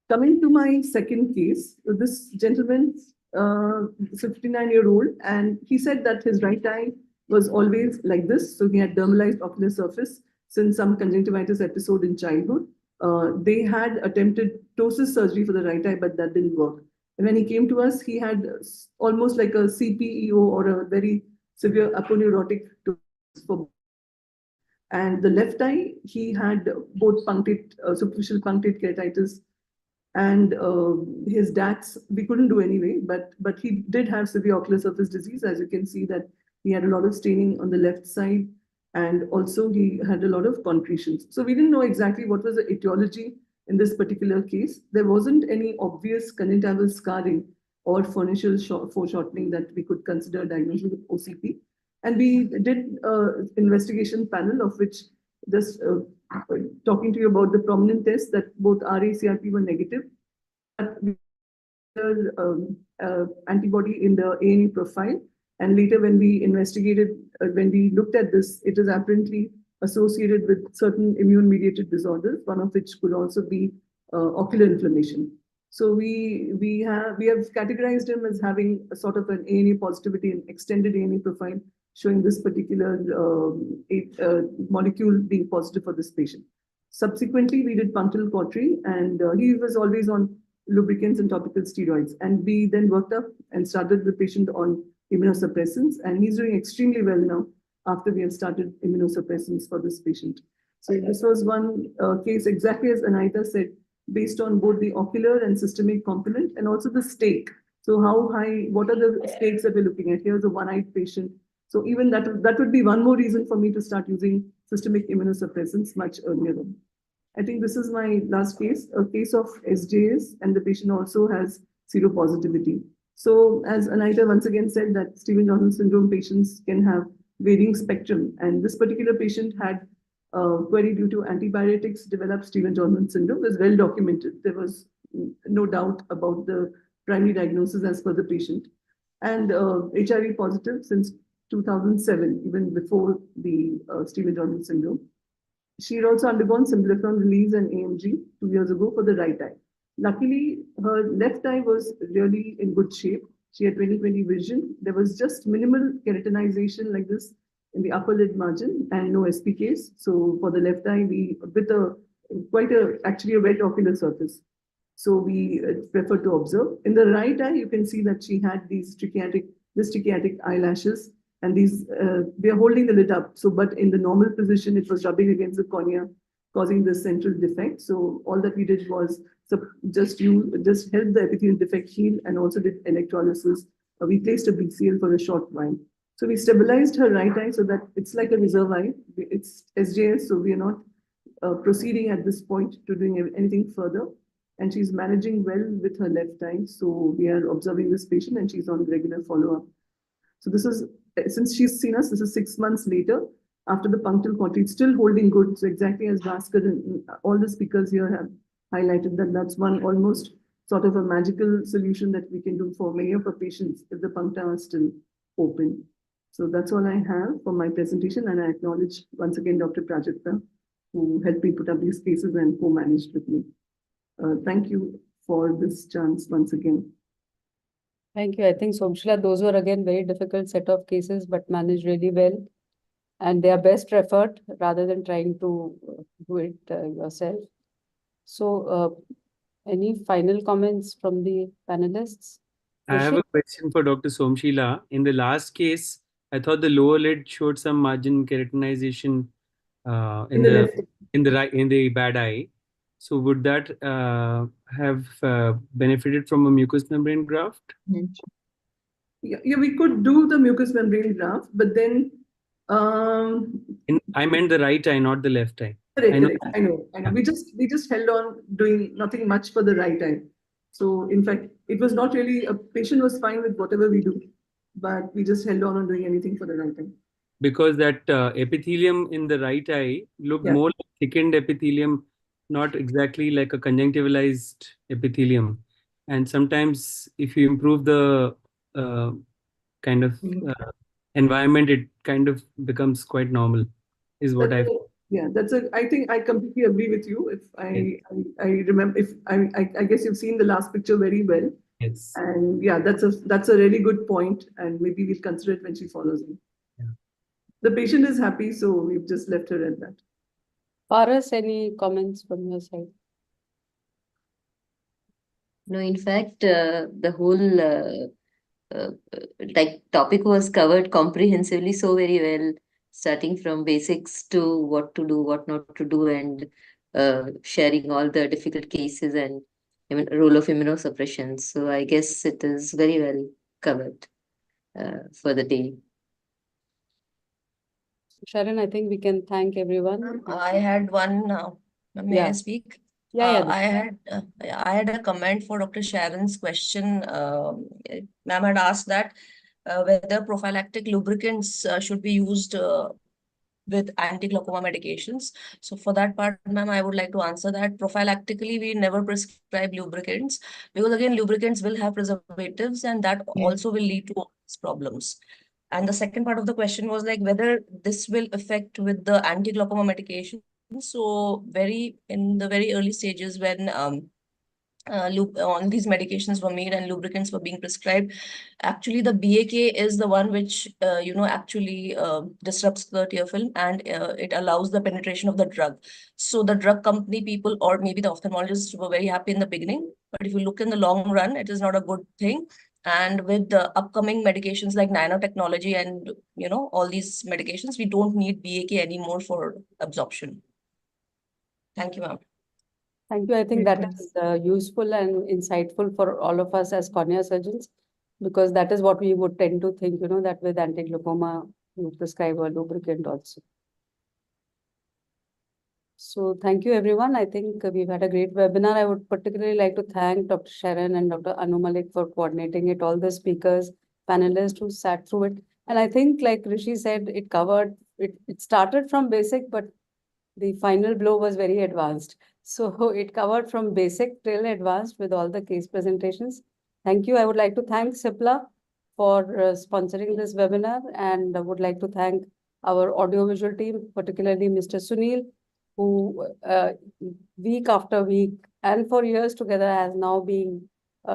Coming to my second case, this gentleman, 59-year-old, and he said that his right eye was always like this. So he had dermalized ocular surface since some conjunctivitis episode in childhood. They had attempted ptosis surgery for the right eye, but that didn't work. And when he came to us, he had almost like a CPEO or a very severe aponeurotic ptosis. And the left eye, he had both superficial punctate keratitis, and his DATs, we couldn't do anyway, but he did have severe ocular surface disease. As you can see that he had a lot of staining on the left side, and also he had a lot of concretions. So we didn't know exactly what was the etiology in this particular case. There wasn't any obvious conjunctival scarring or furniture foreshortening that we could consider diagnosis with OCP. And we did investigation panel, of which just talking to you about the prominent tests, that both RA-CRP were negative. Antibody in the A&E profile. And later when we investigated, when we looked at this, it is apparently associated with certain immune-mediated disorders, one of which could also be ocular inflammation. So we have categorized him as having a sort of an A&E positivity and extended A&E profile, showing this particular molecule being positive for this patient. Subsequently, we did punctal cautery, and he was always on lubricants and topical steroids. And we then worked up and started the patient on immunosuppressants. And he's doing extremely well now after we have started immunosuppressants for this patient. So this was one case, exactly as Anita said, based on both the ocular and systemic component and also the stake. So how high, what are the stakes that we're looking at? Here's a one-eyed patient. So even that would be one more reason for me to start using systemic immunosuppressants much earlier on. I think this is my last case, a case of SJS, and the patient also has seropositivity. So as Anita once again said, that Stevens-Johnson syndrome patients can have varying spectrum, and this particular patient had query due to antibiotics developed Stevens-Johnson syndrome. Was well documented. There was no doubt about the primary diagnosis as per the patient, and HIV positive since 2007, even before the Stevens-Johnson syndrome. She had also undergone symblepharon release and AMG 2 years ago for the right eye. Luckily, her left eye was really in good shape. She had 20/20 vision. There was just minimal keratinization like this in the upper lid margin and no SPKs. So for the left eye, we with actually a wet ocular surface. So we prefer to observe. In the right eye, you can see that she had these trichiatic eyelashes, and these we are holding the lid up. So, but in the normal position, it was rubbing against the cornea, causing this central defect. So all that we did was just help the epithelial defect heal, and also did electrolysis. We placed a BCL for a short while. So we stabilized her right eye so that it's like a reserve eye. It's SJS, so we are not proceeding at this point to doing anything further. And she's managing well with her left eye. So we are observing this patient, and she's on regular follow-up. So this is, since she's seen us, this is 6 months later after the punctal quality. It's still holding good. So exactly as Bhaskar and all the speakers here have highlighted, that that's one almost sort of a magical solution that we can do for many of our patients if the puncta are still open. So that's all I have for my presentation. And I acknowledge once again Dr. Prajakta, who helped me put up these cases and co-managed with me. Thank you for this chance once again. Thank you. I think, Somshila, those were again very difficult set of cases, but managed really well. And they are best referred rather than trying to do it yourself. So, any final comments from the panelists? I have a question for Dr. Somshila. In the last case, I thought the lower lid showed some margin keratinization in the bad eye. So would that have benefited from a mucous membrane graft? Yeah, we could do the mucous membrane graft, but then I meant the right eye, not the left eye. Correct. I know. We just held on doing nothing much for the right eye. So in fact, it was not really, a patient was fine with whatever we do, but we just held on doing anything for the right eye. Because that epithelium in the right eye looked more like thickened epithelium, not exactly like a conjunctivalized epithelium. And sometimes if you improve the kind of environment, it kind of becomes quite normal, is what I feel. Yeah, I think I completely agree with you. If I remember, I guess you've seen the last picture very well. Yes. And yeah, that's a really good point, and maybe we'll consider it when she follows me. Yeah. The patient is happy, so we've just left her at that. Paras, any comments from your side? No, in fact, the whole topic was covered comprehensively so very well, starting from basics to what to do, what not to do, and sharing all the difficult cases and role of immunosuppression. So I guess it is very well covered for the day. Sharon, I think we can thank everyone. I had one, may I speak? I had a comment for Dr. Sharon's question. Ma'am had asked that whether prophylactic lubricants should be used with anti-glaucoma medications. So for that part, ma'am, I would like to answer that prophylactically, we never prescribe lubricants, because again, lubricants will have preservatives, and that also will lead to all these problems. And the second part of the question was like whether this will affect with the anti-glaucoma medication. So in the very early stages when on these medications were made and lubricants were being prescribed. Actually, the BAK is the one which actually disrupts the tear film, and it allows the penetration of the drug. So the drug company people, or maybe the ophthalmologists, were very happy in the beginning, but if you look in the long run, it is not a good thing. And with the upcoming medications like nanotechnology and all these medications, we don't need BAK anymore for absorption. Thank you, ma'am. Thank you. I think Great, that is useful and insightful for all of us as cornea surgeons, because that is what we would tend to think, that with anti-glaucoma, you prescribe a lubricant also. So thank you, everyone. I think we've had a great webinar. I would particularly like to thank Dr. Sharon and Dr. Anu Malik for coordinating it, all the speakers, panelists who sat through it. And I think, like Rishi said, it started from basic, but the final blow was very advanced. So it covered from basic till advanced with all the case presentations. Thank you. I would like to thank CIPLA for sponsoring this webinar, and I would like to thank our audiovisual team, particularly Mr. Sunil, who week after week and for years together has now been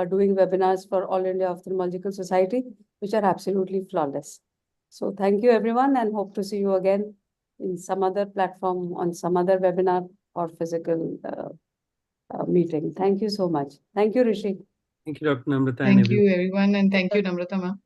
doing webinars for All India Ophthalmological Society, which are absolutely flawless. So thank you, everyone, and hope to see you again in some other platform, on some other webinar or physical meeting. Thank you so much. Thank you, Rishi. Thank you, Dr. Namrata. Thank you, everyone, and thank you, Namrata ma'am.